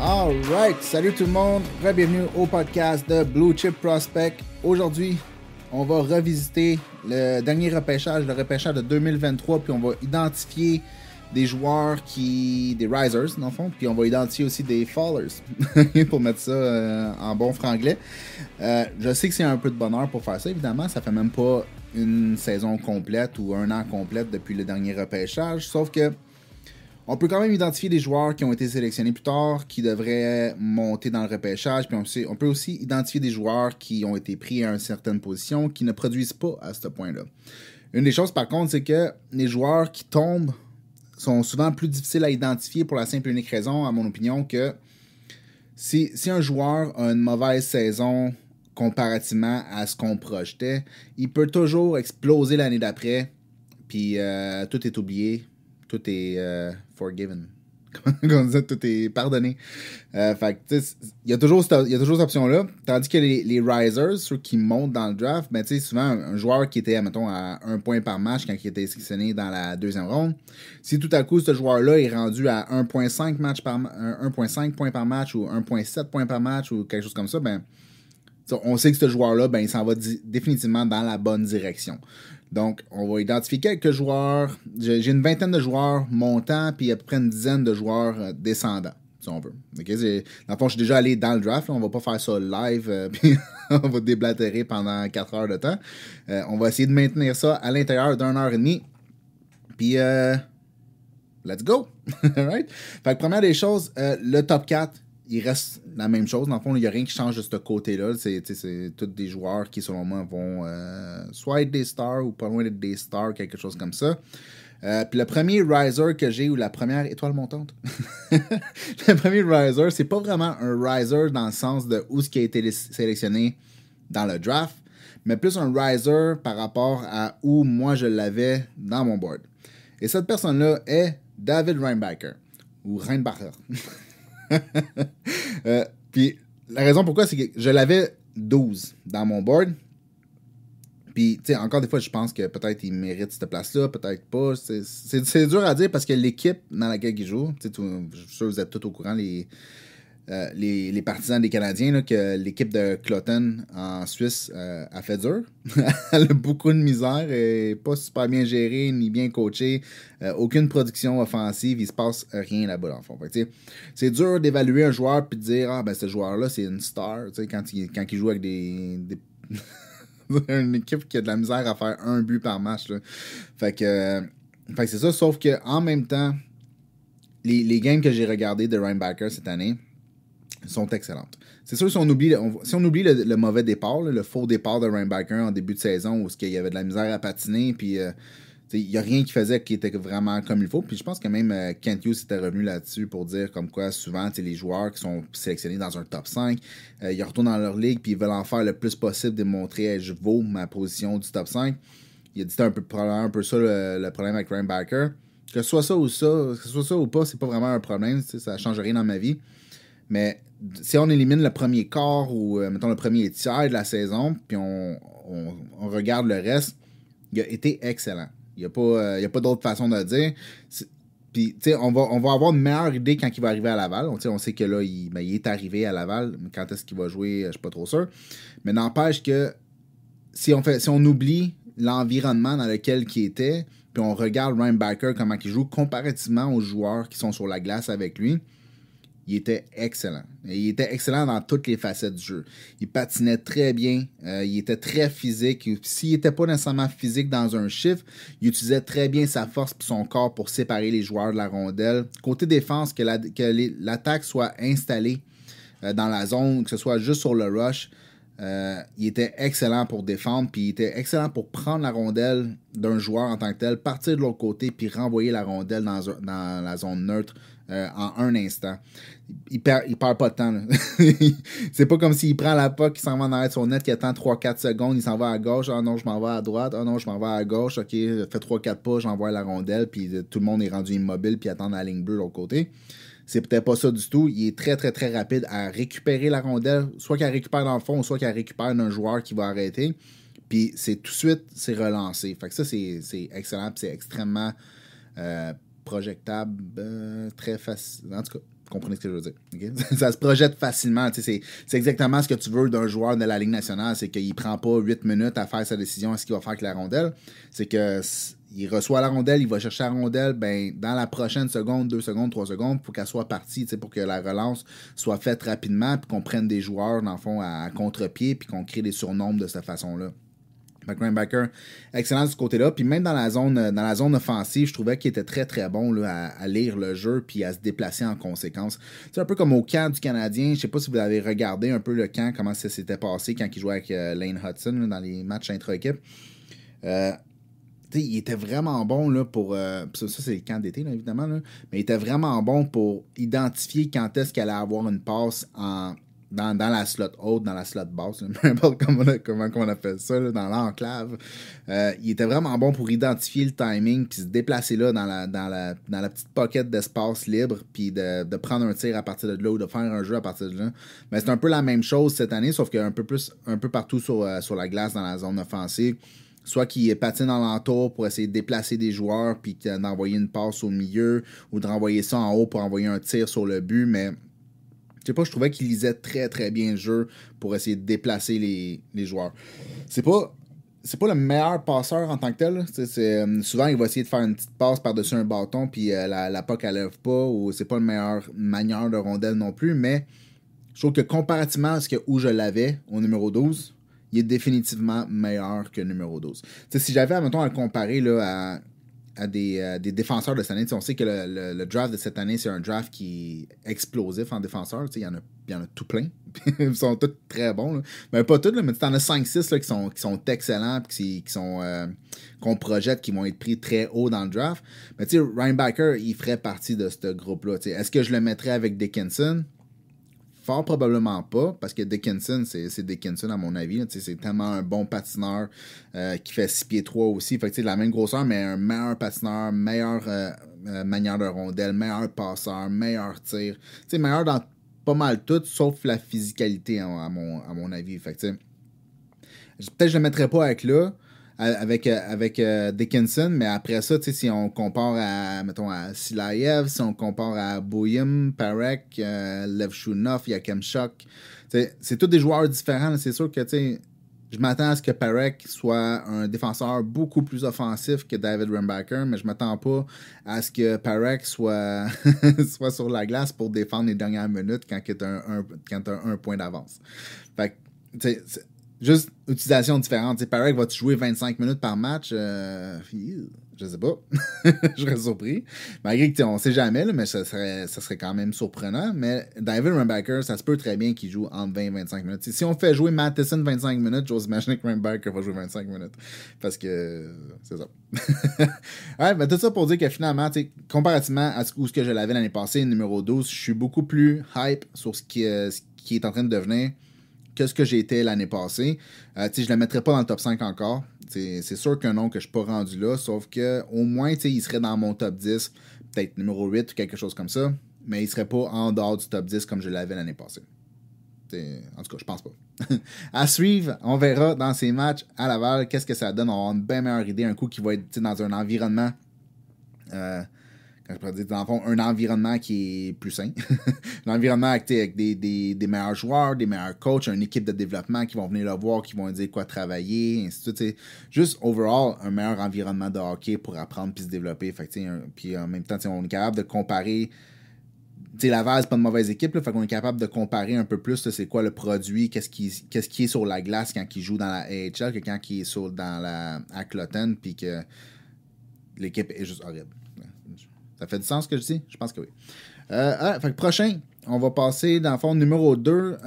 Alright, salut tout le monde, bienvenue au podcast de Blue Chip Prospect. Aujourd'hui, on va revisiter le dernier repêchage, le repêchage de 2023, puis on va identifier des joueurs des risers dans le fond, puis on va identifier aussi des fallers, pour mettre ça en bon franglais. Je sais que c'est un peu de bonheur pour faire ça, évidemment, ça fait même pas une saison complète ou un an complète depuis le dernier repêchage, sauf que on peut quand même identifier des joueurs qui ont été sélectionnés plus tard, qui devraient monter dans le repêchage, puis on peut aussi identifier des joueurs qui ont été pris à une certaine position, qui ne produisent pas à ce point-là. Une des choses, par contre, c'est que les joueurs qui tombent sont souvent plus difficiles à identifier pour la simple et unique raison, à mon opinion, que si un joueur a une mauvaise saison comparativement à ce qu'on projetait, il peut toujours exploser l'année d'après, puis tout est oublié. Tout est forgiven. Comme on dit, tout est pardonné. Fait que, il y a toujours cette option-là. Tandis que les risers, ceux qui montent dans le draft, ben, souvent, un joueur qui était, mettons, à 1 point par match quand il était sélectionné dans la deuxième ronde, si tout à coup, ce joueur-là est rendu à 1.5 points par match ou 1.7 points par match ou quelque chose comme ça, ben, on sait que ce joueur-là, ben, il s'en va définitivement dans la bonne direction. Donc, on va identifier quelques joueurs. J'ai une vingtaine de joueurs montants, puis à peu près une dizaine de joueurs descendants, si on veut. Okay? Dans le fond, je suis déjà allé dans le draft. Là, on va pas faire ça live, puis on va déblatérer pendant 4 heures de temps. On va essayer de maintenir ça à l'intérieur d'1 heure et demie. Puis, let's go! Right? Fait que première des choses, le top 4, il reste la même chose. Dans le fond, il n'y a rien qui change de ce côté-là. C'est tous des joueurs qui, selon moi, vont soit être des stars ou pas loin d'être des stars, quelque chose comme ça. Puis le premier riser que j'ai, ou la première étoile montante, le premier riser, c'est pas vraiment un riser dans le sens de où ce qui a été sélectionné dans le draft, mais plus un riser par rapport à où moi je l'avais dans mon board. Et cette personne-là est David Reinbacher, ou Reinbacher. Puis la raison pourquoi, c'est que je l'avais 12 dans mon board. Puis, tu sais, encore des fois, je pense que peut-être il mérite cette place-là, peut-être pas. C'est dur à dire parce que l'équipe dans laquelle il joue, je suis sûr que vous êtes tous au courant, les partisans des Canadiens, là, que l'équipe de Cloton en Suisse a fait dur. Elle a beaucoup de misère, et pas super bien gérée ni bien coachée. Aucune production offensive, il se passe rien là-bas, en fond. C'est dur d'évaluer un joueur puis de dire, ah, ben ce joueur-là, c'est une star, quand il joue avec des une équipe qui a de la misère à faire un but par match. Là. Fait que c'est ça, sauf que en même temps, les games que j'ai regardés de Reinbacher cette année sont excellentes. C'est sûr, si on oublie le mauvais départ, le faux départ de Reinbacher en début de saison, où il y avait de la misère à patiner, puis il n'y a rien qui faisait qui était vraiment comme il faut. Puis je pense que même Kent Hughes était revenu là-dessus pour dire comme quoi souvent les joueurs qui sont sélectionnés dans un top 5, ils retournent dans leur ligue puis ils veulent en faire le plus possible, démontrer je vaux ma position du top 5. Il a dit c'était probablement un peu ça le problème avec Reinbacher. Que ce soit ça ou pas, c'est pas vraiment un problème. Ça ne change rien dans ma vie. Mais si on élimine le premier quart ou mettons le premier tiers de la saison, puis on regarde le reste, il a été excellent. Il n'y a pas d'autre façon de le dire. Puis, tu sais, on va avoir une meilleure idée quand il va arriver à Laval. On sait que là, il est arrivé à Laval. Mais quand est-ce qu'il va jouer, je suis pas trop sûr. Mais n'empêche que si on oublie l'environnement dans lequel il était, puis on regarde Reinbacher, comment il joue, comparativement aux joueurs qui sont sur la glace avec lui, il était excellent. Il était excellent dans toutes les facettes du jeu. Il patinait très bien. Il était très physique. S'il n'était pas nécessairement physique dans un chiffre, il utilisait très bien sa force et son corps pour séparer les joueurs de la rondelle. Côté défense, que l'attaque soit installée dans la zone, que ce soit juste sur le rush, il était excellent pour défendre, puis il était excellent pour prendre la rondelle d'un joueur en tant que tel, partir de l'autre côté, puis renvoyer la rondelle dans la zone neutre en un instant. Il perd pas de temps. C'est pas comme s'il prend la puck, il s'en va en arrière de son net, qui attend 3-4 secondes, il s'en va à gauche, ah non, je m'en vais à droite, ah non, je m'en vais à gauche, ok, fait 3-4 pas, j'envoie la rondelle, puis tout le monde est rendu immobile, puis attend la ligne bleue de l'autre côté. C'est peut-être pas ça du tout. Il est très, très, très rapide à récupérer la rondelle, soit qu'elle récupère dans le fond, soit qu'elle récupère d'un joueur qui va arrêter. Puis c'est tout de suite, c'est relancé. Fait que ça, c'est excellent, puis c'est extrêmement projectable, très facile. En tout cas, comprenez ce que je veux dire. Okay? Ça se projette facilement. C'est exactement ce que tu veux d'un joueur de la Ligue nationale. C'est qu'il ne prend pas 8 minutes à faire sa décision à ce qu'il va faire avec la rondelle. C'est que il reçoit la rondelle, il va chercher la rondelle, ben, dans la prochaine seconde, 2 secondes, 3 secondes, pour qu'elle soit partie, pour que la relance soit faite rapidement, puis qu'on prenne des joueurs, dans le fond, à contre-pied, puis qu'on crée des surnombres de cette façon-là. Linebacker, excellent de ce côté-là. Puis même dans la zone offensive, je trouvais qu'il était très, très bon là, à lire le jeu puis à se déplacer en conséquence. C'est un peu comme au camp du Canadien. Je sais pas si vous avez regardé un peu le camp, comment ça s'était passé quand il jouait avec Lane Hudson là, dans les matchs intra-équipe. Il était vraiment bon là, pour... ça c'est le camp d'été, là, évidemment. Là, mais il était vraiment bon pour identifier quand est-ce qu'elle allait avoir une passe dans la slot haute, dans la slot basse, peu importe comment on appelle ça, là, dans l'enclave. Il était vraiment bon pour identifier le timing puis se déplacer là dans la petite pocket d'espace libre puis de prendre un tir à partir de là ou de faire un jeu à partir de là. Mais c'est un peu la même chose cette année, sauf qu'un peu plus, un peu partout sur la glace dans la zone offensive. Soit qu'il patine dans l'entour pour essayer de déplacer des joueurs puis d'envoyer une passe au milieu ou de renvoyer ça en haut pour envoyer un tir sur le but, mais je sais pas, je trouvais qu'il lisait très très bien le jeu pour essayer de déplacer les joueurs. C'est pas le meilleur passeur en tant que tel. Souvent, il va essayer de faire une petite passe par-dessus un bâton puis la puck elle lève pas ou c'est pas le meilleur manière de rondelle non plus, mais je trouve que comparativement à où je l'avais au numéro 12, il est définitivement meilleur que le numéro 12. T'sais, si j'avais, admettons, à le comparer là, à des défenseurs de cette année, on sait que le draft de cette année, c'est un draft qui est explosif en défenseurs. Il y en a tout plein. Ils sont tous très bons. Là. Ben, pas tous, là, mais tu en as 5-6 là, qui sont excellents et qu'on projette, qui vont être pris très haut dans le draft. Mais Ryan Backer, il ferait partie de ce groupe-là. Est-ce que je le mettrais avec Dickinson? Fort probablement pas, parce que Dickinson, c'est Dickinson à mon avis. Là, c'est tellement un bon patineur qui fait 6 pieds 3 aussi. Fait que, de la même grosseur, mais un meilleur patineur, meilleure manière de rondelle, meilleur passeur, meilleur tir. Meilleur dans pas mal tout, sauf la physicalité, à mon avis. Fait que, peut-être que je le mettrais pas avec Dickinson, mais après ça, si on compare à Silayev, si on compare à Bouyem, Parek, Levchunov, Yakemchuk, c'est tous des joueurs différents. C'est sûr que je m'attends à ce que Parek soit un défenseur beaucoup plus offensif que David Rembacher, mais je m'attends pas à ce que Parek soit sur la glace pour défendre les dernières minutes quand tu as un point d'avance. Fait que, juste utilisation différente. Parek va-tu jouer 25 minutes par match? Je sais pas. Je serais surpris. Malgré que on sait jamais, là, mais ça serait quand même surprenant. Mais David Rembacher, ça se peut très bien qu'il joue entre 20 et 25 minutes. Si on fait jouer Matheson 25 minutes, j'ose imaginer que Rembacher va jouer 25 minutes. Parce que c'est ça. Ouais, ben, tout ça pour dire que finalement, comparativement à ce que je l'avais l'année passée, numéro 12, je suis beaucoup plus hype sur ce qui est en train de devenir que ce que j'ai été l'année passée. Je ne le mettrais pas dans le top 5 encore. C'est sûr qu'un nom que je ne suis pas rendu là, sauf qu'au moins, il serait dans mon top 10, peut-être numéro 8 ou quelque chose comme ça, mais il ne serait pas en dehors du top 10 comme je l'avais l'année passée. En tout cas, je pense pas. À suivre, on verra dans ces matchs à Laval, qu'est-ce que ça donne. On va avoir une bien meilleure idée, un coup qui va être dans un environnement... quand je pourrais dire, dans le fond, un environnement qui est plus sain. Un environnement avec des meilleurs joueurs, des meilleurs coachs, une équipe de développement qui vont venir le voir, qui vont dire quoi travailler, ainsi de suite. Juste, overall, un meilleur environnement de hockey pour apprendre puis se développer. Fait que, puis en même temps, on est capable de comparer. Laval, c'est pas une mauvaise équipe, là, fait qu'on est capable de comparer un peu plus c'est quoi le produit, qu'est-ce qui est sur la glace quand il joue dans la AHL que quand il est dans la Cloton, puis que l'équipe est juste horrible. Ça fait du sens ce que je dis? Je pense que oui. Fait que prochain, on va passer dans le fond numéro 2.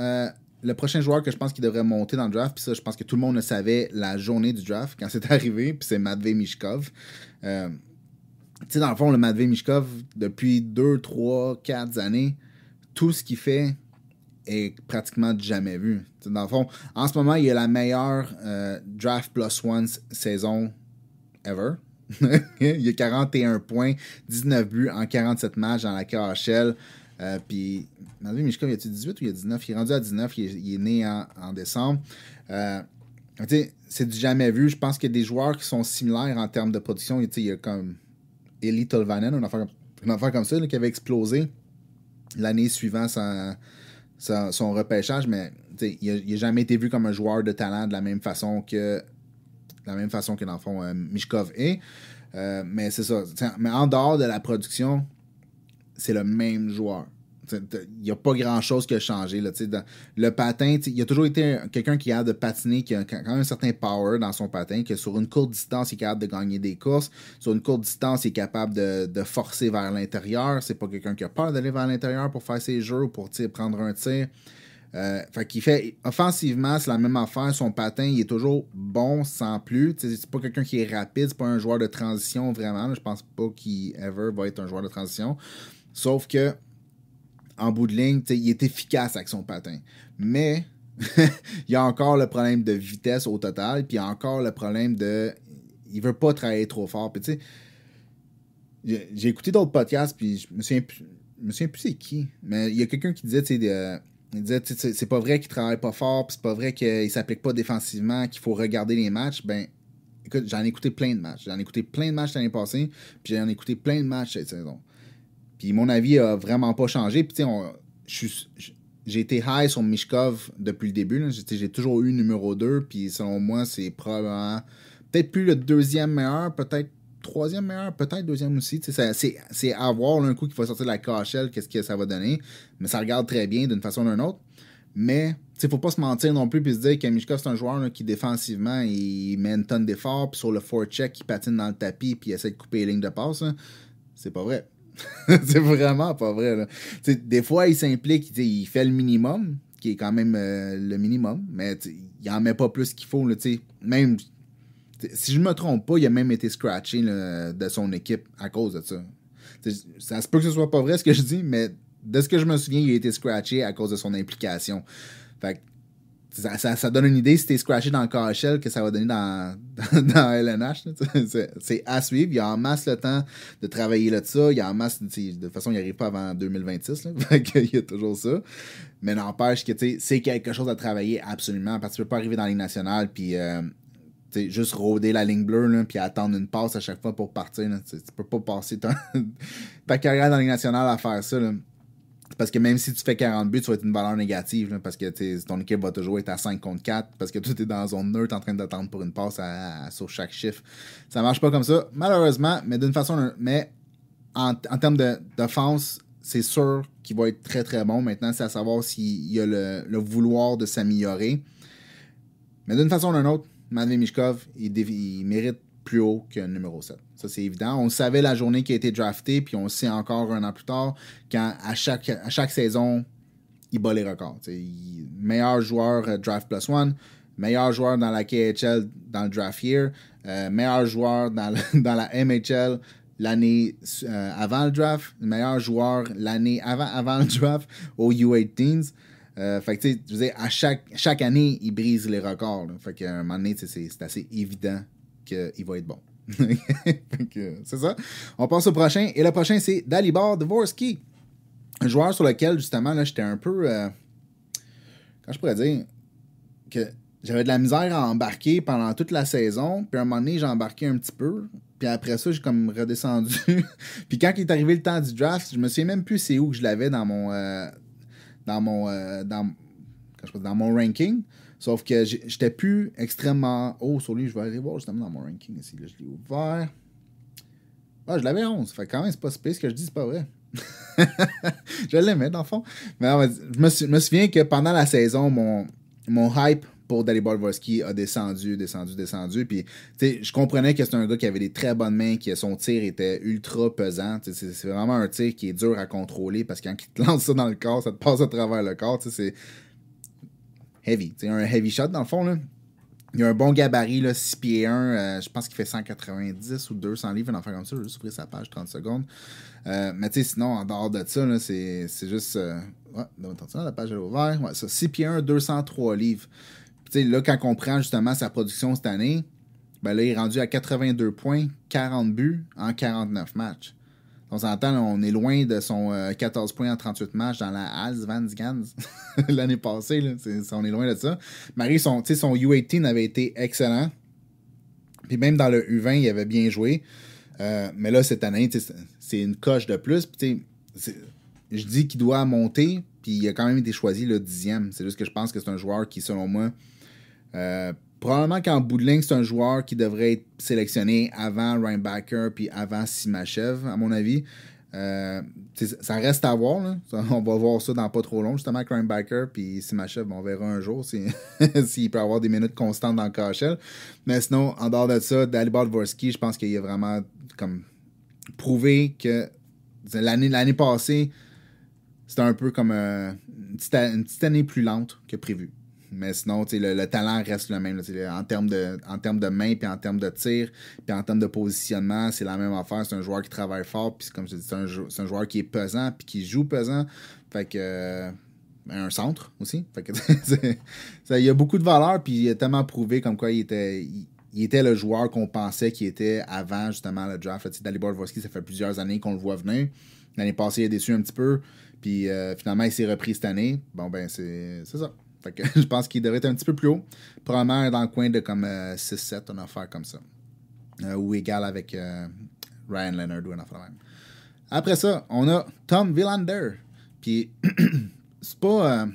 Le prochain joueur que je pense qu'il devrait monter dans le draft, puis ça, je pense que tout le monde le savait la journée du draft quand c'est arrivé, puis c'est Matvei Michkov. Dans le fond, le Matvei Michkov, depuis 2, 3, 4 années, tout ce qu'il fait est pratiquement jamais vu. Dans le fond, en ce moment, il a la meilleure draft plus one saison ever. Il a 41 points, 19 buts en 47 matchs dans la KHL. Puis, Matvei Michkov, il a-tu 18 ou il a 19? Il est rendu à 19, il est né en décembre. C'est du jamais vu. Je pense qu'il y a des joueurs qui sont similaires en termes de production. Il y a comme Eli Tolvanen, une affaire comme ça, là, qui avait explosé. l'année suivant son repêchage, mais il n'a jamais été vu comme un joueur de talent de la même façon que dans le fond, Mishkov est. Mais c'est ça. Mais en dehors de la production, c'est le même joueur. Il n'y a pas grand-chose qui a changé. Là, le patin, il y a toujours été quelqu'un qui est capable de patiner, qui a quand même un certain power dans son patin, que sur une courte distance, il est capable de gagner des courses. Sur une courte distance, il est capable de forcer vers l'intérieur. C'est pas quelqu'un qui a peur d'aller vers l'intérieur pour faire ses jeux ou pour prendre un tir. Fait qu'il fait offensivement, c'est la même affaire. Son patin, il est toujours bon sans plus. C'est pas quelqu'un qui est rapide, c'est pas un joueur de transition vraiment. Je pense pas qu'il ever va être un joueur de transition. Sauf que en bout de ligne, il est efficace avec son patin. Mais il y a encore le problème de vitesse au total, puis il y a encore le problème de il veut pas travailler trop fort. Puis tu sais, j'ai écouté d'autres podcasts, puis je me souviens plus c'est qui, mais il y a quelqu'un qui disait, il disait, c'est pas vrai qu'il travaille pas fort, puis c'est pas vrai qu'il s'applique pas défensivement, qu'il faut regarder les matchs. Ben, écoute, j'en ai écouté plein de matchs. J'en ai écouté plein de matchs l'année passée, puis j'en ai écouté plein de matchs cette saison. Puis mon avis a vraiment pas changé. Puis tu sais, j'ai été high sur Mishkov depuis le début. Là. J'ai toujours eu numéro 2, puis selon moi, c'est probablement peut-être plus le deuxième meilleur, peut-être troisième meilleur, peut-être deuxième aussi. C'est à voir là, un coup qu'il va sortir de la KHL, qu'est-ce que ça va donner. Mais ça regarde très bien d'une façon ou d'une autre. Mais il ne faut pas se mentir non plus puis se dire que Mishkov, c'est un joueur là, qui défensivement, il met une tonne d'efforts, puis sur le forecheck, il patine dans le tapis, puis il essaie de couper les lignes de passe. Là. C'est pas vrai. C'est vraiment pas vrai. Là. Des fois, il s'implique, il fait le minimum, qui est quand même le minimum, mais il en met pas plus qu'il faut. Là, même, si je me trompe pas, il a même été scratché là, de son équipe à cause de ça. Ça se peut que ce soit pas vrai ce que je dis, mais de ce que je me souviens, il a été scratché à cause de son implication. Fait que ça donne une idée si t'es scratché dans le KHL que ça va donner dans LNH. C'est à suivre. Il y a en masse le temps de travailler là-dessus. Il y a en masse. De toute façon, il n'arrive pas avant 2026. Là, il y a toujours ça. Mais n'empêche que c'est quelque chose à travailler absolument. Parce que tu peux pas arriver dans la Ligue nationale puis juste rôder la ligne bleue là, puis attendre une passe à chaque fois pour partir. Là. Tu peux pas passer ta carrière dans la Ligue nationale à faire ça. Là. Parce que même si tu fais 40 buts, tu vas être une valeur négative. Là, parce que ton équipe va toujours être à 5 contre 4. Parce que toi, tu es dans la zone neutre en train d'attendre pour une passe sur chaque chiffre. Ça marche pas comme ça, malheureusement. Mais d'une façon. Mais en termes d'offense, c'est sûr qu'il va être très très bon. Maintenant, c'est à savoir s'il y a le vouloir de s'améliorer. Mais d'une façon ou d'une autre, Matvei Mishkov, il mérite plus haut que numéro 7. Ça, c'est évident. On le savait la journée qui a été drafté, puis on le sait encore un an plus tard, quand à chaque saison, il bat les records. Meilleur joueur draft plus one, meilleur joueur dans la KHL dans le draft year, meilleur joueur dans la MHL l'année avant le draft, meilleur joueur l'année avant le draft au U18s. Fait que, tu sais, je veux dire, à chaque année, il brise les records. Là. Fait qu'à un moment donné, c'est assez évident qu'il va être bon. C'est ça. On passe au prochain. Et le prochain, c'est Dalibor Dvorsky. Un joueur sur lequel, justement, là, j'étais un peu... quand je pourrais dire que j'avais de la misère à embarquer pendant toute la saison. Puis à un moment donné, j'ai embarqué un petit peu. Puis après ça, j'ai comme redescendu. Puis quand il est arrivé le temps du draft, je me souviens même plus c'est où que je l'avais dans mon ranking. Sauf que j'étais plus extrêmement haut sur lui. Je vais aller voir justement dans mon ranking ici. Là, je l'ai ouvert. Ah, je l'avais 11. Fait quand même, c'est pas space. Ce que je dis, c'est pas vrai. Je l'aimais, dans le fond. Mais non, je me souviens que pendant la saison, mon hype pour Dalibor Dvorsky a descendu. Puis, je comprenais que c'est un gars qui avait des très bonnes mains, que son tir était ultra pesant. C'est vraiment un tir qui est dur à contrôler parce que quand il te lance ça dans le corps, ça te passe à travers le corps. C'est heavy. C'est un heavy shot, dans le fond. Là. Il a un bon gabarit, là, 6 pieds 1. Je pense qu'il fait 190 ou 200 livres, un enfant comme ça. Je vais juste ouvrir sa page 30 secondes. Mais tu sais, sinon, en dehors de ça, là, c'est juste... attention, la page est ouverte. Ouais, ça, 6 pieds 1, 203 livres. Tu sais, là, quand on prend justement sa production cette année, ben là, il est rendu à 82 points, 40 buts en 49 matchs. On s'entend, on est loin de son 14 points en 38 matchs dans la Allsvenskan l'année passée. Là, on est loin de ça. Marie, son U18 avait été excellent. Puis même dans le U20, il avait bien joué. Mais là, cette année, c'est une coche de plus. Puis, je dis qu'il doit monter, puis il a quand même été choisi le 10e. C'est juste que je pense que c'est un joueur qui, selon moi, probablement qu'en bout de ligne, c'est un joueur qui devrait être sélectionné avant Reinbacher puis avant Simachev, à mon avis. Ça reste à voir. Là. On va voir ça dans pas trop long, justement, avec Reinbacher puis Simachev. On verra un jour s'il peut avoir des minutes constantes dans le KHL. Mais sinon, en dehors de ça, Dalibor Dvorsky, je pense qu'il a vraiment comme prouvé que l'année passée, c'était un peu comme une petite année plus lente que prévu. Mais sinon, le talent reste le même. Là, en termes de main, puis en termes de tir, puis en termes de positionnement, c'est la même affaire. C'est un joueur qui travaille fort, puis comme je dis, c'est un joueur qui est pesant, puis qui joue pesant. Fait que un centre aussi. Fait que il y a beaucoup de valeur, puis il a tellement prouvé comme quoi il était le joueur qu'on pensait qu'il était avant justement le draft. Dalibor Dvorsky, ça fait plusieurs années qu'on le voit venir. L'année passée, il a déçu un petit peu. Puis finalement, il s'est repris cette année. Bon, ben, c'est ça. Fait que je pense qu'il devrait être un petit peu plus haut. Probablement dans le coin de comme 6-7, une affaire comme ça. Ou égal avec Ryan Leonard ou une affaire même. Après ça, on a Tom Willander. Puis c'est pas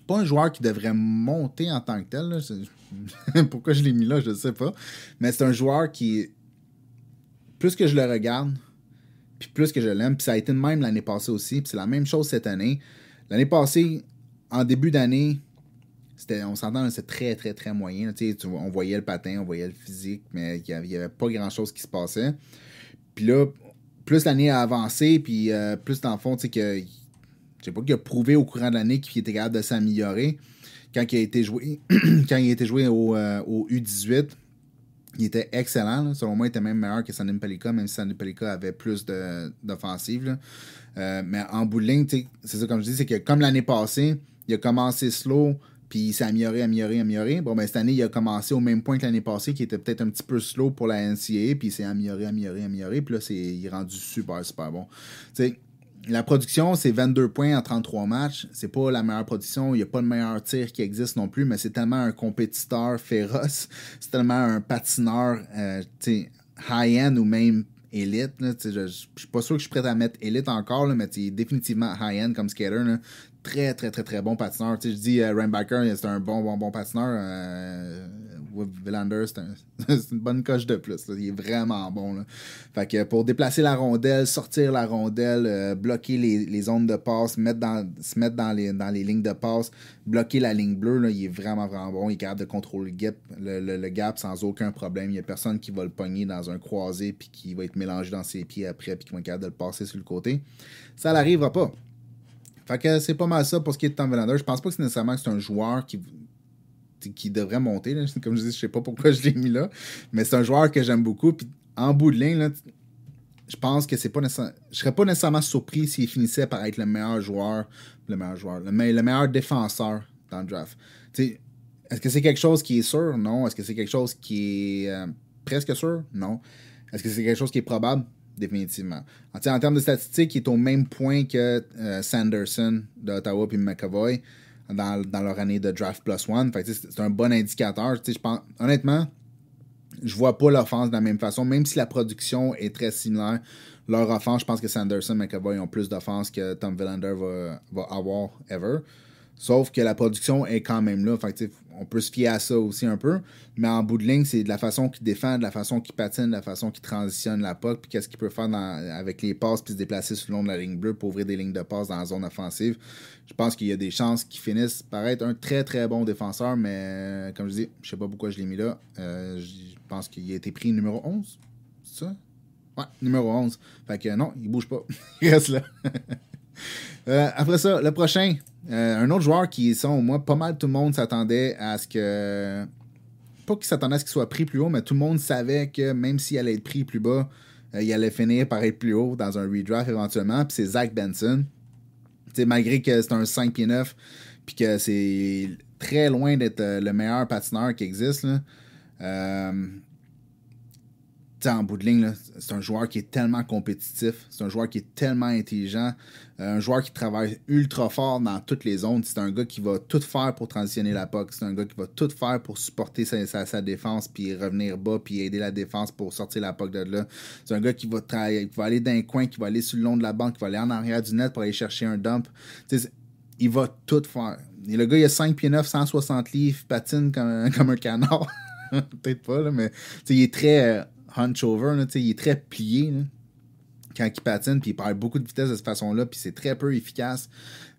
un joueur qui devrait monter en tant que tel. Là. Pourquoi je l'ai mis là, je ne sais pas. Mais c'est un joueur qui, plus que je le regarde, puis plus que je l'aime, puis ça a été de même l'année passée aussi, puis c'est la même chose cette année. L'année passée, en début d'année, on s'entend, c'est très, très, très moyen. Là, on voyait le patin, on voyait le physique, mais il n'y avait pas grand-chose qui se passait. Puis là, plus l'année a avancé, puis plus dans le fond, tu sais, je sais pas, qu'il a prouvé au courant de l'année qu'il était capable de s'améliorer. Quand il a été joué, au U18, il était excellent. Là. Selon moi, il était même meilleur que Sandin Pelika, même si Sandin Pelika avait plus d'offensive. Mais en bout de ligne, c'est ça comme je dis, c'est que comme l'année passée, il a commencé slow, puis il s'est amélioré. Bon, ben cette année, il a commencé au même point que l'année passée, qui était peut-être un petit peu slow pour la NCAA, puis il s'est amélioré. Puis là, il est rendu super, super bon. T'sais, la production, c'est 22 points en 33 matchs. C'est pas la meilleure production. Il n'y a pas le meilleur tir qui existe non plus, mais c'est tellement un compétiteur féroce. C'est tellement un patineur high-end ou même élite. Là, je suis pas sûr que je suis prêt à mettre élite encore, là, mais définitivement high-end comme skater. Là. Très, très, très, très bon patineur. Je dis Reinbacher, c'est un bon patineur. Willander, c'est une bonne coche de plus. Là. Il est vraiment bon. Là. Fait que pour déplacer la rondelle, sortir la rondelle, bloquer les zones de passe, se mettre dans les lignes de passe, bloquer la ligne bleue, là, il est vraiment, vraiment bon. Il est capable de contrôler le gap sans aucun problème. Il n'y a personne qui va le pogner dans un croisé puis qui va être mélangé dans ses pieds après puis qui va être capable de le passer sur le côté. Ça n'arrivera pas. Fait que c'est pas mal ça pour ce qui est de Tom Willander. Je pense pas que c'est nécessairement que c'est un joueur qui devrait monter. Là. Comme je dis, je sais pas pourquoi je l'ai mis là. Mais c'est un joueur que j'aime beaucoup. Puis en bout de ligne, là, je pense que c'est pas nécessairement. Je serais pas nécessairement surpris s'il finissait par être le meilleur défenseur dans le draft. T'sais, est-ce que c'est quelque chose qui est sûr? Non. Est-ce que c'est quelque chose qui est presque sûr? Non. Est-ce que c'est quelque chose qui est probable? Définitivement. En termes de statistiques, il est au même point que Sanderson d'Ottawa et McAvoy dans leur année de draft plus one. Fait que, c'est un bon indicateur. Je pense, honnêtement, je vois pas l'offense de la même façon, même si la production est très similaire. Leur offense, je pense que Sanderson et McAvoy ont plus d'offense que Tom Willander va avoir ever. Sauf que la production est quand même là. Fait que, on peut se fier à ça aussi un peu. Mais en bout de ligne, c'est de la façon qu'il défend, de la façon qu'il patine, de la façon qu'il transitionne la puck, puis qu'est-ce qu'il peut faire avec les passes, puis se déplacer sur le long de la ligne bleue pour ouvrir des lignes de passe dans la zone offensive. Je pense qu'il y a des chances qu'il finisse par être un très très bon défenseur, mais comme je dis, je sais pas pourquoi je l'ai mis là. Je pense qu'il a été pris numéro 11. C'est ça? Ouais, numéro 11. Fait que non, il bouge pas. Il reste là. Après ça, le prochain, un autre joueur qui, selon moi, pas mal tout le monde s'attendait à ce que. Pas qu'il s'attendait à ce qu'il soit pris plus haut, mais tout le monde savait que même s'il allait être pris plus bas, il allait finir par être plus haut dans un redraft éventuellement. Puis c'est Zach Benson. T'sais, malgré que c'est un 5 pieds 9, puis que c'est très loin d'être le meilleur patineur qui existe. Là. en bout de ligne, là, c'est un joueur qui est tellement compétitif, c'est un joueur qui est tellement intelligent, un joueur qui travaille ultra fort dans toutes les zones. C'est un gars qui va tout faire pour transitionner la puck, c'est un gars qui va tout faire pour supporter sa défense, puis revenir bas, puis aider la défense pour sortir la puck de là. C'est un gars qui va aller dans un coin, qui va aller sur le long de la banque, qui va aller en arrière du net pour aller chercher un dump. Il va tout faire. Et le gars, il a 5 pieds 9, 160 livres, patine comme un canard. Peut-être pas, là, mais il est très hunch-over, là, il est très plié là, quand il patine, puis il perd beaucoup de vitesse de cette façon-là, puis c'est très peu efficace.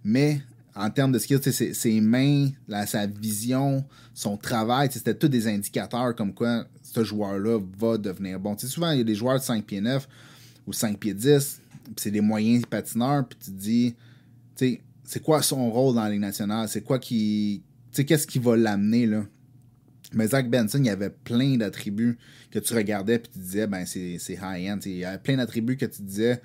Mais en termes de skills, ses mains, sa vision, son travail, c'était tous des indicateurs comme quoi ce joueur-là va devenir bon. Souvent, il y a des joueurs de 5 pieds 9 ou 5 pieds 10, puis c'est des moyens patineurs, puis tu te dis, c'est quoi son rôle dans la Ligue nationale? C'est quoi qu'est-ce qui va l'amener, là? Mais Zach Benson, il y avait plein d'attributs que tu regardais et tu disais, ben c'est high-end. Il y avait plein d'attributs que tu disais,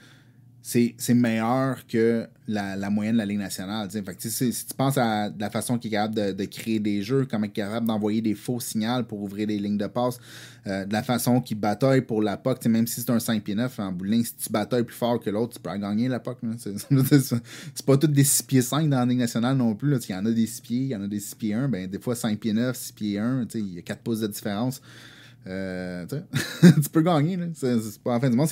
c'est meilleur que la moyenne de la Ligue nationale. Fait que, si tu penses à la façon qu'il est capable de créer des jeux, comment il est capable d'envoyer des faux signaux pour ouvrir des lignes de passe, de la façon qu'il bataille pour la puck, même si c'est un 5 pieds 9 en bout de ligne, si tu batailles plus fort que l'autre, tu peux gagner la puck. C'est pas tous des 6 pieds 5 dans la Ligue nationale non plus. Il y en a des 6 pieds, il y en a des 6 pieds 1. Ben, des fois, 5 pieds 9, 6 pieds 1, il y a 4 pouces de différence. Tu peux gagner. Là. C'est pas en fin du monde.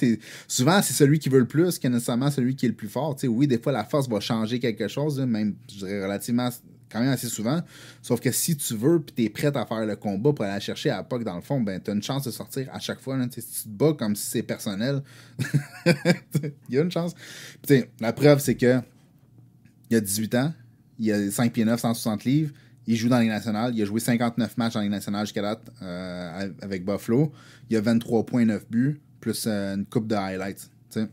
Souvent, c'est celui qui veut le plus que nécessairement celui qui est le plus fort. Oui, des fois, la force va changer quelque chose, là, même, je dirais, relativement, quand même assez souvent. Sauf que si tu veux et tu es prêt à faire le combat pour aller chercher à la puck, dans le fond, ben, tu as une chance de sortir à chaque fois. Là, si tu te bats comme si c'est personnel, il y a une chance. Puis, la preuve, c'est que il y a 18 ans, il a 5 pieds 9, 160 livres. Il joue dans la Ligue nationale. Il a joué 59 matchs dans la Ligue nationale jusqu'à date avec Buffalo. Il a 23 points, 9 buts, plus une coupe de highlights. C'est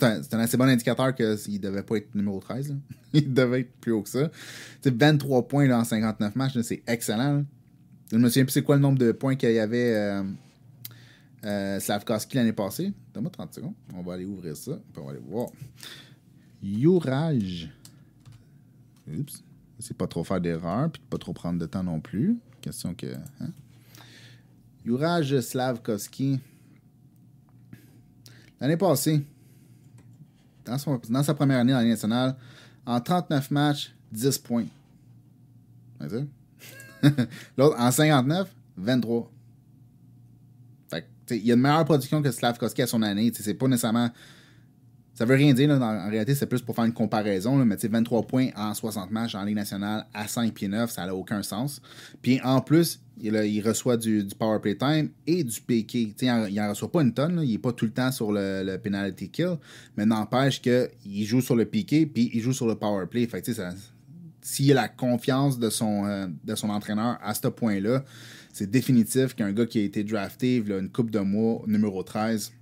un assez bon indicateur qu'il ne devait pas être numéro 13. Là. Il devait être plus haut que ça. 23 points là, en 59 matchs, là, c'est excellent. Là. Je me souviens plus c'est quoi le nombre de points qu'il y avait Slavkovski l'année passée. Donne-moi 30 secondes. On va aller ouvrir ça. Puis on va aller voir. Juraj. Oups. C'est pas trop faire d'erreur, puis pas trop prendre de temps non plus. Question que... Hein? Juraj Slavkovski. L'année passée, dans sa première année dans la Ligue nationale, en 39 matchs, 10 points. L'autre, en 59, 23. Fait que, il y a une meilleure production que Slavkovski à son année. C'est pas nécessairement... Ça veut rien dire, là, en réalité, c'est plus pour faire une comparaison, là, mais 23 points en 60 matchs en Ligue nationale à 5 pieds 9, ça n'a aucun sens. Puis en plus, il reçoit du power play time et du PK. Il n'en reçoit pas une tonne, là, il n'est pas tout le temps sur le penalty kill, mais n'empêche qu'il joue sur le PK puis il joue sur le power play. Fait que, s'il a la confiance de son entraîneur à ce point-là, c'est définitif qu'un gars qui a été drafté là, une couple de mois, numéro 13,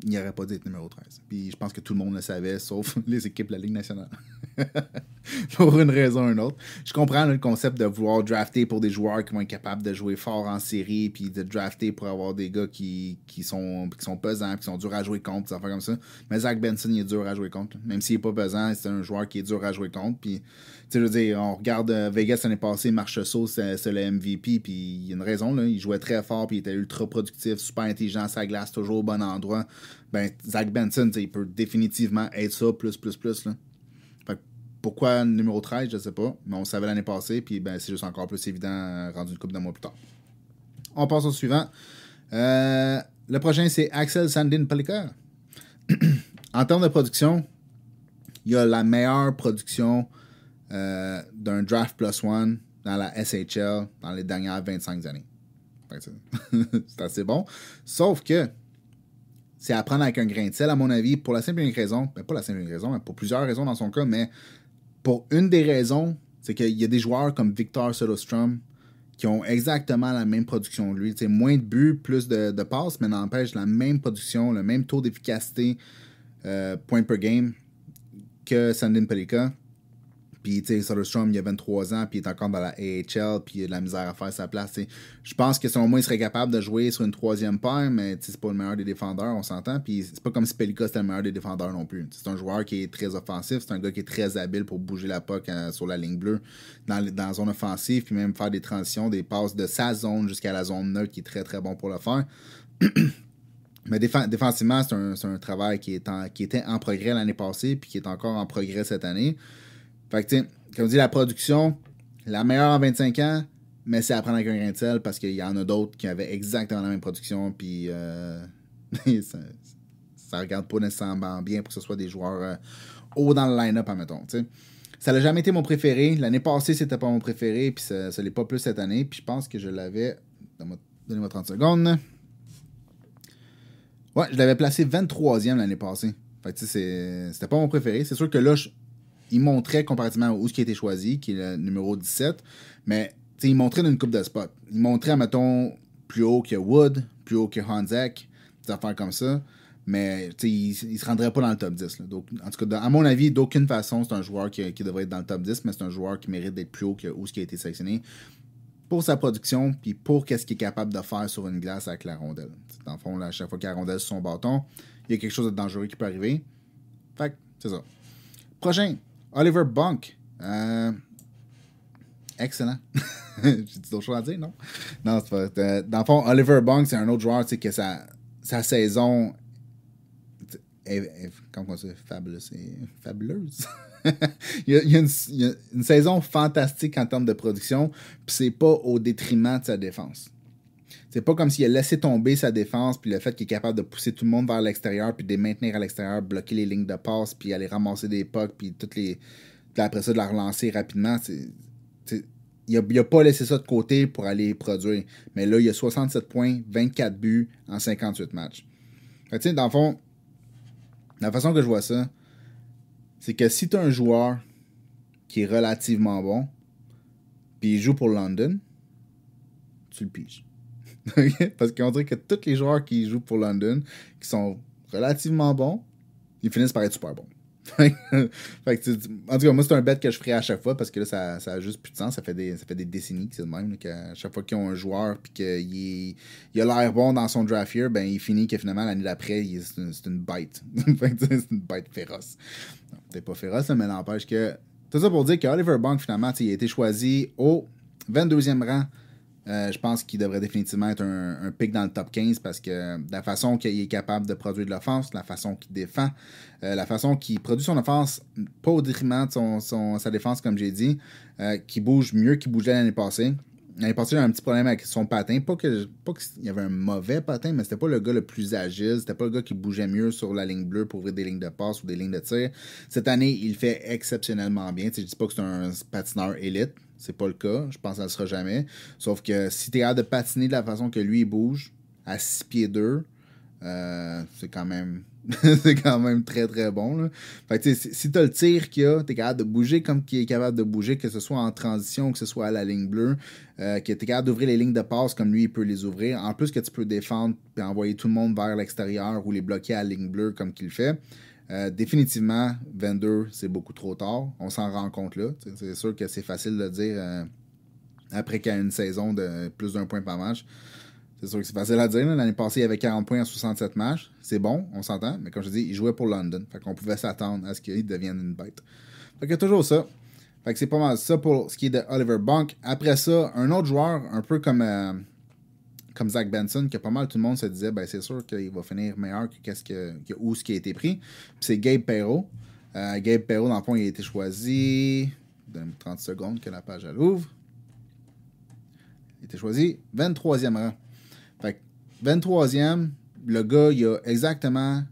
il n'aurait pas dû être numéro 13. Puis je pense que tout le monde le savait, sauf les équipes de la Ligue nationale. Pour une raison ou une autre. Je comprends là, le concept de vouloir drafter pour des joueurs qui vont être capables de jouer fort en série, puis de drafter pour avoir des gars qui sont pesants, qui sont durs à jouer contre, des affaires comme ça. Mais Zach Benson, il est dur à jouer contre. Même s'il n'est pas pesant, c'est un joueur qui est dur à jouer contre. Puis, je veux dire, on regarde Vegas l'année passée, Marchessault, c'est le MVP, puis il y a une raison, là, il jouait très fort, puis il était ultra productif, super intelligent, sa glace, toujours au bon endroit. Ben, Zach Benson, il peut définitivement être ça, plus, là. Fait que pourquoi numéro 13, je sais pas, mais on le savait l'année passée, puis ben, c'est juste encore plus évident rendu une couple de mois plus tard. On passe au suivant. Le prochain, c'est Axel Sandin-Pellikka. En termes de production, il y a la meilleure production d'un draft plus one dans la SHL dans les dernières 25 années. C'est assez bon. Sauf que c'est à prendre avec un grain de sel, à mon avis, pour la simple et unique raison, ben pas la simple et unique raison, mais pour plusieurs raisons dans son cas, mais pour une des raisons, c'est qu'il y a des joueurs comme Victor Soderstrom qui ont exactement la même production que lui. T'sais, moins de buts, plus de passes, mais n'empêche la même production, le même taux d'efficacité point per game que Sandin-Pellikka. Puis, tu sais, Soderstrom, il a 23 ans, puis il est encore dans la AHL, puis il a de la misère à faire sa place. T'sais. Je pense que selon moi, il serait capable de jouer sur une troisième paire, mais c'est pas le meilleur des défendeurs, on s'entend. Puis c'est pas comme si Pelika c'était le meilleur des défendeurs non plus. C'est un joueur qui est très offensif, c'est un gars qui est très habile pour bouger la puck sur la ligne bleue, dans la zone offensive, puis même faire des transitions, des passes de sa zone jusqu'à la zone neutre, qui est très très bon pour le faire. Mais défensivement, c'est un travail qui était en progrès l'année passée, puis qui est encore en progrès cette année. Fait que, tu sais, comme dit, la production, la meilleure en 25 ans, mais c'est à prendre avec un grain de sel parce qu'il y en a d'autres qui avaient exactement la même production, puis ça regarde pas nécessairement bien pour que ce soit des joueurs haut dans le line-up, admettons, tu sais. Ça n'a jamais été mon préféré. L'année passée, c'était pas mon préféré, puis ça l'est pas plus cette année, puis je pense que je l'avais... Donnez-moi 30 secondes. Ouais, je l'avais placé 23e l'année passée. Fait que, tu sais, c'était pas mon préféré. C'est sûr que là, il montrait comparativement où ce qui a été choisi, qui est le numéro 17, mais il montrait d'une coupe de spots. Il montrait, mettons, plus haut que Wood, plus haut que Hanzak, des affaires comme ça, mais il se rendrait pas dans le top 10. Là. Donc, en tout cas, à mon avis, d'aucune façon, c'est un joueur qui devrait être dans le top 10, mais c'est un joueur qui mérite d'être plus haut que où ce qui a été sélectionné pour sa production, puis pour qu'est-ce qu'il est capable de faire sur une glace avec la rondelle. T'sais, dans le fond, là, à chaque fois qu'il y a la rondelle sur son bâton, il y a quelque chose de dangereux qui peut arriver. Fait que, c'est ça. Prochain, Oliver Bunk. Excellent. J'ai dit d'autres choses à dire, non? Non, c'est pas. Dans le fond, Oliver Bunk, c'est un autre joueur que sa saison comment c'est fabuleuse. il y a une saison fantastique en termes de production, puis c'est pas au détriment de sa défense. C'est pas comme s'il a laissé tomber sa défense, puis le fait qu'il est capable de pousser tout le monde vers l'extérieur, puis de les maintenir à l'extérieur, bloquer les lignes de passe, puis aller ramasser des pucks, puis après ça, de la relancer rapidement. Il a pas laissé ça de côté pour aller produire. Mais là, il a 67 points, 24 buts en 58 matchs. Fait que, dans le fond, la façon que je vois ça, c'est que si tu as un joueur qui est relativement bon, puis il joue pour London, tu le piges. Parce qu'on dirait que tous les joueurs qui jouent pour London, qui sont relativement bons, ils finissent par être super bons. Fait que, en tout cas, moi, c'est un bet que je ferais à chaque fois parce que là, ça a juste plus de sens. Ça fait des décennies que c'est de même. Là, qu'à chaque fois qu'ils ont un joueur et qu'il a l'air bon dans son draft year, ben, il finit que finalement, l'année d'après, c'est une bête. C'est une bête féroce. Peut-être pas féroce, mais n'empêche que. Tout ça pour dire que Oliver Bunk, finalement, il a été choisi au 22e rang. Je pense qu'il devrait définitivement être un pick dans le top 15 parce que la façon qu'il est capable de produire de l'offense, la façon qu'il défend, la façon qu'il produit son offense, pas au détriment de sa défense, comme j'ai dit, qui bouge mieux qu'il bougeait l'année passée. L'année passée, il a un petit problème avec son patin. Pas qu'il y avait un mauvais patin, mais c'était pas le gars le plus agile. C'était pas le gars qui bougeait mieux sur la ligne bleue pour ouvrir des lignes de passe ou des lignes de tir. Cette année, il fait exceptionnellement bien. Je dis pas que c'est un patineur élite. C'est pas le cas. Je pense que ça ne sera jamais. Sauf que si tu es capable de patiner de la façon que lui, il bouge, à 6 pieds 2, c'est quand même... c'est quand même très très bon. Là. Fait que, si tu as le tir qu'il a, tu es capable de bouger comme qu'il est capable de bouger, que ce soit en transition ou que ce soit à la ligne bleue, que tu es capable d'ouvrir les lignes de passe comme lui il peut les ouvrir. En plus que tu peux défendre et envoyer tout le monde vers l'extérieur ou les bloquer à la ligne bleue comme qu'il fait. Définitivement, 22, c'est beaucoup trop tard. On s'en rend compte là. C'est sûr que c'est facile de dire après qu'il y a une saison de plus d'un point par match. C'est sûr que c'est facile à dire. L'année passée, il avait 40 points en 67 matchs. C'est bon, on s'entend. Mais comme je dis, il jouait pour London. Fait qu'on pouvait s'attendre à ce qu'il devienne une bête. Fait que toujours ça. Fait que c'est pas mal ça pour ce qui est de Oliver Bunk. Après ça, un autre joueur, un peu comme Zach Benson, que pas mal tout le monde se disait, ben c'est sûr qu'il va finir meilleur que où ce qui a été pris. Puis c'est Gabe Perreault. Gabe Perreault, dans le fond, il a été choisi. Donne-moi 30 secondes que la page elle ouvre. Il a été choisi 23e rang. Fait que 23e, le gars, il a exactement,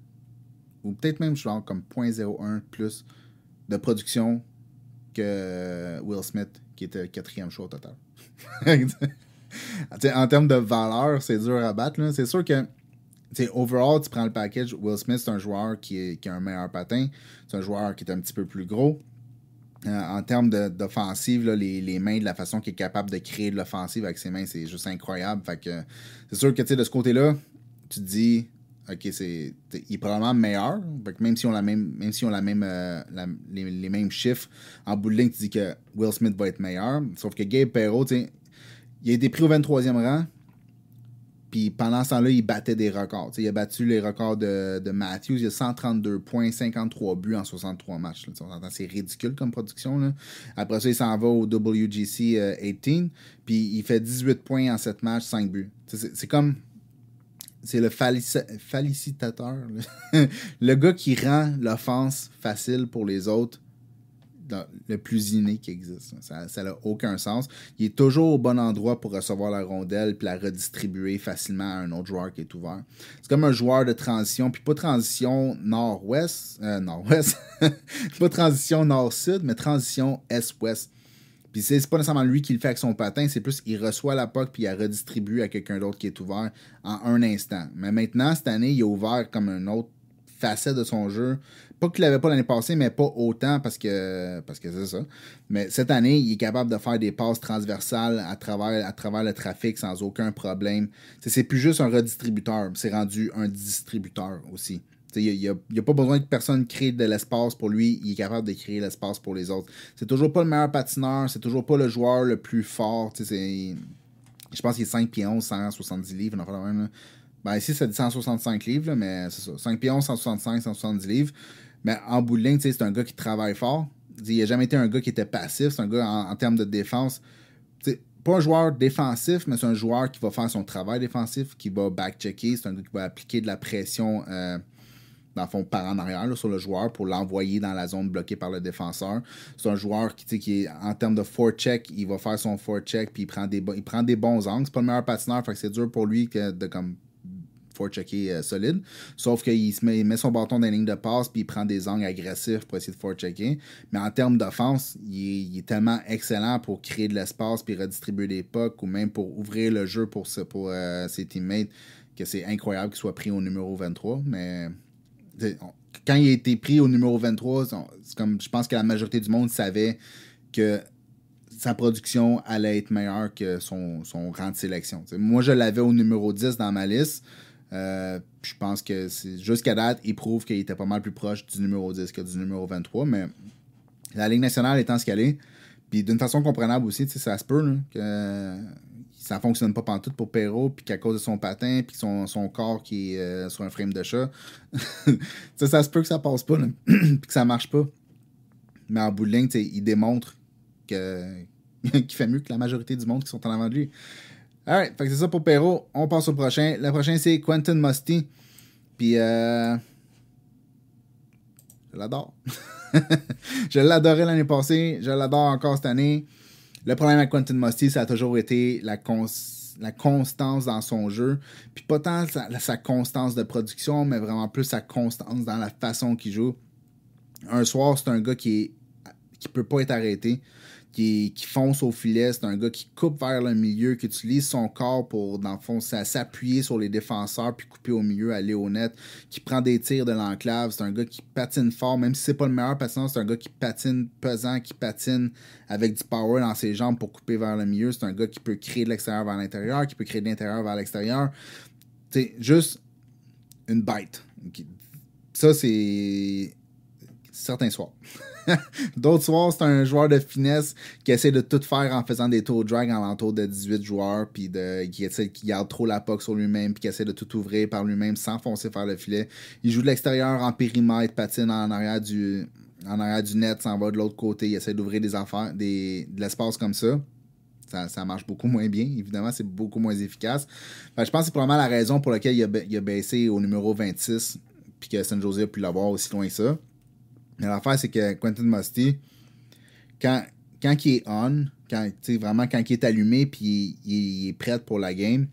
ou peut-être même genre comme 0.01 plus de production que Will Smith, qui était 4e choix au total. En termes de valeur, c'est dur à battre. Là. C'est sûr que, overall, tu prends le package. Will Smith, c'est un joueur qui a un meilleur patin. C'est un joueur qui est un petit peu plus gros. En termes d'offensive, là, les mains, de la façon qu'il est capable de créer de l'offensive avec ses mains, c'est juste incroyable. Fait que c'est sûr que de ce côté-là, tu te dis, OK, il est probablement meilleur. Fait que même si on la même, même si on la même, les mêmes chiffres, en bout de ligne, tu dis que Will Smith va être meilleur. Sauf que Gabe Perreault, il a été pris au 23e rang. Puis pendant ce temps-là, il battait des records. Il a battu les records de Matthews. Il a 132 points, 53 buts en 63 matchs. C'est ridicule comme production. Là. Après ça, il s'en va au WGC 18. Puis il fait 18 points en 7 matchs, 5 buts. C'est comme... C'est le félicitateur. Le gars qui rend l'offense facile pour les autres, le plus inné qui existe. Ça n'a aucun sens. Il est toujours au bon endroit pour recevoir la rondelle puis la redistribuer facilement à un autre joueur qui est ouvert. C'est comme un joueur de transition, puis pas transition nord-ouest, pas transition nord-sud, mais transition est-ouest. Puis c'est pas nécessairement lui qui le fait avec son patin, c'est plus qu'il reçoit la puck puis il la redistribue à quelqu'un d'autre qui est ouvert en un instant. Mais maintenant, cette année, il a ouvert comme une autre facette de son jeu. Pas qu'il l'avait pas l'année passée, mais pas autant parce que c'est ça. Mais cette année, il est capable de faire des passes transversales à travers le trafic sans aucun problème. C'est plus juste un redistributeur, c'est rendu un distributeur aussi. Il n'y a pas besoin que personne crée de l'espace pour lui. Il est capable de créer l'espace pour les autres. C'est toujours pas le meilleur patineur. C'est toujours pas le joueur le plus fort. Je pense qu'il est 5 pieds 11, 170 livres. Même, ben, ici, ça dit 165 livres, là, mais c'est ça. 5 pieds 11, 165, 170 livres. Mais en bout de ligne, c'est un gars qui travaille fort. Il n'a jamais été un gars qui était passif. C'est un gars en termes de défense. Pas un joueur défensif, mais c'est un joueur qui va faire son travail défensif, qui va back-checker. C'est un gars qui va appliquer de la pression... dans le fond, par en arrière là, sur le joueur pour l'envoyer dans la zone bloquée par le défenseur. C'est un joueur qui est en termes de forecheck, il va faire son forecheck puis il prend des bons angles. C'est pas le meilleur patineur, fait que c'est dur pour lui de comme forechecker solide. Sauf qu'il met son bâton dans la ligne de passe puis il prend des angles agressifs pour essayer de forechecker. Mais en termes d'offense, il est tellement excellent pour créer de l'espace puis redistribuer des pucks ou même pour ouvrir le jeu pour ses teammates que c'est incroyable qu'il soit pris au numéro 23. Mais... quand il a été pris au numéro 23, c'est comme je pense que la majorité du monde savait que sa production allait être meilleure que son rang de sélection. Moi, je l'avais au numéro 10 dans ma liste. Je pense que jusqu'à date, il prouve qu'il était pas mal plus proche du numéro 10 que du numéro 23. Mais la Ligue nationale étant ce qu'elle est, puis d'une façon comprenable aussi, ça se peut là, que ça fonctionne pas pantoute pour Perreault, puis qu'à cause de son patin, puis son corps qui est sur un frame de chat, ça se peut que ça passe pas, puis que ça marche pas. Mais en bout de ligne, il démontre qu'il fait mieux que la majorité du monde qui sont en avant de lui. Alright, fait que c'est ça pour Perreault. On passe au prochain. Le prochain, c'est Quentin Musty. Puis, je l'adore. Je l'adorais l'année passée, je l'adore encore cette année. Le problème avec Quentin Musty, ça a toujours été la constance dans son jeu. Puis pas tant sa constance de production, mais vraiment plus sa constance dans la façon qu'il joue. Un soir, c'est un gars qui peut pas être arrêté, qui fonce au filet. C'est un gars qui coupe vers le milieu, qui utilise son corps pour, dans le fond, s'appuyer sur les défenseurs puis couper au milieu, aller au net, qui prend des tirs de l'enclave. C'est un gars qui patine fort, même si c'est pas le meilleur patineur, c'est un gars qui patine pesant, qui patine avec du power dans ses jambes pour couper vers le milieu. C'est un gars qui peut créer de l'extérieur vers l'intérieur, qui peut créer de l'intérieur vers l'extérieur. C'est juste une bête. Ça, c'est certains soirs. D'autres soirs, c'est un joueur de finesse qui essaie de tout faire en faisant des tours drag en l'entour de 18 joueurs, puis qui garde trop la puck sur lui-même, puis qui essaie de tout ouvrir par lui-même sans foncer vers le filet. Il joue de l'extérieur en périmètre, patine en arrière du net, s'en va de l'autre côté, il essaie d'ouvrir de l'espace comme ça. Ça marche beaucoup moins bien, évidemment, c'est beaucoup moins efficace. Je pense que c'est probablement la raison pour laquelle il a baissé au numéro 26, puis que San Jose a pu l'avoir aussi loin que ça. Mais l'affaire, c'est que Quentin Musty, quand il est on, quand il est allumé puis il est prêt pour la game,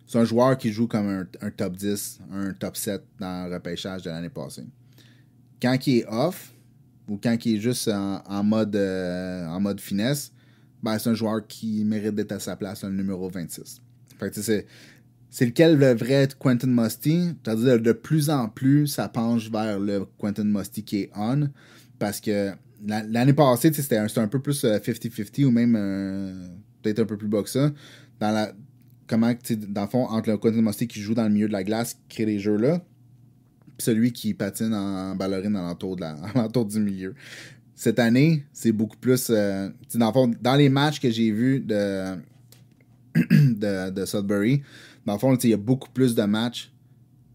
c'est un joueur qui joue comme un top 10, un top 7 dans le repêchage de l'année passée. Quand il est off, ou quand il est juste en mode finesse, ben c'est un joueur qui mérite d'être à sa place, le numéro 26. Fait que c'est lequel le vrai Quentin Musty? C'est-à-dire de plus en plus, ça penche vers le Quentin Musty qui est on. Parce que l'année passée, c'était un peu plus 50-50 ou même peut-être un peu plus bas que ça. comment, dans le fond, entre le Quentin Musty qui joue dans le milieu de la glace, qui crée les jeux-là, puis celui qui patine en ballerine alentour du milieu. Cette année, c'est beaucoup plus... dans le fond, dans les matchs que j'ai vus de Sudbury, dans le fond, il y a beaucoup plus de matchs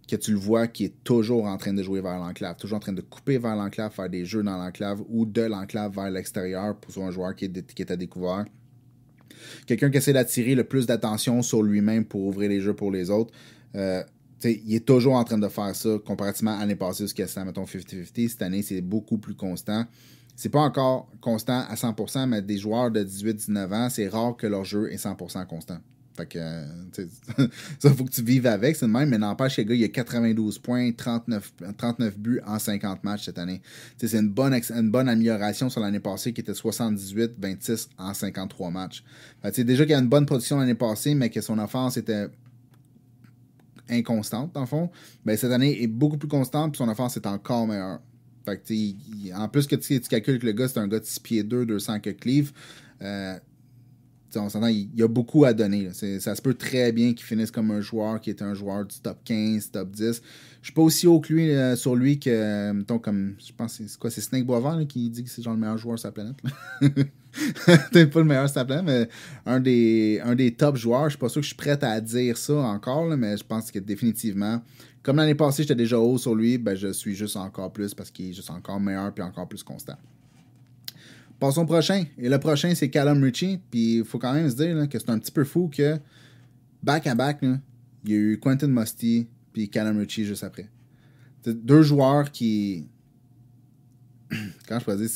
que tu le vois qui est toujours en train de jouer vers l'enclave, toujours en train de couper vers l'enclave, faire des jeux dans l'enclave ou de l'enclave vers l'extérieur pour un joueur qui est à découvert. Quelqu'un qui essaie d'attirer le plus d'attention sur lui-même pour ouvrir les jeux pour les autres. Il est toujours en train de faire ça comparativement à l'année passée jusqu'à ça, mettons 50-50. Cette année, c'est beaucoup plus constant. C'est pas encore constant à 100%, mais des joueurs de 18-19 ans, c'est rare que leur jeu est 100% constant. Fait que, ça, faut que tu vives avec, c'est le même, mais n'empêche que le gars, il a 92 points, 39 buts en 50 matchs cette année. C'est une bonne amélioration sur l'année passée qui était 78-26 en 53 matchs. Fait déjà qu'il y a une bonne production l'année passée, mais que son offense était inconstante, dans le fond, ben, cette année est beaucoup plus constante, puis son offense est encore meilleure. Fait que, en plus que tu calcules que le gars, c'est un gars de 6 pieds 2, 200 que cleave, on s'entend, il y a beaucoup à donner. Ça se peut très bien qu'il finisse comme un joueur qui est un joueur du top 15, top 10. Je suis pas aussi haut que lui sur lui que, mettons, comme, je pense, c'est Snake Boisvert là, qui dit que c'est genre le meilleur joueur sur la planète. Peut-être pas le meilleur sur la planète, mais un des top joueurs. Je suis pas sûr que je suis prêt à dire ça encore, là, mais je pense que définitivement, comme l'année passée, j'étais déjà haut sur lui, ben, je suis juste encore plus parce qu'il est juste encore meilleur et encore plus constant. Passons au prochain. Et le prochain, c'est Callum Ritchie. Puis il faut quand même se dire là, que c'est un petit peu fou que back-à-back, il y a eu Quentin Musty puis Callum Ritchie juste après. C'est deux joueurs qui... Quand je peux dire,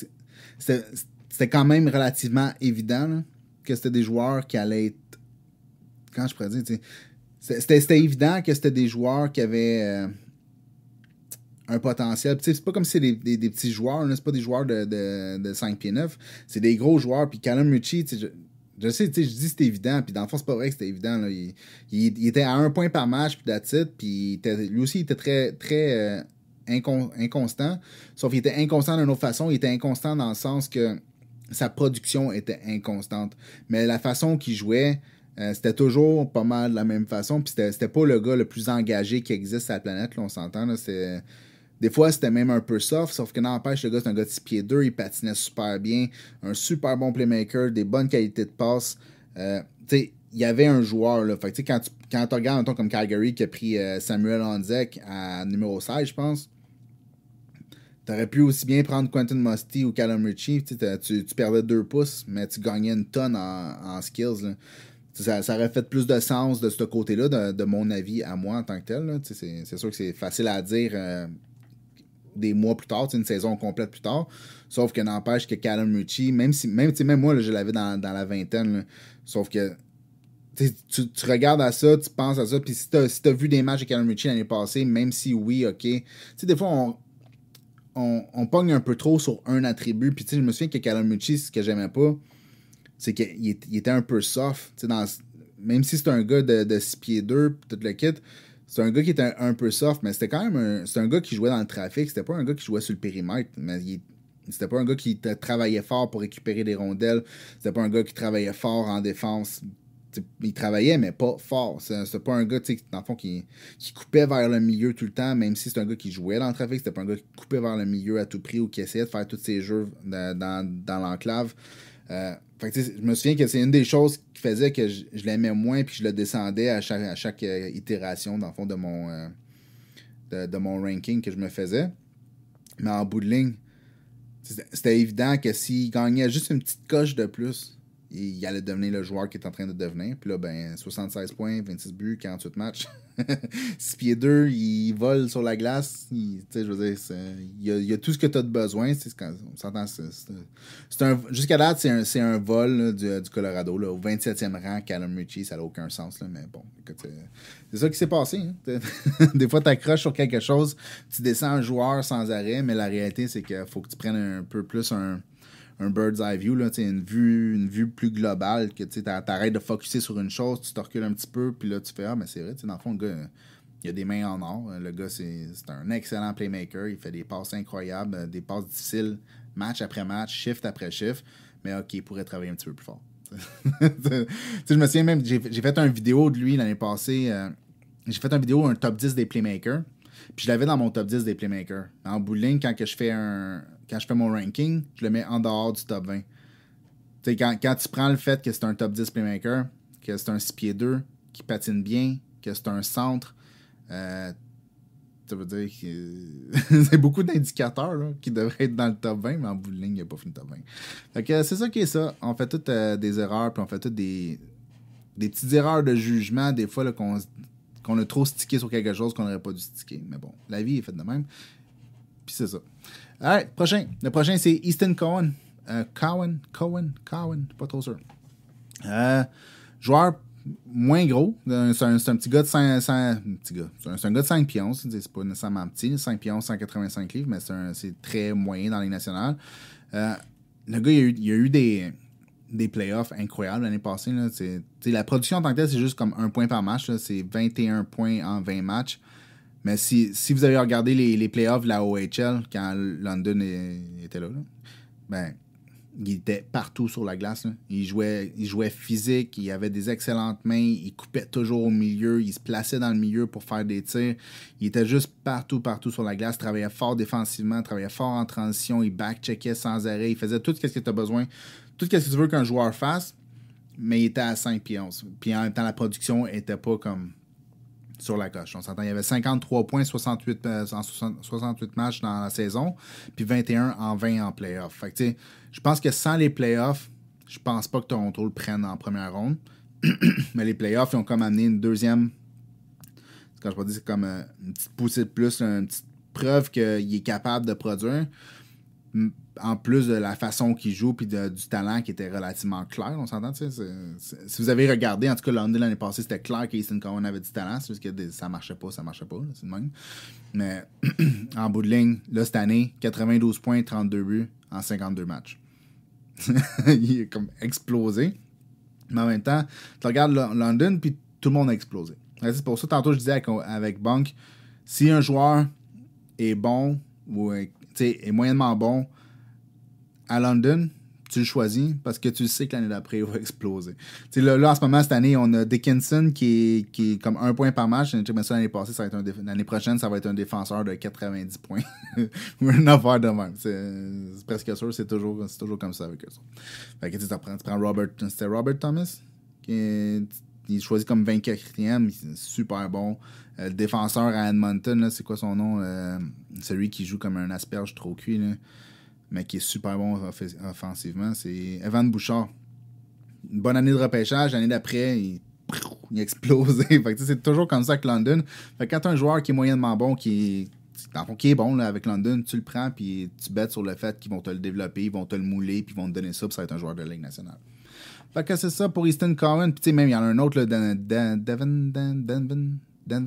c'était quand même relativement évident là, que c'était des joueurs qui allaient être... Quand je pourrais dire, c'était évident que c'était des joueurs qui avaient... un potentiel. C'est pas comme si c'est des petits joueurs, là, c'est pas des joueurs de 5 pieds 9, c'est des gros joueurs. Puis Callum Ritchie, je sais, je dis que c'était évident, puis dans le fond, c'est pas vrai que c'était évident. Là. Il était à 1 point par match, puis that's it, puis lui aussi, il était très, très inconstant, sauf qu'il était inconstant d'une autre façon. Il était inconstant dans le sens que sa production était inconstante. Mais la façon qu'il jouait, c'était toujours pas mal de la même façon, puis c'était pas le gars le plus engagé qui existe sur la planète, là, on s'entend, là, des fois, c'était même un peu soft, sauf que n'empêche, le gars, c'est un gars de 6 pieds 2, il patinait super bien, un super bon playmaker, des bonnes qualités de passe. Il y avait un joueur, là. Fait que, quand tu regardes, mettons, comme Calgary qui a pris Samuel Honzek à numéro 16, je pense, t'aurais pu aussi bien prendre Quentin Musty ou Callum Ritchie. Tu perdais 2 pouces, mais tu gagnais une tonne en skills, là. Ça aurait fait plus de sens de ce côté-là, de mon avis à moi en tant que tel. Là. C'est sûr que c'est facile à dire des mois plus tard, une saison complète plus tard. Sauf que n'empêche que Callum Ritchie, même moi, là, je l'avais dans la vingtaine, là, sauf que tu regardes à ça, tu penses à ça, puis si t'as vu des matchs de Callum Ritchie l'année passée, même si oui, ok, des fois, on pogne un peu trop sur un attribut, puis je me souviens que Callum Ritchie, ce que j'aimais pas, c'est qu'il était un peu soft, même si c'est un gars de 6 pieds 2, tout le kit, c'est un gars qui était un peu soft, mais c'était quand même c'est un gars qui jouait dans le trafic, c'était pas un gars qui jouait sur le périmètre, mais c'était pas un gars qui travaillait fort pour récupérer des rondelles, c'était pas un gars qui travaillait fort en défense, il travaillait, mais pas fort. C'était pas un gars, dans le fond, qui coupait vers le milieu tout le temps, même si c'est un gars qui jouait dans le trafic, c'était pas un gars qui coupait vers le milieu à tout prix ou qui essayait de faire tous ses jeux dans l'enclave. Je me souviens que c'est une des choses qui faisait que je l'aimais moins puis je le descendais à chaque itération, dans le fond, de mon ranking que je me faisais. Mais en bout de ligne, c'était évident que s'il gagnait juste une petite coche de plus, il allait devenir le joueur qu'il est en train de devenir. Puis là, 76 points, 26 buts, 48 matchs. 6 pieds 2, il vole sur la glace. Je veux dire, il y a tout ce que tu as de besoin. On s'entend, jusqu'à date, c'est un vol là, du Colorado. Là, au 27e rang, Callum Ritchie, ça n'a aucun sens. Là, mais bon, écoute, c'est ça qui s'est passé. Hein. Des fois, tu accroches sur quelque chose, tu descends un joueur sans arrêt, mais la réalité, c'est qu'il faut que tu prennes un peu plus un bird's eye view, là, une vue plus globale, que tu arrêtes de focusser sur une chose, tu te recules un petit peu, puis là, tu fais « Ah, mais c'est vrai, dans le fond, le gars, il a des mains en or. Le gars, c'est un excellent playmaker. Il fait des passes incroyables, des passes difficiles, match après match, shift après shift. Mais OK, il pourrait travailler un petit peu plus fort. » Je me souviens même, j'ai fait une vidéo de lui l'année passée. J'ai fait une vidéo, un top 10 des playmakers. Puis je l'avais dans mon top 10 des playmakers. En bout de ligne, quand je fais mon ranking, je le mets en dehors du top 20. Quand tu prends le fait que c'est un top 10 playmaker, que c'est un 6 pieds 2, qui patine bien, que c'est un centre, ça veut dire que c'est beaucoup d'indicateurs là, qui devraient être dans le top 20, mais en bout de ligne, il n'y a pas fini le top 20. Fait que c'est ça qui est ça. On fait toutes des erreurs, puis on fait toutes des petites erreurs de jugement, des fois là, qu'on a trop stické sur quelque chose qu'on n'aurait pas dû sticker. Mais bon, la vie est faite de même. Puis c'est ça. Alright, prochain. Le prochain, c'est Easton Cowan. Cowan, pas trop sûr. Joueur moins gros. C'est un petit gars de 5 C'est un gars de 5 pions. C'est pas nécessairement petit. 5 pions, 185 livres, mais c'est très moyen dans la Ligue nationale. Le gars, il a eu des playoffs incroyables l'année passée. Là. La production en tant que telle, c'est juste comme 1 point par match. Là. C'est 21 points en 20 matchs. Mais si vous avez regardé les playoffs de la OHL quand London était là, ben, il était partout sur la glace. Là. Il jouait physique, il avait des excellentes mains, il coupait toujours au milieu, il se plaçait dans le milieu pour faire des tirs. Il était juste partout sur la glace, travaillait fort défensivement, travaillait fort en transition, il back-checkait sans arrêt, il faisait tout ce que tu as besoin, tout ce que tu veux qu'un joueur fasse, mais il était à 5 pieds 11. Puis en même temps, la production était pas comme sur la coche. On s'entend, il y avait 53 points, 68 matchs dans la saison, puis 21 en 20 en playoff. Fait que, tu sais, je pense que sans les playoffs, je pense pas que Toronto le prenne en première ronde. Mais les playoffs, ils ont comme amené une deuxième. Quand je peux dire, c'est comme une petite poussée de plus, une petite preuve qu'il est capable de produire. En plus de la façon qu'il joue puis du talent qui était relativement clair, on s'entend, tu sais. Si vous avez regardé, en tout cas, London l'année passée, c'était clair qu'Easton Cowan avait du talent, c'est juste que ça marchait pas, là, c'est le même. Mais en bout de ligne, là, cette année, 92 points, 32 buts en 52 matchs. Il est comme explosé. Mais en même temps, tu regardes London, puis tout le monde a explosé. C'est pour ça, tantôt, je disais avec Bunk, si un joueur est bon ou est moyennement bon à London, tu le choisis parce que tu sais que l'année d'après, il va exploser. Là, en ce moment, cette année, on a Dickinson qui est comme 1 point par match. L'année passée, ça va être l'année prochaine, ça va être un défenseur de 90 points. Ou une affaire de même. C'est presque sûr, c'est toujours comme ça avec eux. Fait que tu prends Robert. C'était Robert Thomas il choisit comme 24e. C'est super bon. Le défenseur à Edmonton, là, c'est quoi son nom? Celui qui joue comme un asperge trop cuit, là, mais qui est super bon offensivement, c'est Evan Bouchard. Une bonne année de repêchage, l'année d'après, il a explosé. Fait que, c'est toujours comme ça avec London. Fait que quand tu as un joueur qui est moyennement bon, qui est bon là, avec London, tu le prends puis tu bêtes sur le fait qu'ils vont te le développer, ils vont te le mouler, puis ils vont te donner ça, puis ça va être un joueur de la Ligue nationale. Fait que c'est ça pour Easton Cowan. Puis tu sais, même, il y en a un autre, là, Devin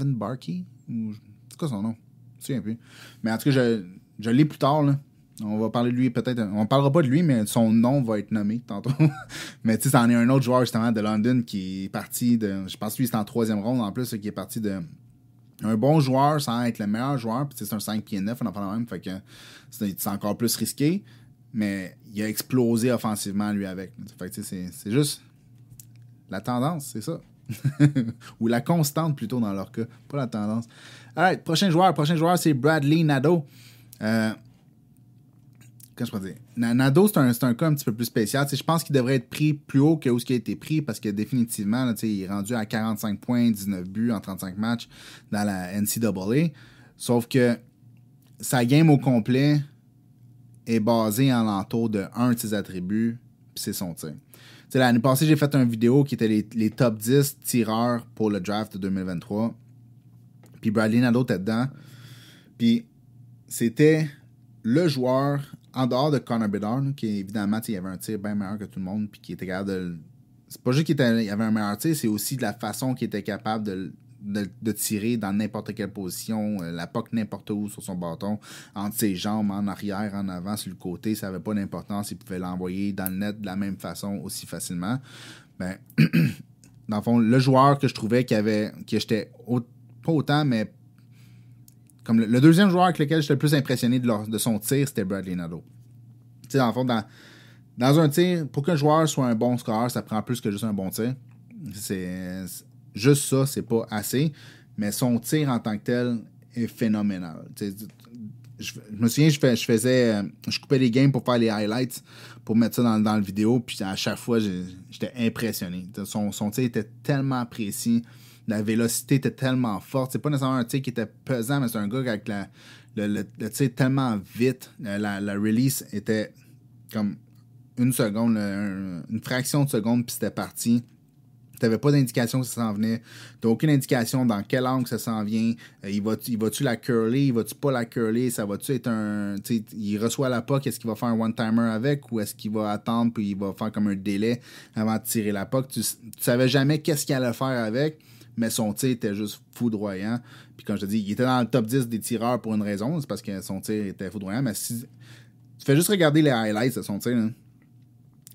Barkey. C'est quoi son nom? Je me souviens plus. Mais en tout cas, je l'ai plus tard, là. On va parler de lui peut-être. On parlera pas de lui, mais son nom va être nommé tantôt. Mais tu sais, c'en est un autre joueur justement de London qui est parti de. Je pense que lui, c'est en 3e ronde en plus, qui est parti de. Un bon joueur sans être le meilleur joueur. Puis c'est un 5 pieds 9, on en parle même. Fait que c'est encore plus risqué. Mais il a explosé offensivement lui avec. Fait que c'est juste la tendance, c'est ça. Ou la constante plutôt dans leur cas. Pas la tendance. Alright, prochain joueur, c'est Bradley Nadeau. Qu'est-ce que je peux dire? Nadeau, c'est un cas un petit peu plus spécial. Je pense qu'il devrait être pris plus haut que où il a été pris parce que définitivement, là, il est rendu à 45 points, 19 buts en 35 matchs dans la NCAA. Sauf que sa game au complet est basée en l'entour de un de ses attributs, puis c'est son tir. L'année passée, j'ai fait une vidéo qui était les top 10 tireurs pour le draft de 2023. Puis Bradley Nadeau était dedans. Puis c'était le joueur, en dehors de Connor Bedard, qui évidemment, il avait un tir bien meilleur que tout le monde, puis qui était capable de. C'est pas juste qu'il avait un meilleur tir, c'est aussi de la façon qu'il était capable de tirer dans n'importe quelle position, la puck n'importe où sur son bâton, entre ses jambes, en arrière, en avant, sur le côté, ça n'avait pas d'importance, il pouvait l'envoyer dans le net de la même façon aussi facilement. Ben, dans le fond, le joueur que je trouvais que j'étais pas autant, mais comme le deuxième joueur avec lequel j'étais le plus impressionné de son tir, c'était Bradley Nadeau. Tu sais, dans le fond, Dans un tir, pour qu'un joueur soit un bon scoreur, ça prend plus que juste un bon tir. Juste ça, c'est pas assez. Mais son tir en tant que tel est phénoménal. Je me souviens, je coupais les games pour faire les highlights, pour mettre ça dans le vidéo, puis à chaque fois, j'étais impressionné. Son tir était tellement précis, la vélocité était tellement forte. C'est pas nécessairement un tir qui était pesant, mais c'est un gars avec le tir tellement vite. La release était comme une seconde, une fraction de seconde, puis c'était parti. T'avais pas d'indication que ça s'en venait. T'as aucune indication dans quel angle ça s'en vient. Il va-tu la curler? Il va-tu pas la curler? Ça va-tu être un... il reçoit la puck, est-ce qu'il va faire un one-timer avec ou est-ce qu'il va attendre puis il va faire comme un délai avant de tirer la puck? Tu savais jamais qu'est-ce qu'il allait faire avec, mais son tir était juste foudroyant. Puis comme je te dis, il était dans le top 10 des tireurs pour une raison. C'est parce que son tir était foudroyant. Mais si tu fais juste regarder les highlights de son tir, là,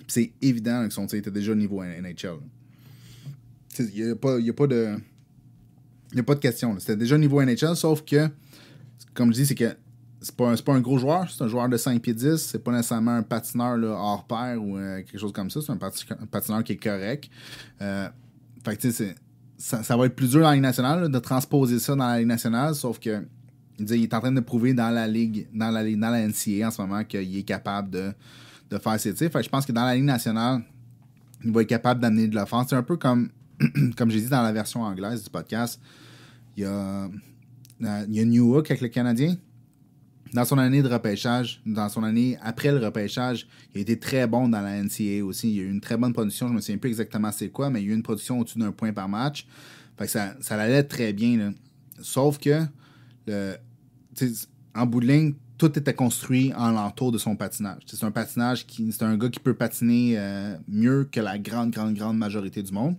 c'est évident que son tir était déjà au niveau NHL. Il n'y a pas de question. C'était déjà niveau NHL, sauf que, comme je dis, c'est que c'est pas un gros joueur, c'est un joueur de 5 pieds 10, c'est pas nécessairement un patineur là, hors pair ou quelque chose comme ça, c'est un patineur qui est correct. Fait que tu sais, ça va être plus dur dans la Ligue nationale là, de transposer ça dans la Ligue nationale, sauf que il est en train de prouver dans la Ligue, dans la NCAA en ce moment qu'il est capable de faire ses tirs. Fait que je pense que dans la Ligue nationale, il va être capable d'amener de l'offense. C'est un peu comme j'ai dit dans la version anglaise du podcast, il y a Newhook avec le Canadien. Dans son année de repêchage, dans son année après le repêchage, il a été très bon dans la NCAA aussi. Il a eu une très bonne production. Je ne me souviens plus exactement c'est quoi, mais il y a eu une production au-dessus d'un point par match. Fait que ça allait très bien. Là. Sauf que, en bout de ligne, tout était construit en l'entour de son patinage. C'est un patinage c'est un gars qui peut patiner mieux que la grande majorité du monde,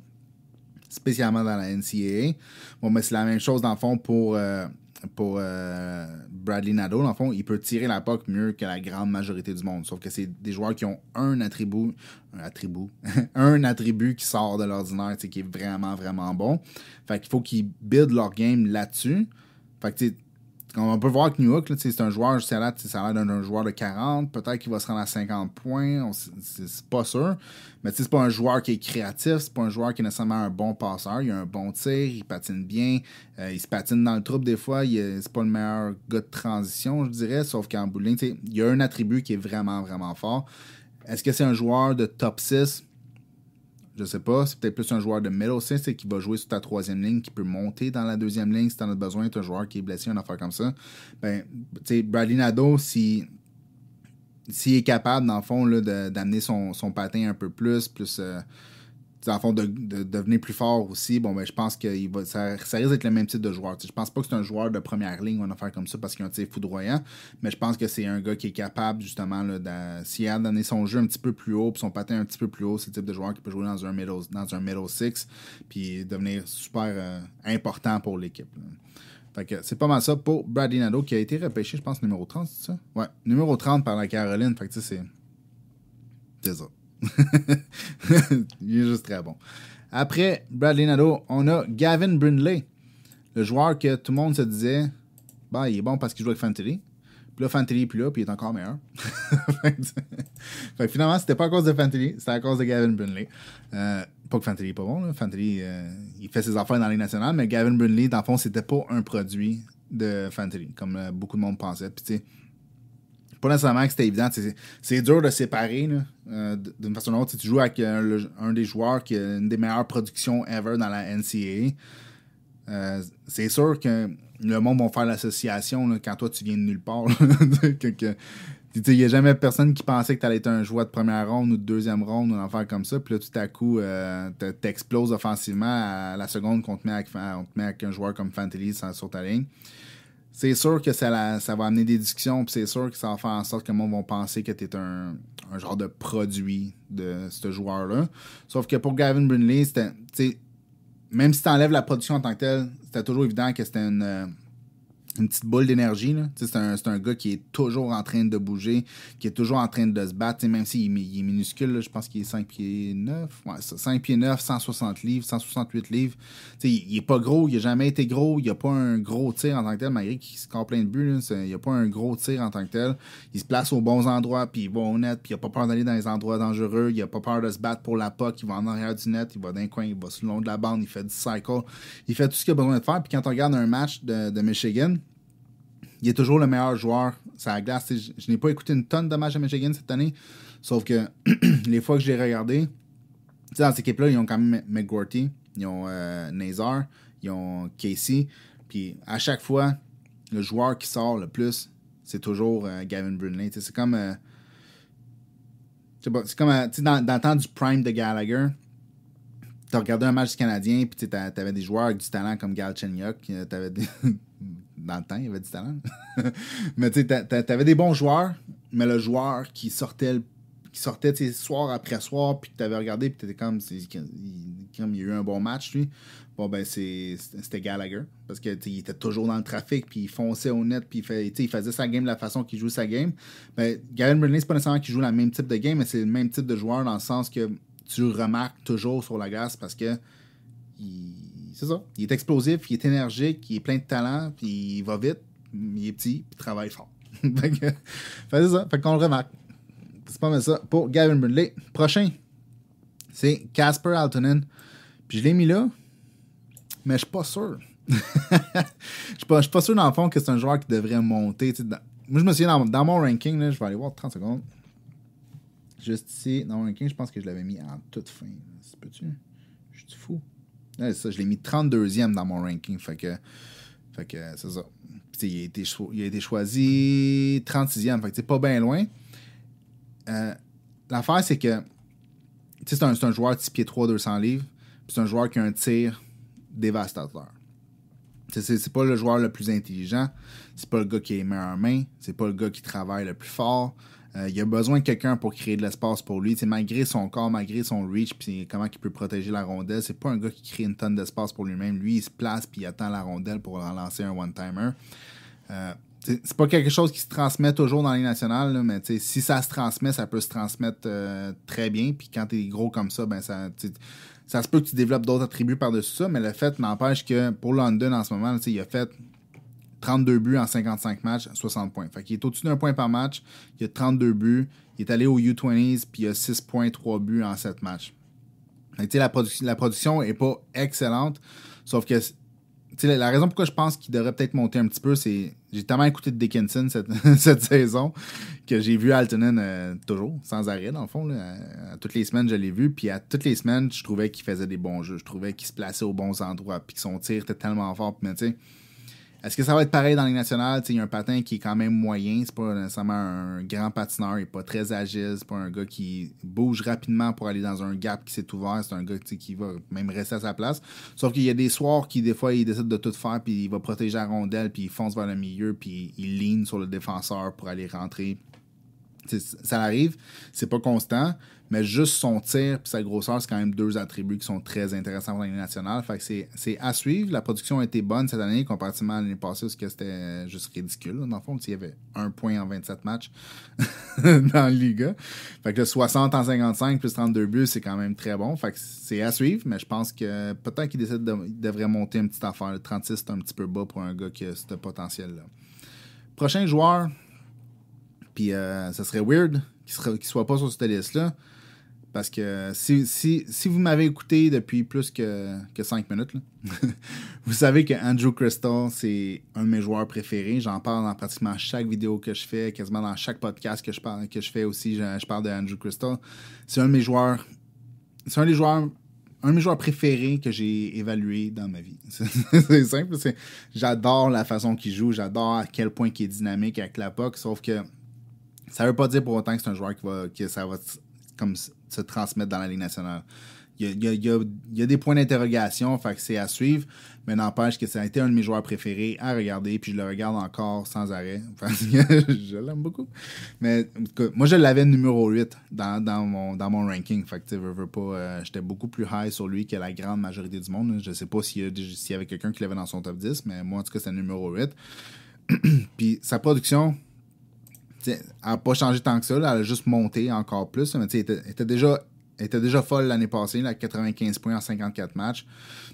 spécialement dans la NCAA. Bon, mais c'est la même chose, dans le fond, pour Bradley Nadeau. Dans le fond, il peut tirer la puck mieux que la grande majorité du monde. Sauf que c'est des joueurs qui ont un attribut qui sort de l'ordinaire, qui est vraiment, vraiment bon. Fait qu'il faut qu'ils build leur game là-dessus. Fait que, tu sais, on peut voir que Newhook, c'est un joueur, ça a l'air d'un joueur de 40, peut-être qu'il va se rendre à 50 points, c'est pas sûr. Mais c'est pas un joueur qui est créatif, c'est pas un joueur qui est nécessairement un bon passeur, il a un bon tir, il patine bien, il se patine dans le trouble des fois, c'est pas le meilleur gars de transition, je dirais, sauf qu'en bout de ligne, il y a un attribut qui est vraiment, vraiment fort. Est-ce que c'est un joueur de top 6? Je sais pas, c'est peut-être plus un joueur de middle 6 qui va jouer sur ta troisième ligne, qui peut monter dans la deuxième ligne si tu en as besoin, tu un joueur qui est blessé, une affaire comme ça. Ben, tu sais, Bradley Nadeau, s'il est capable, dans le fond, là, d'amener son patin un peu plus dans le fond, de devenir plus fort aussi, bon, ben, je pense que ça risque d'être le même type de joueur. T'sais, je pense pas que c'est un joueur de première ligne ou une affaire comme ça parce qu'il a un tir foudroyant, mais je pense que c'est un gars qui est capable, justement, là, s'il a donné son jeu un petit peu plus haut puis son patin un petit peu plus haut, c'est le type de joueur qui peut jouer dans un middle six puis devenir super important pour l'équipe. Là. Fait que c'est pas mal ça pour Bradley Nadeau qui a été repêché, je pense, numéro 30, c'est ça? Ouais, numéro 30 par la Caroline. Fait que c'est ça. Il est juste très bon. Après Bradley Nadeau, on a Gavin Brindley, le joueur que tout le monde se disait, bah, il est bon parce qu'il joue avec Fantilli. Puis là, Fantilli est plus là, puis il est encore meilleur. Fait que finalement, c'était pas à cause de Fantilli, c'était à cause de Gavin Brindley. Pas que Fantilli est pas bon, là. Fantilli, il fait ses affaires dans les nationales, mais Gavin Brindley, dans le fond, c'était pas un produit de Fantilli, comme beaucoup de monde pensait. Puis tu sais, pas nécessairement que c'était évident. C'est dur de séparer là, d'une façon ou d'une autre. Si tu joues avec un des joueurs qui a une des meilleures productions ever dans la NCAA, c'est sûr que le monde va faire l'association là, quand toi tu viens de nulle part. Il n'y a jamais personne qui pensait que tu allais être un joueur de première ronde ou de deuxième ronde ou une affaire comme ça. Puis là, tout à coup, t'exploses offensivement à la seconde qu'on te met avec un joueur comme Fantilli sur ta ligne. C'est sûr que ça va amener des discussions, puis c'est sûr que ça va faire en sorte que le monde va penser que tu es un genre de produit de ce joueur-là. Sauf que pour Gavin Brindley, même si tu enlèves la production en tant que telle, c'était toujours évident que c'était une petite boule d'énergie. Là. C'est un gars qui est toujours en train de bouger, qui est toujours en train de se battre, t'sais, même s'il est minuscule, là, je pense qu'il est 5 pieds 9. Ouais, ça, 5 pieds 9, 160 livres, 168 livres. T'sais, il est pas gros, il n'a jamais été gros, il n'a pas un gros tir en tant que tel, malgré qu'il score plein de buts. Là, il n'a pas un gros tir en tant que tel. Il se place aux bons endroits, puis il va au net, puis il n'a pas peur d'aller dans les endroits dangereux, il n'a pas peur de se battre pour la puck, il va en arrière du net, il va d'un coin, il va sur le long de la bande, il fait du cycle, il fait tout ce qu'il a besoin de faire. Puis quand on regarde un match de Michigan, il est toujours le meilleur joueur sur la glace. Je n'ai pas écouté une tonne de matchs à Michigan cette année, sauf que les fois que je l'ai regardé, dans cette équipe-là, ils ont quand même McGorty, ils ont Nazar, ils ont Casey, puis à chaque fois, le joueur qui sort le plus, c'est toujours Gavin Brunley. C'est comme... c'est comme dans le temps du prime de Gallagher, tu as regardé un match du Canadien, puis tu avais des joueurs avec du talent comme Galchenyuk, t'avais des... Dans le temps, il y avait du talent. Mais tu sais, t'avais des bons joueurs, mais le joueur qui sortait soir après soir, puis que t'avais regardé, puis t'étais comme il y a eu un bon match, lui. Bon, ben, c'était Gallagher. Parce qu'il était toujours dans le trafic, puis il fonçait au net, puis il faisait sa game de la façon qu'il joue sa game. Ben, Gavin Brunley, c'est pas nécessairement qu'il joue le même type de game, mais c'est le même type de joueur dans le sens que tu le remarques toujours sur la glace parce que c'est ça. Il est explosif, il est énergique, il est plein de talent, puis il va vite, il est petit, puis il travaille fort. C'est ça. Fait qu'on le remarque. C'est pas mal ça. Pour Gavin Brunley. Prochain, c'est Casper Aaltonen. Puis je l'ai mis là, mais je suis pas sûr. Je suis pas sûr, dans le fond, que c'est un joueur qui devrait monter. Moi, je me souviens, dans mon ranking, là, je vais aller voir 30 secondes. Juste ici, dans mon ranking, je pense que je l'avais mis en toute fin. C'est peux-tu? Je suis fou. Ouais, ça, je l'ai mis 32e dans mon ranking. Fait que c'est ça. Puis, il a été choisi 36e. Fait que c'est pas bien loin. L'affaire, c'est que c'est un joueur de 6 pieds 3, 200 livres. Puis c'est un joueur qui a un tir dévastateur. C'est pas le joueur le plus intelligent. C'est pas le gars qui est meilleur en main. C'est pas le gars qui travaille le plus fort. Il a besoin de quelqu'un pour créer de l'espace pour lui. Malgré son corps, malgré son reach, puis comment il peut protéger la rondelle, c'est pas un gars qui crée une tonne d'espace pour lui-même. Lui, il se place puis il attend la rondelle pour lancer un one-timer. C'est pas quelque chose qui se transmet toujours dans les nationales, là, mais si ça se transmet, ça peut se transmettre très bien. Puis quand t'es gros comme ça, ben ça se peut que tu développes d'autres attributs par-dessus ça, mais le fait n'empêche que pour London en ce moment, il a fait 32 buts en 55 matchs, 60 points. Fait qu'il est au-dessus d'un point par match. Il a 32 buts. Il est allé au U20s, puis il a 6,3 buts en 7 matchs. Fait la production n'est pas excellente, sauf que la raison pourquoi je pense qu'il devrait peut-être monter un petit peu, c'est j'ai tellement écouté de Dickinson cette saison que j'ai vu Aaltonen toujours, sans arrêt, dans le fond. Là, à toutes les semaines, je l'ai vu. Puis à toutes les semaines, je trouvais qu'il faisait des bons jeux. Je trouvais qu'il se plaçait aux bons endroits, puis que son tir était tellement fort. Mais tu sais, est-ce que ça va être pareil dans les nationales? Il y a un patin qui est quand même moyen. C'est pas nécessairement un grand patineur. Il n'est pas très agile. C'est pas un gars qui bouge rapidement pour aller dans un gap qui s'est ouvert. C'est un gars qui va même rester à sa place. Sauf qu'il y a des soirs qui, des fois, il décide de tout faire puis il va protéger la rondelle puis il fonce vers le milieu puis il lean sur le défenseur pour aller rentrer. Ça arrive, c'est pas constant, mais juste son tir et sa grosseur, c'est quand même deux attributs qui sont très intéressants pour l'année nationale. Fait que c'est à suivre. La production a été bonne cette année, comparativement à l'année passée, parce que c'était juste ridicule. Là, dans le fond, il y avait 1 point en 27 matchs dans la Liga. Fait que le 60 en 55 plus 32 buts, c'est quand même très bon. Fait que c'est à suivre, mais je pense que peut-être qu'il devrait monter une petite affaire. Le 36, c'est un petit peu bas pour un gars qui a ce potentiel-là. Prochain joueur. Puis ça serait weird qu'il soit pas sur cette liste-là. Parce que si vous m'avez écouté depuis plus que 5 minutes, là, vous savez que Andrew Crystal, c'est un de mes joueurs préférés. J'en parle dans pratiquement chaque vidéo que je fais, quasiment dans chaque podcast que je fais aussi. Je parle de Andrew Crystal. C'est un de mes joueurs. C'est un de mes joueurs préférés que j'ai évalué dans ma vie. C'est simple. J'adore la façon qu'il joue. J'adore à quel point il est dynamique avec la puck. Sauf que ça veut pas dire pour autant que c'est un joueur que ça va comme se transmettre dans la Ligue nationale. il y a des points d'interrogation, fait que c'est à suivre, mais n'empêche que ça a été un de mes joueurs préférés à regarder, puis je le regarde encore sans arrêt. Parce que je l'aime beaucoup. Mais en tout cas, moi, je l'avais numéro 8 dans mon ranking. Fait que, tu sais, veux pas, j'étais beaucoup plus high sur lui que la grande majorité du monde. Je sais pas s'il y avait quelqu'un qui l'avait dans son top 10, mais moi, en tout cas, c'est numéro 8. Puis sa production, elle n'a pas changé tant que ça, là, elle a juste monté encore plus. Mais elle était déjà folle l'année passée, là, 95 points en 54 matchs.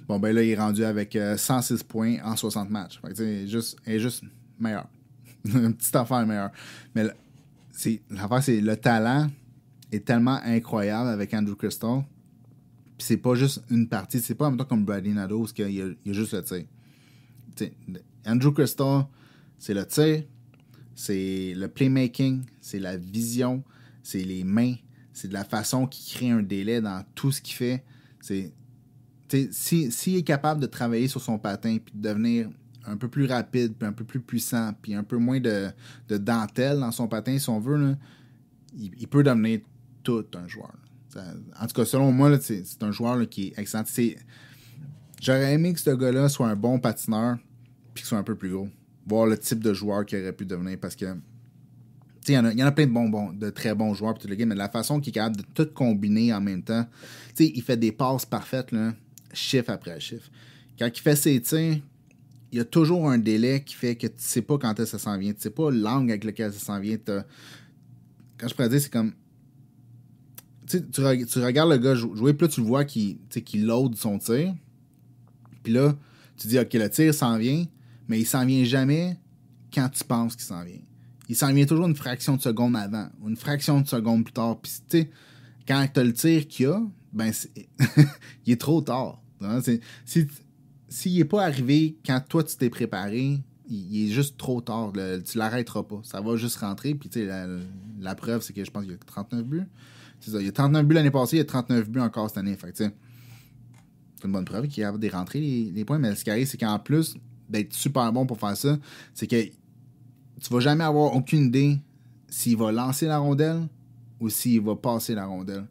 Bon, ben là, il est rendu avec 106 points en 60 matchs. Fait que, elle est juste meilleure. Une petite affaire meilleure. Mais l'affaire, c'est le talent est tellement incroyable avec Andrew Crystal. Puis c'est pas juste une partie. C'est pas en même temps comme Bradley Nadeau, parce qu'il y a juste le tir. T'sais, Andrew Crystal, c'est le tir, c'est le playmaking, c'est la vision, c'est les mains, c'est de la façon qu'il crée un délai dans tout ce qu'il fait. S'il est capable de travailler sur son patin puis de devenir un peu plus rapide, puis un peu plus puissant, puis un peu moins de dentelle dans son patin, si on veut, là, il peut devenir tout un joueur. En tout cas, selon moi, là, c'est un joueur là, qui est excellent. J'aurais aimé que ce gars-là soit un bon patineur puis qu'il soit un peu plus gros. Voir le type de joueur qu'il aurait pu devenir parce que il y en a plein de très bons joueurs pour tout le game, mais la façon qu'il est capable de tout combiner en même temps, il fait des passes parfaites, là, chiffre après chiffre. Quand il fait ses tirs, il y a toujours un délai qui fait que tu sais pas quand ça s'en vient. Tu sais pas l'angle avec lequel ça s'en vient. Quand je pourrais dire, c'est comme... Tu regardes le gars jouer, puis là, tu le vois qui load son tir. Puis là, tu dis, OK, le tir s'en vient, mais il s'en vient jamais quand tu penses qu'il s'en vient. Il s'en vient toujours une fraction de seconde avant, ou une fraction de seconde plus tard. Puis, tu sais, quand tu as le tir qu'il y a, ben, il est trop tard. Hein? S'il n'est pas arrivé quand toi, tu t'es préparé, il est juste trop tard. Tu l'arrêteras pas. Ça va juste rentrer. Puis, tu sais, la preuve, c'est que je pense qu'il y a 39 buts. C'est ça. Il y a 39 buts l'année passée, il y a 39 buts encore cette année. Fait que, tu sais, c'est une bonne preuve qu'il y a des rentrées, les points. Mais ce qui arrive, c'est qu'en plus d'être super bon pour faire ça, c'est que tu vas jamais avoir aucune idée s'il va lancer la rondelle ou s'il va passer la rondelle.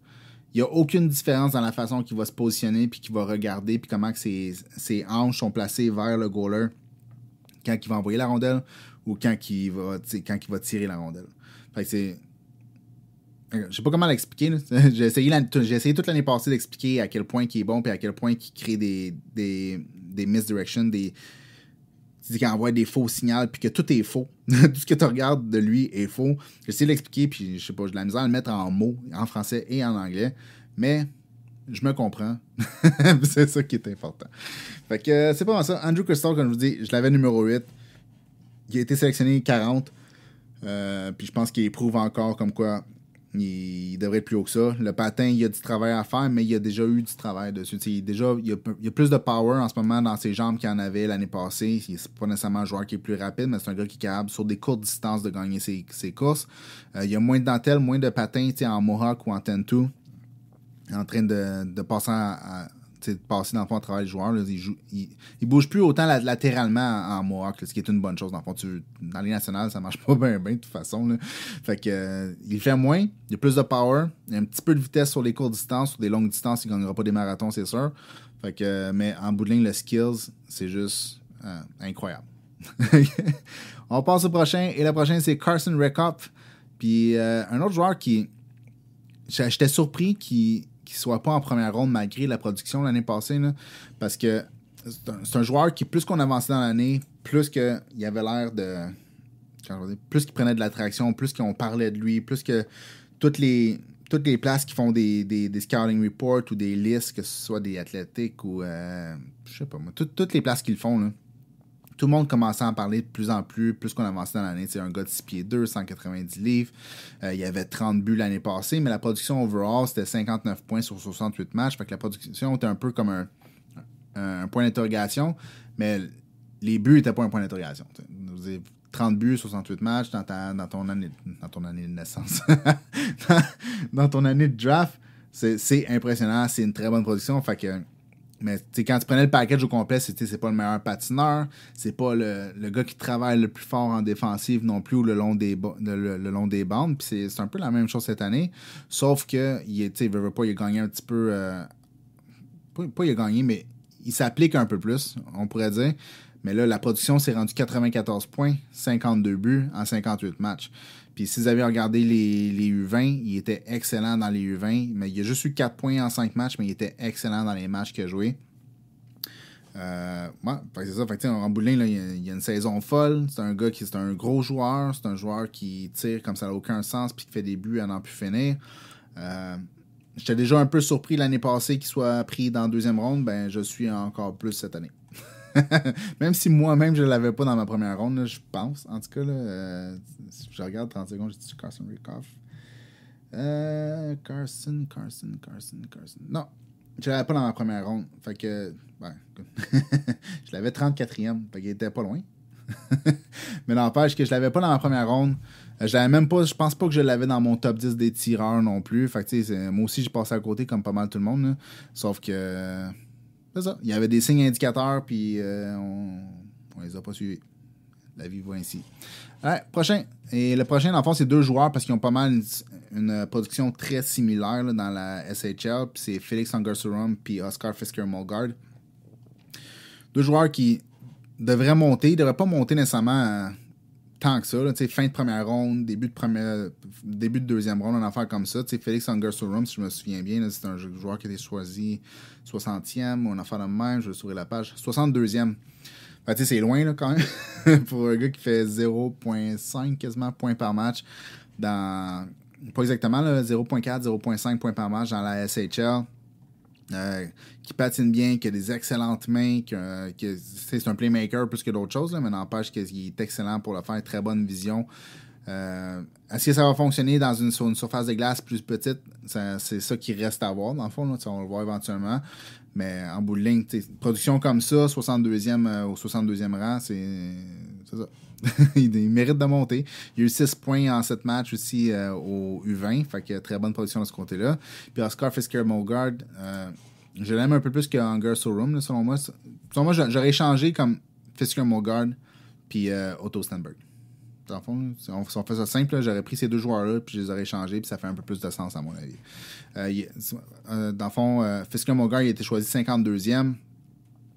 Il n'y a aucune différence dans la façon qu'il va se positionner puis qu'il va regarder puis comment que ses hanches sont placées vers le goaler quand il va envoyer la rondelle ou quand il va tirer la rondelle. Fait que c'est... Je sais pas comment l'expliquer. Là. J'ai essayé toute l'année passée d'expliquer à quel point il est bon et à quel point il crée des misdirections, qu'il envoie des faux signaux puis que tout est faux. Tout ce que tu regardes de lui est faux. J'essaie de l'expliquer puis je sais pas, j'ai de la misère à le mettre en mots, en français et en anglais. Mais je me comprends. C'est ça qui est important. Fait que c'est pas mal ça. Andrew Crystal, comme je vous dis, je l'avais numéro 8. Il a été sélectionné 40. Puis je pense qu'il éprouve encore comme quoi il devrait être plus haut que ça. Le patin, il y a du travail à faire, mais il y a déjà eu du travail dessus. Il y a plus de power en ce moment dans ses jambes qu'il y en avait l'année passée. C'est pas nécessairement un joueur qui est plus rapide, mais c'est un gars qui est capable sur des courtes distances de gagner ses courses. Il y a moins de dentelle, moins de patins en Mohawk ou en Ten-2 en train de passer passer dans le fond à travers les joueurs. Là, il bouge plus autant latéralement en Mohawk, ce qui est une bonne chose. Dans le fond, dans les nationales, ça marche pas bien de toute façon. Là. Fait que il fait moins, il a plus de power, il a un petit peu de vitesse sur les courtes distances, sur des longues distances, il gagnera pas des marathons, c'est sûr. Fait que, mais en bout de ligne, le skills, c'est juste incroyable. On passe au prochain, et le prochain, c'est Carson Rehkopf. Puis un autre joueur qui... J'étais surpris qu'il soit pas en première ronde malgré la production l'année passée, là, parce que c'est un joueur qui, plus qu'on avançait dans l'année, plus qu'il avait l'air de... Plus qu'il prenait de l'attraction, plus qu'on parlait de lui, plus que toutes les places qui font des scouting reports ou des listes, que ce soit des athlétiques ou... je sais pas moi, toutes les places qu'ils font, là. Tout le monde commençait à en parler de plus en plus qu'on avançait dans l'année. C'est un gars de 6 pieds 2, 190 livres. Il y avait 30 buts l'année passée, mais la production overall, c'était 59 points sur 68 matchs. Fait que la production était un peu comme un point d'interrogation, mais les buts n'étaient pas un point d'interrogation. 30 buts, 68 matchs dans ton année de naissance. dans ton année de draft, c'est impressionnant. C'est une très bonne production. Fait que... Mais quand tu prenais le package au complet, c'est pas le meilleur patineur, c'est pas le gars qui travaille le plus fort en défensive non plus ou le long des bandes. Puis c'est un peu la même chose cette année, sauf que il a gagné un petit peu pas il a gagné, mais il s'applique un peu plus, on pourrait dire. Mais là, la production s'est rendue 94 points, 52 buts en 58 matchs. Puis si vous avez regardé les U20, il était excellent dans les U20. Mais il a juste eu 4 points en 5 matchs, mais il était excellent dans les matchs qu'il a joués. C'est ça. Fait que, en bout de ligne, là, il y a une saison folle. C'est un gars c'est un gros joueur. C'est un joueur qui tire comme ça n'a aucun sens puis qui fait des buts à n'en plus finir. J'étais déjà un peu surpris l'année passée qu'il soit pris dans la deuxième ronde. Ben, je suis encore plus cette année. Même si moi-même, je ne l'avais pas dans ma première ronde, là, je pense. En tout cas, là, si je regarde 30 secondes, j'ai dit Carson Rickoff. Carson. Non, je l'avais pas dans ma première ronde. Fait que, je l'avais 34e. Fait qu'il était pas loin. Mais n'empêche que je l'avais pas dans ma première ronde. Je l'avais même pas, je pense pas que je l'avais dans mon top 10 des tireurs non plus. Fait que, moi aussi, j'ai passé à côté comme pas mal tout le monde. Là. Sauf que, c'est ça. Il y avait des signes indicateurs, puis on les a pas suivis. La vie va ainsi. Ouais, prochain. Et le prochain, dans le fond, c'est 2 joueurs parce qu'ils ont pas mal une production très similaire là, dans la SHL. Puis c'est Félix Angersurum puis Oscar Fisker-Molgaard. 2 joueurs qui devraient monter. Ils ne devraient pas monter nécessairement tant que ça. Là, fin de première ronde, début de deuxième ronde, une affaire comme ça. Félix Angersurum, si je me souviens bien, là, c'est un joueur qui a été choisi 60e ou une affaire de même. Je vais s'ouvrir la page. 62e. C'est loin là, quand même pour un gars qui fait 0.5 quasiment points par match dans pas exactement là, 0.4, 0.5 points par match dans la SHL. Qui patine bien, qui a des excellentes mains, c'est un playmaker plus que d'autres choses, là, mais n'empêche qu'il est excellent pour le faire, très bonne vision. Est-ce que ça va fonctionner sur une surface de glace plus petite? C'est ça qui reste à voir, dans le fond. Là, on va le voir éventuellement. Mais en bout de ligne, production comme ça, 62e au 62e rang, c'est ça. Il mérite de monter. Il y a eu 6 points en 7 matchs aussi au U20. Fait qu'il y a très bonne production de ce côté-là. Puis Oscar Fisker-Molgaard, je l'aime un peu plus que Angersurum, selon moi. Selon moi, j'aurais échangé comme Fisker-Molgaard puis Otto Stenberg. Dans le fond, si on fait ça simple, là, j'aurais pris ces 2 joueurs-là puis je les aurais échangés puis ça fait un peu plus de sens à mon avis. Dans le fond, Fisker-Molgaard, il a été choisi 52e.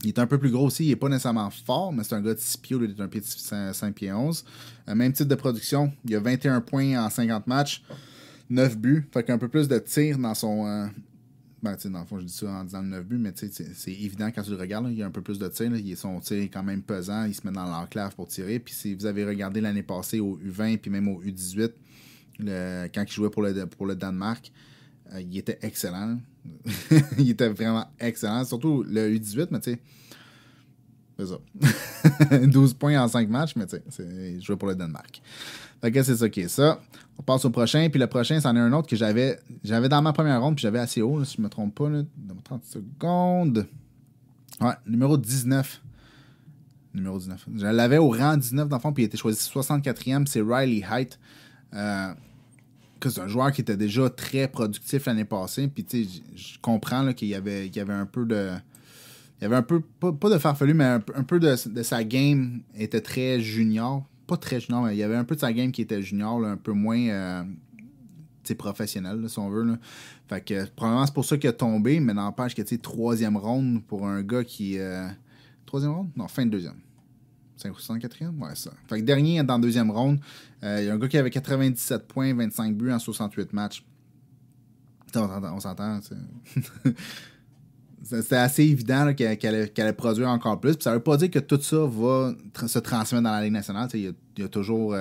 Il est un peu plus gros aussi. Il n'est pas nécessairement fort, mais c'est un gars de 6 pieds, il est un pied de 5 pieds 11. Même type de production. Il a 21 points en 50 matchs, 9 buts. Fait qu'un peu plus de tir dans son... dans le fond, je dis ça en disant 9 buts, mais c'est évident quand tu le regardes. Là, il y a un peu plus de tir. Là. Son tir est quand même pesant. Il se met dans l'enclave pour tirer. Puis si vous avez regardé l'année passée au U20 puis même au U18, quand il jouait pour le Danemark, il était excellent. Il était vraiment excellent. Surtout le U18, mais tu sais, c'est ça. 12 points en 5 matchs, mais tu sais, il jouait pour le Danemark. Fait que c'est ça qui est ça. On passe au prochain. Puis le prochain, c'en est un autre que j'avais dans ma première ronde, puis j'avais assez haut, là, si je ne me trompe pas. Là, dans 30 secondes. Ouais, numéro 19. Je l'avais au rang 19 dans le fond, puis il a été choisi 64e. C'est Riley Height. C'est un joueur qui était déjà très productif l'année passée. Puis, tu sais, je comprends là, qu'il y avait un peu de... Il y avait un peu, pas de farfelu, mais un peu de sa game était très junior. Pas très junior, mais il y avait un peu de sa game qui était junior, là, un peu moins professionnel, là, si on veut. Là. Fait que probablement c'est pour ça qu'il a tombé, mais n'empêche que, tu sais, 3e ronde pour un gars qui... 3e ronde? Non, fin de 2e. 64e? Ouais, ça. Fait que dernier dans la 2e ronde, il y a un gars qui avait 97 points, 25 buts en 68 matchs. On s'entend. C'était assez évident qu'elle allait produire encore plus. Puis ça veut pas dire que tout ça va se transmettre dans la Ligue nationale. Il y a toujours...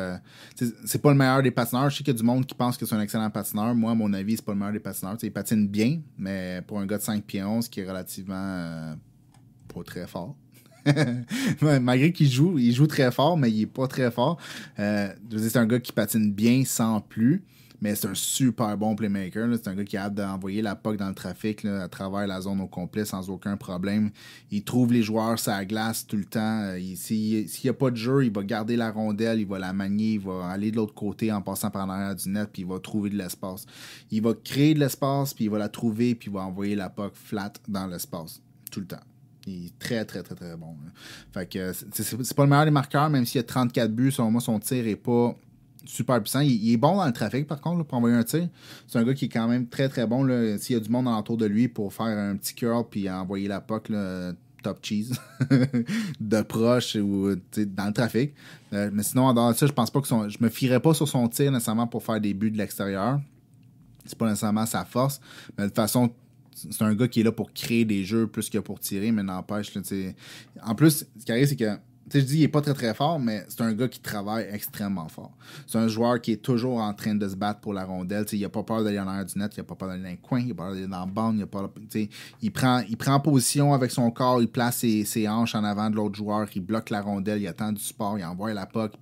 c'est pas le meilleur des patineurs. Je sais qu'il y a du monde qui pense que c'est un excellent patineur. Moi, à mon avis, c'est pas le meilleur des patineurs. Il patine bien, mais pour un gars de 5 pieds 11 qui est relativement pas très fort. Malgré qu'il joue, il joue très fort, mais il est pas très fort. Je veux dire, c'est un gars qui patine bien sans plus, mais c'est un super bon playmaker. Là. C'est un gars qui a hâte d'envoyer la puck dans le trafic là, à travers la zone au complet sans aucun problème. Il trouve les joueurs sur la glace tout le temps. S'il n'y a pas de jeu, il va garder la rondelle, il va la manier, il va aller de l'autre côté en passant par l'arrière du net, puis il va trouver de l'espace. Il va créer de l'espace, puis il va la trouver, puis il va envoyer la puck flat dans l'espace tout le temps. Il est très, très, très, très bon. Là. Fait que c'est pas le meilleur des marqueurs, même s'il y a 34 buts. Selon moi, son tir est pas super puissant. Il est bon dans le trafic, par contre, là, pour envoyer un tir. C'est un gars qui est quand même très, très bon. Là, s'il y a du monde alentour de lui pour faire un petit curl puis envoyer la puck, là, top cheese, de proche ou dans le trafic. Mais sinon, en dehors de ça, je pense pas que je me fierais pas sur son tir nécessairement pour faire des buts de l'extérieur. C'est pas nécessairement sa force. Mais de toute façon, c'est un gars qui est là pour créer des jeux plus que pour tirer, mais n'empêche. Là, en plus, ce qui arrive, c'est que je dis il est pas très très fort, mais c'est un gars qui travaille extrêmement fort. C'est un joueur qui est toujours en train de se battre pour la rondelle. Il n'a pas peur d'aller en arrière du net, il n'a pas peur d'aller dans les coins, il n'a pas peur d'aller dans la bande. Il prend position avec son corps, il place ses hanches en avant de l'autre joueur, il bloque la rondelle, il attend du support, il envoie la puck,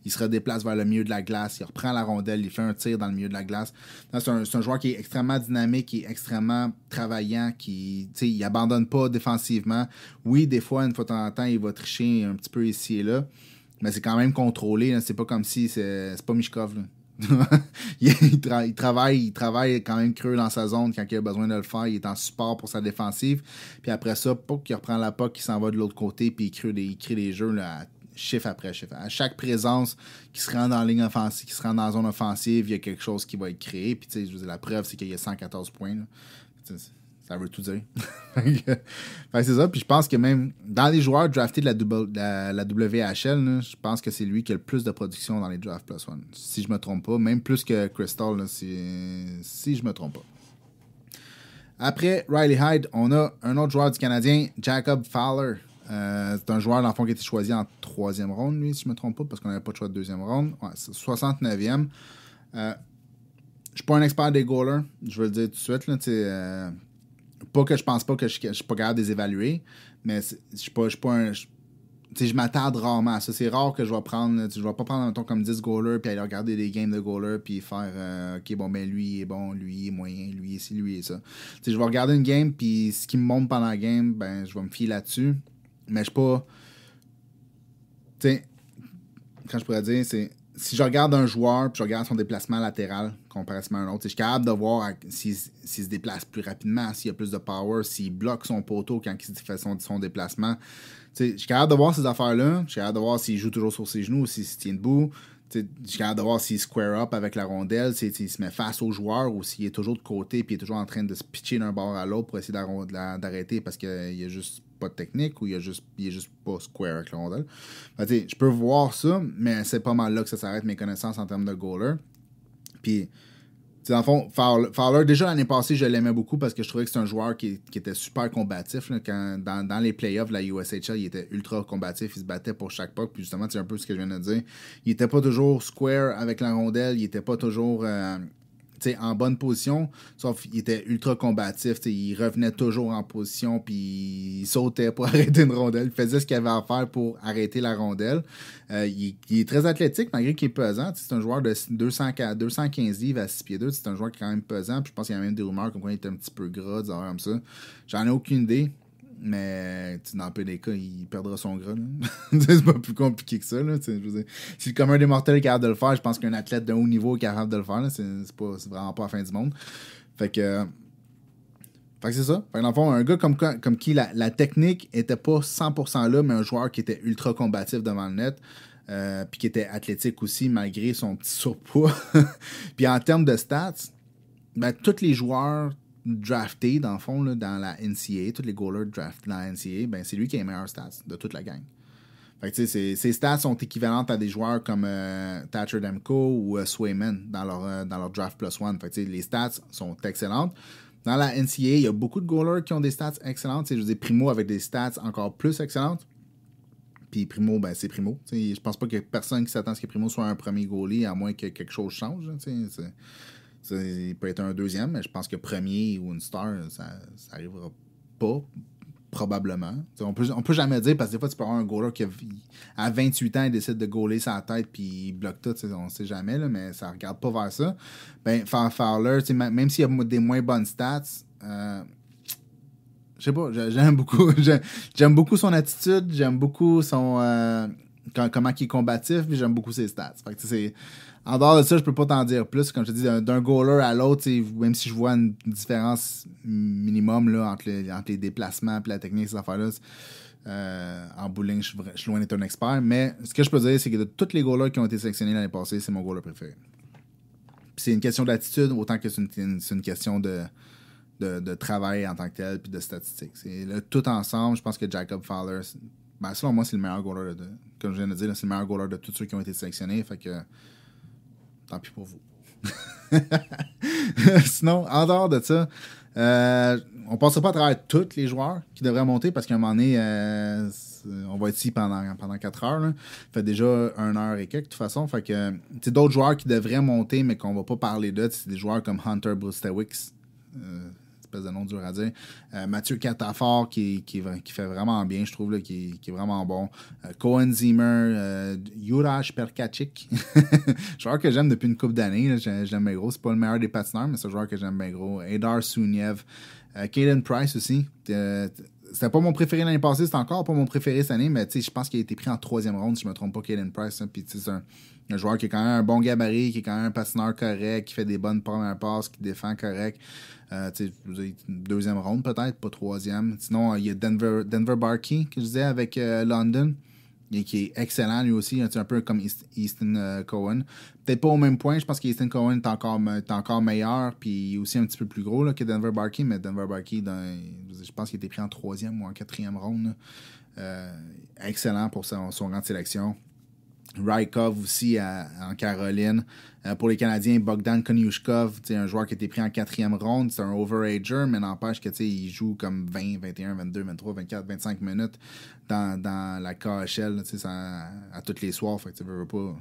il se redéplace vers le milieu de la glace, il reprend la rondelle, il fait un tir dans le milieu de la glace. C'est un joueur qui est extrêmement dynamique, qui est extrêmement travaillant, il abandonne pas défensivement. Oui, des fois, une fois de temps en temps, il va tricher un petit peu ici et là, mais c'est quand même contrôlé. Là. C'est pas comme si c'est pas Mishkov. Là. il travaille quand même creux dans sa zone quand il a besoin de le faire. Il est en support pour sa défensive. Puis après ça, pas qu'il reprend la puck, il s'en va de l'autre côté, puis il crée des jeux là, chiffre après chiffre. À chaque présence qui se rend dans la ligne offensive, qui se rend dans la zone offensive, il y a quelque chose qui va être créé. Puis je veux dire, la preuve, c'est qu'il y a 114 points. Là. Ça veut tout dire. C'est ça. Puis je pense que même dans les joueurs draftés de la WHL, là, je pense que c'est lui qui a le plus de production dans les drafts plus one. Si je me trompe pas. Même plus que Crystal, là, si je me trompe pas. Après Riley Hyde, on a un autre joueur du Canadien, Jacob Fowler. C'est un joueur, dans le fond, qui a été choisi en 3e ronde, lui, si je me trompe pas, parce qu'on n'avait pas de choix de 2e ronde. Ouais, c'est 69e. Je suis pas un expert des goalers, je veux le dire tout de suite. Là, pas que je pense pas que je suis pas capable de les évaluer, mais je suis pas un. Je m'attarde rarement à ça. C'est rare que je vais prendre. Je vais pas prendre un ton comme 10 goalers puis aller regarder des games de goalers puis faire OK, bon, ben lui il est bon, lui il est moyen, lui ici, lui et ça. Je vais regarder une game puis ce qui me montre pendant la game, ben je vais me fier là-dessus. Mais je suis pas. Quand je pourrais dire, c'est. Si je regarde un joueur puis je regarde son déplacement latéral comparativement à un autre, je suis capable de voir s'il se déplace plus rapidement, s'il a plus de power, s'il bloque son poteau quand il fait son déplacement. Je suis capable de voir ces affaires-là. Je suis capable de voir s'il joue toujours sur ses genoux ou s'il se tient debout. Je suis capable de voir s'il square up avec la rondelle, s'il se met face au joueur ou s'il est toujours de côté et il est toujours en train de se pitcher d'un bord à l'autre pour essayer d'arrêter parce qu'il n'y a juste pas de technique ou il est juste pas square avec la rondelle. Je peux voir ça, mais c'est pas mal là que ça s'arrête mes connaissances en termes de goaler. Puis, dans le fond, Fowler, déjà l'année passée, je l'aimais beaucoup parce que je trouvais que c'est un joueur qui était super combatif. Là, dans les playoffs de la USHL, il était ultra combatif, il se battait pour chaque puck. Puis justement, c'est un peu ce que je viens de dire. Il était pas toujours square avec la rondelle, il était pas toujours en bonne position, sauf qu'il était ultra combatif. Il revenait toujours en position, puis il sautait pour arrêter une rondelle. Il faisait ce qu'il avait à faire pour arrêter la rondelle. Il est très athlétique, malgré qu'il est pesant. C'est un joueur de 215 livres à 6 pieds 2. C'est un joueur qui est quand même pesant. Puis je pense qu'il y a même des rumeurs comme quoi il était un petit peu gras, des affaires comme ça. J'en ai aucune idée. Mais dans le peu des cas, il perdra son gras. C'est pas plus compliqué que ça. Là, je veux dire, si le commun des mortels est capable de le faire, je pense qu'un athlète de haut niveau est capable de le faire. Là, c'est vraiment pas la fin du monde. Fait que c'est ça. Fait que dans le fond, un gars comme qui la technique était pas 100% là, mais un joueur qui était ultra combatif devant le net. Puis qui était athlétique aussi, malgré son petit surpoids. Puis en termes de stats, ben, tous les joueurs drafté, dans le fond, là, dans la NCAA, tous les goalers draftés dans la NCAA, ben, c'est lui qui a les meilleurs stats de toute la gang. Fait que, ses stats sont équivalentes à des joueurs comme Thatcher Demko ou Swayman dans leur draft plus one. Fait que, les stats sont excellentes. Dans la NCAA, il y a beaucoup de goalers qui ont des stats excellentes. Je veux dire, Primo avec des stats encore plus excellentes. Puis Primo, ben, c'est Primo. Je pense pas qu'il y ait personne qui s'attend à ce que Primo soit un premier goalie, à moins que quelque chose change. Il peut être un deuxième, mais je pense que premier ou une star, ça arrivera pas, probablement. On peut jamais dire, parce que des fois, tu peux avoir un goaler qui, à 28 ans, il décide de goaler sa tête puis il bloque tout, on sait jamais, là, mais ça regarde pas vers ça. Ben, Fowler, même s'il y a des moins bonnes stats, je sais pas, j'aime beaucoup. J'aime beaucoup son attitude, j'aime beaucoup son comment il est combatif, puis j'aime beaucoup ses stats. Fait que, en dehors de ça, je peux pas t'en dire plus. Comme je te dis, d'un goaler à l'autre, même si je vois une différence minimum là, entre les déplacements et la technique, ces affaires-là, En bowling, je suis loin d'être un expert, mais ce que je peux dire, c'est que de tous les goalers qui ont été sélectionnés l'année passée, c'est mon goaler préféré. Puis c'est une question d'attitude autant que c'est une question de travail en tant que tel puis de statistiques. C'est là, tout ensemble, je pense que Jacob Fowler, selon moi, c'est le meilleur goaler comme je viens de dire, là, c'est le meilleur goaler de tous ceux qui ont été sélectionnés. Fait que tant pis pour vous. Sinon, en dehors de ça, on ne passera pas à travers tous les joueurs qui devraient monter parce qu'à un moment donné, on va être ici pendant 4 heures. Là. Fait déjà 1 heure et quelques, de toute façon. Fait que d'autres joueurs qui devraient monter, mais qu'on va pas parler d'eux, c'est des joueurs comme Hunter Brustewicz. Espèce de nom dur à dire. Mathieu Catafort qui fait vraiment bien, je trouve, là, qui est vraiment bon. Cohen Zimmer, Juraj Perkačík. Joueur que j'aime depuis une couple d'années. J'aime bien gros. C'est pas le meilleur des patineurs, mais c'est un joueur que j'aime bien gros. Adar Suniev. Caden Price aussi. C'était pas mon préféré l'année passée, c'est encore pas mon préféré cette année, mais je pense qu'il a été pris en 3e ronde, si je me trompe pas, Caden Price. Hein, puis c'est un joueur qui est quand même un bon gabarit, qui est quand même un patineur correct, qui fait des bonnes premières passes, qui défend correct. 2e ronde peut-être, pas 3e. Sinon, il y a Denver Barkey, que je disais, avec London, qui est excellent lui aussi, un peu comme Easton Cohen. Peut-être pas au même point, je pense qu'Easton Cohen est encore meilleur, puis aussi un petit peu plus gros là, que Denver Barkey, mais Denver Barkey, je pense qu'il a été pris en 3e ou en 4e ronde. Excellent pour son rang de sélection. Rykov aussi en Caroline. Pour les Canadiens, Bogdan Konyushkov, un joueur qui a été pris en 4e ronde. C'est un overager, mais n'empêche que il joue comme 20, 21, 22, 23, 24, 25 minutes dans la KHL à tous les soirs. Fait que tu veux pas.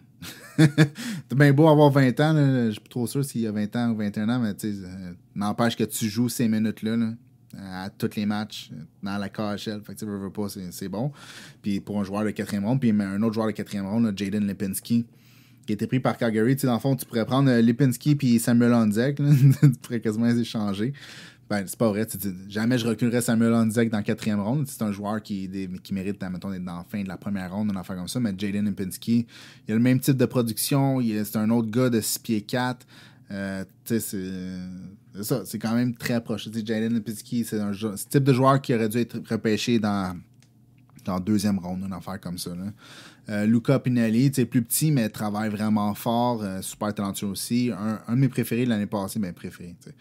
C'est bien beau avoir 20 ans. Là, je suis pas trop sûr s'il y a 20 ans ou 21 ans, mais n'empêche que tu joues ces minutes-là. Là, à tous les matchs dans la KHL. Fait que tu veux pas, c'est bon. Puis pour un joueur de 4e ronde, puis un autre joueur de 4e ronde, là, Jaden Lipinski, qui a été pris par Calgary. Dans le fond, tu pourrais prendre Lipinski puis Samuel Honzek. Tu pourrais quasiment les échanger. Ben, c'est pas vrai. Jamais je reculerais Samuel Honzek dans 4e ronde. C'est un joueur qui mérite, mettons, d'être dans la fin de la première ronde, une affaire comme ça. Mais Jaden Lipinski, il a le même type de production. C'est un autre gars de 6 pieds 4. C'est ça, c'est quand même très proche. Jaden Lipinski, c'est ce type de joueur qui aurait dû être repêché dans 2e ronde, une affaire comme ça. Luca Pinelli, plus petit, mais travaille vraiment fort, super talentueux aussi. Un de mes préférés de l'année passée, préféré. T'sais.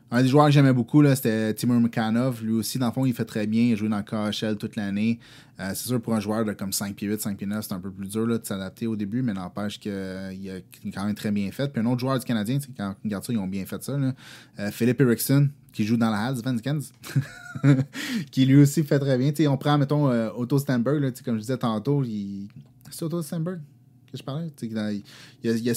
Un des joueurs que j'aimais beaucoup, là, c'était Timur Mukhanov. Lui aussi, dans le fond, il fait très bien. Il a joué dans le KHL toute l'année. C'est sûr, pour un joueur de comme 5 pieds 8, 5 pieds 9, c'est un peu plus dur là, de s'adapter au début, mais n'empêche qu'il a quand même très bien fait. Puis un autre joueur du Canadien, quand on regarde ça, ils ont bien fait ça. Là. Philip Eriksson, qui joue dans la Hals Svenskans, qui lui aussi fait très bien. T'sais, on prend, mettons, Otto Stenberg, là, comme je disais tantôt. C'est Otto Stenberg que je parlais. Il y a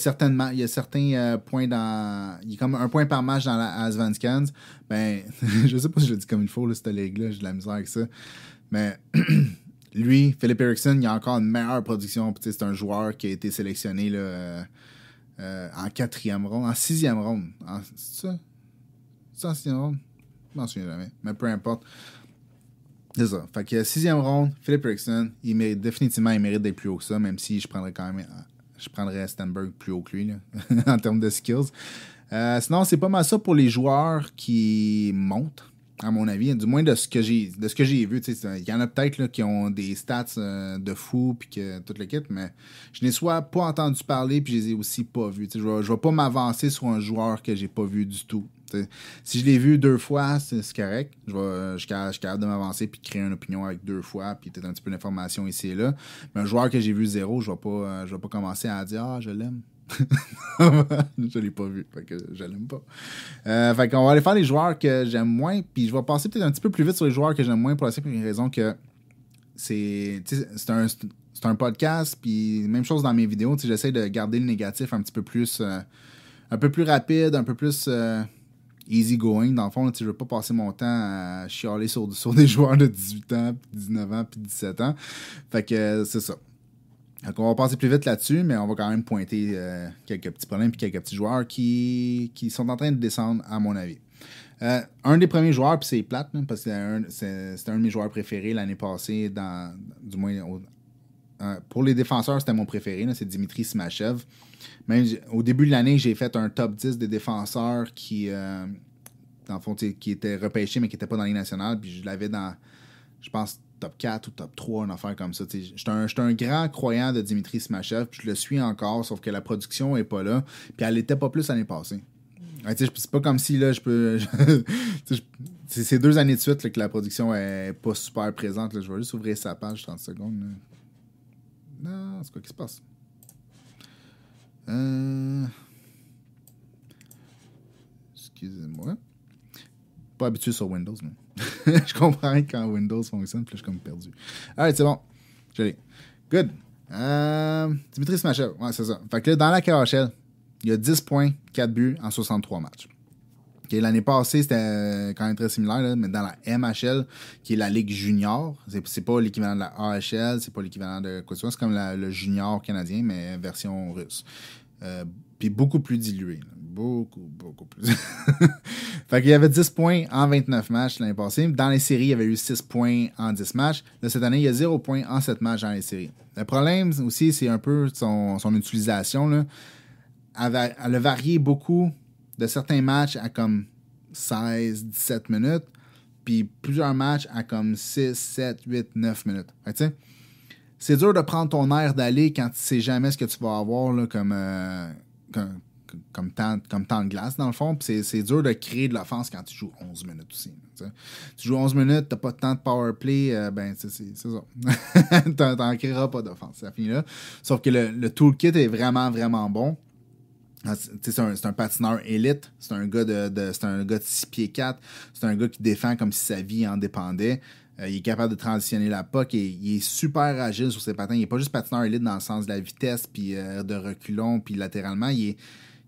certains points dans. Il y a comme un point par match dans la Svenskans. Je sais pas si je le dis comme il faut, là, cette ligue-là, j'ai de la misère avec ça. Mais lui, Philip Eriksson, il a encore une meilleure production. C'est un joueur qui a été sélectionné là, en 4e ronde, en 6e ronde. C'est ça? C'est en 6e ronde? Je m'en souviens jamais. Mais peu importe. C'est ça. Fait que 6e ronde, Philip Eriksson, il mérite d'être plus haut que ça, même si je prendrais Stenberg plus haut que lui là, en termes de skills. Sinon, c'est pas mal ça pour les joueurs qui montent, à mon avis, du moins de ce que j'ai vu. Il y en a peut-être là, qui ont des stats de fou puis que toute l'équipe, mais je n'ai soit pas entendu parler puis je les ai aussi pas vus. Je vais pas m'avancer sur un joueur que j'ai pas vu du tout. Si je l'ai vu 2 fois, c'est correct. Je suis capable de m'avancer puis de créer une opinion avec 2 fois puis peut-être un petit peu d'informations ici et là. Mais un joueur que j'ai vu 0, je vais pas commencer à dire « Ah, je l'aime ». Je l'ai pas vu, fait que je l'aime pas. Fait qu'on va aller faire les joueurs que j'aime moins, puis je vais passer peut-être un petit peu plus vite sur les joueurs que j'aime moins pour la simple raison que c'est un podcast, puis même chose dans mes vidéos, j'essaie de garder le négatif un petit peu plus un peu plus rapide, un peu plus easy going. Dans le fond, je veux pas passer mon temps à chialer sur des joueurs de 18 ans, puis 19 ans, puis 17 ans. Fait que c'est ça. Donc, on va passer plus vite là-dessus, mais on va quand même pointer quelques petits problèmes et quelques petits joueurs qui sont en train de descendre, à mon avis. Un des premiers joueurs, puis c'est plate, hein, parce que c'était un de mes joueurs préférés l'année passée, du moins pour les défenseurs, c'était mon préféré, là, c'est Dimitri Simachev. Même au début de l'année, j'ai fait un top 10 des défenseurs qui, dans le fond, qui étaient repêchés, mais qui n'étaient pas dans les nationales, puis je l'avais dans, je pense, top 4 ou top 3, une affaire comme ça. J'étais un grand croyant de Dimitri Simachev, puis je le suis encore, sauf que la production est pas là, puis elle était pas plus l'année passée. Ouais, c'est pas comme si là, je peux. C'est 2 années de suite là, que la production est pas super présente. Là. Je vais juste ouvrir sa page 30 secondes. Là. Non, c'est quoi qui se passe? Excusez-moi. Pas habitué sur Windows, mais. Je comprends quand Windows fonctionne, puis là, je suis comme perdu. Alright, c'est bon. Je l'ai. Good. Dimitri Simachev. Ouais, c'est ça. Fait que là, dans la KHL, il y a 10 points, 4 buts en 63 matchs. Okay, l'année passée, c'était quand même très similaire, là, mais dans la MHL, qui est la Ligue junior, c'est pas l'équivalent de la AHL, c'est pas l'équivalent de quoi que ce soit, c'est comme le junior canadien, mais version russe. Puis beaucoup plus dilué. Là. Beaucoup plus. Fait qu'il y avait 10 points en 29 matchs l'année passée. Dans les séries, il y avait eu 6 points en 10 matchs. Là, cette année, il y a 0 points en 7 matchs dans les séries. Le problème aussi, c'est un peu son utilisation. Là. Elle a varié beaucoup de certains matchs à comme 16, 17 minutes, puis plusieurs matchs à comme 6, 7, 8, 9 minutes. Fait que, c'est dur de prendre ton air d'aller quand tu sais jamais ce que tu vas avoir là, comme temps de glace, dans le fond. Puis c'est dur de créer de l'offense quand tu joues 11 minutes aussi. Tu joues 11 minutes, t'as pas de temps de power play, ben c'est ça. T'en créeras pas d'offense. Ça finit là. Sauf que le toolkit est vraiment, vraiment bon. C'est un patineur élite. C'est un gars de 6 pieds 4. C'est un gars qui défend comme si sa vie en dépendait. Il est capable de transitionner la puck et il est super agile sur ses patins. Il n'est pas juste patineur élite dans le sens de la vitesse, puis de reculons, puis latéralement. Il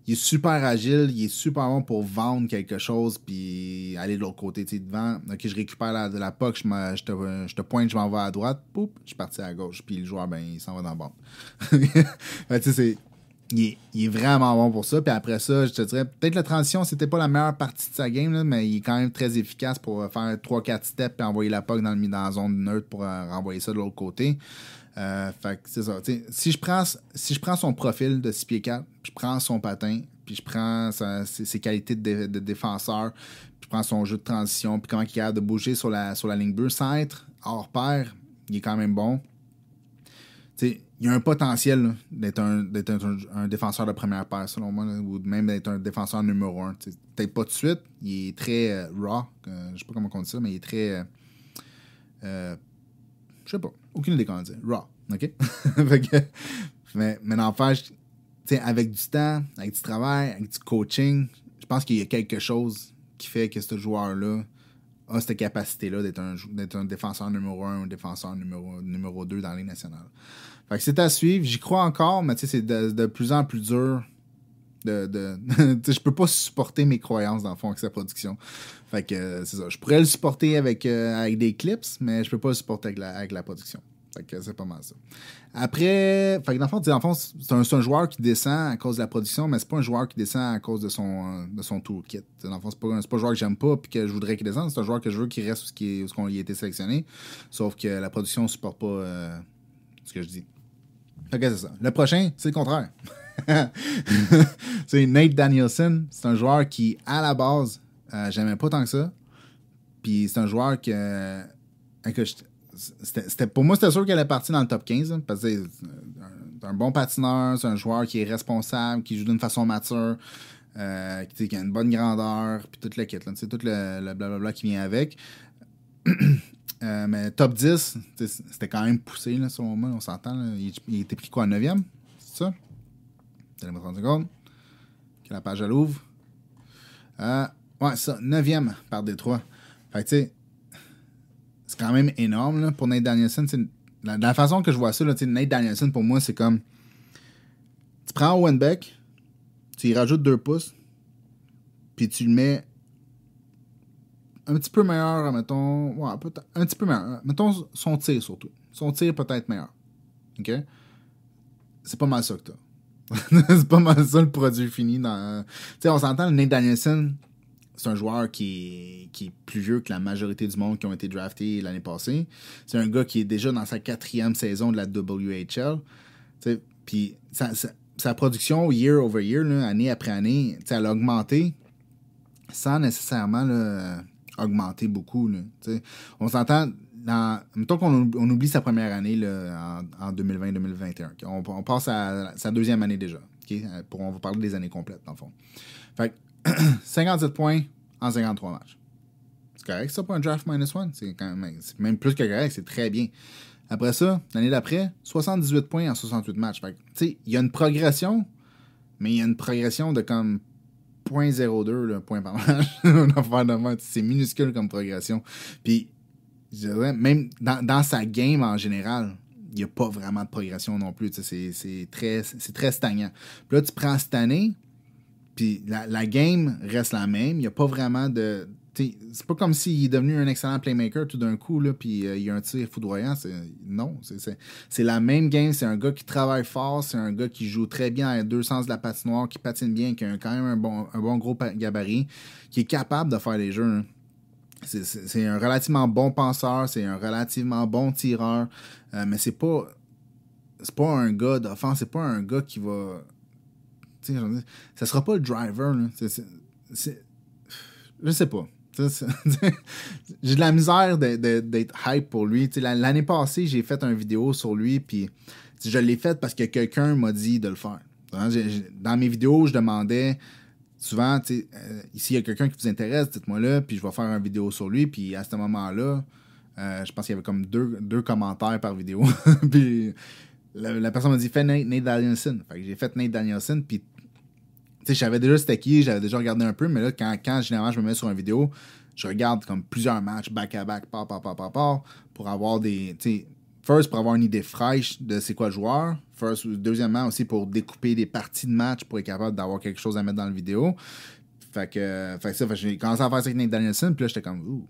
est super agile, il est super bon pour vendre quelque chose, puis aller de l'autre côté. Devant, ok, je récupère la puck, je te pointe, je m'en vais à droite, poup, je suis parti à gauche, puis le joueur, ben, il s'en va dans la bande. Il est vraiment bon pour ça. Puis après ça, je te dirais, peut-être la transition, c'était pas la meilleure partie de sa game, là, mais il est quand même très efficace pour faire 3-4 steps et envoyer la puck dans la zone neutre pour renvoyer ça de l'autre côté. Fait que c'est ça. Si je prends son profil de 6 pieds 4, puis je prends son patin, puis je prends ses qualités de défenseur, puis je prends son jeu de transition, puis comment il est capable de bouger sur la ligne bleue sans être hors pair, il est quand même bon. T'sais, il y a un potentiel là, d'être un défenseur de première paire, selon moi, là, ou même d'être un défenseur numéro 1. Peut-être pas tout de suite. Il est très raw. Je sais pas comment on dit ça, mais il est très. Je sais pas. Aucune idée comment dire. Raw. OK? mais n'empêche, avec du temps, avec du travail, avec du coaching, je pense qu'il y a quelque chose qui fait que ce joueur-là a cette capacité-là d'être un défenseur numéro 1 ou un défenseur numéro 2 dans la Ligue nationale. Fait que c'est à suivre. J'y crois encore, mais c'est de plus en plus dur. Je peux pas supporter mes croyances, dans le fond, avec sa production. Fait que c'est ça. Je pourrais le supporter avec des clips, mais je peux pas le supporter avec la production. Fait que c'est pas mal ça. Après, fait que dans le fond, c'est un joueur qui descend à cause de la production, mais c'est pas un joueur qui descend à cause de son toolkit. Dans le fond, c'est pas un joueur que j'aime pas et que je voudrais qu'il descende. C'est un joueur que je veux qu'il reste où il a été sélectionné. Sauf que la production ne supporte pas ce que je dis. Fait que c'est ça. Le prochain, c'est le contraire. C'est Nate Danielson. C'est un joueur qui, à la base, j'aimais pas tant que ça. Puis c'est un joueur que pour moi, c'était sûr qu'elle est partie dans le top 15. Hein, parce que c'est un bon patineur, c'est un joueur qui est responsable, qui joue d'une façon mature, qui a une bonne grandeur, puis toute la kit, tout le blablabla qui vient avec. Mais top 10, c'était quand même poussé, là, selon moi, on s'entend. Là. Il était pris quoi, 9e? C'est ça? Donnez-moi 30 secondes. Que la page, elle ouvre. Ouais, ça, 9e par Détroit. Fait que, tu sais, c'est quand même énorme là, pour Nate Danielson. La façon que je vois ça, là, Nate Danielson, pour moi, c'est comme... Tu prends Owen Beck, tu y rajoutes 2 pouces, puis tu le mets un petit peu meilleur, mettons... Ouais, peut-être un petit peu meilleur. Mettons son tir, surtout. Son tir peut-être meilleur. OK? C'est pas mal ça que t'as. C'est pas mal ça, le produit fini. Tu sais, on s'entend, le Nate Danielson... C'est un joueur qui est plus vieux que la majorité du monde qui ont été draftés l'année passée. C'est un gars qui est déjà dans sa 4e saison de la WHL. Puis sa production year over year, là, année après année, elle a augmenté sans nécessairement là, augmenter beaucoup. Là, on s'entend, mettons on oublie sa première année là, en 2020-2021. On passe à sa deuxième année déjà. Okay? On va parler des années complètes, dans le fond. Fait que 57 points en 53 matchs. C'est correct, ça, pour un draft -1. C'est même plus que correct, c'est très bien. Après ça, l'année d'après, 78 points en 68 matchs. Fait que, tu sais, il y a une progression, mais il y a une progression de comme 0.02 là, points par match. C'est minuscule comme progression. Puis, je dirais, même dans sa game en général, il n'y a pas vraiment de progression non plus. C'est très stagnant. Puis là, tu prends cette année, puis la game reste la même. Il n'y a pas vraiment de... c'est pas comme s'il est devenu un excellent playmaker tout d'un coup, là, puis il y a un tir foudroyant. Non, c'est la même game. C'est un gars qui travaille fort. C'est un gars qui joue très bien à deux sens de la patinoire, qui patine bien, qui a quand même un bon gros gabarit, qui est capable de faire les jeux. Hein. C'est un relativement bon penseur. C'est un relativement bon tireur. Mais c'est pas un gars d'offense. C'est pas un gars qui va... ça sera pas le driver. Là. Je sais pas. J'ai de la misère d'être hype pour lui. L'année passée, j'ai fait une vidéo sur lui, puis je l'ai faite parce que quelqu'un m'a dit de le faire. Dans mes vidéos, je demandais souvent, s'il y a quelqu'un qui vous intéresse, dites-moi là, puis je vais faire une vidéo sur lui, puis à ce moment-là, je pense qu'il y avait comme deux commentaires par vidéo. Puis la personne m'a dit, fais Nate Danielson. Fait que j'ai fait Nate Danielson, puis je savais déjà c'était qui, j'avais déjà regardé un peu, mais là, quand généralement je me mets sur une vidéo, je regarde comme plusieurs matchs back-à-back, pour avoir des... First, pour avoir une idée fraîche de c'est quoi le joueur. First, deuxièmement, aussi pour découper des parties de match pour être capable d'avoir quelque chose à mettre dans la vidéo. Fait que j'ai commencé à faire ça avec Nate Danielson, puis là, j'étais comme, ouh.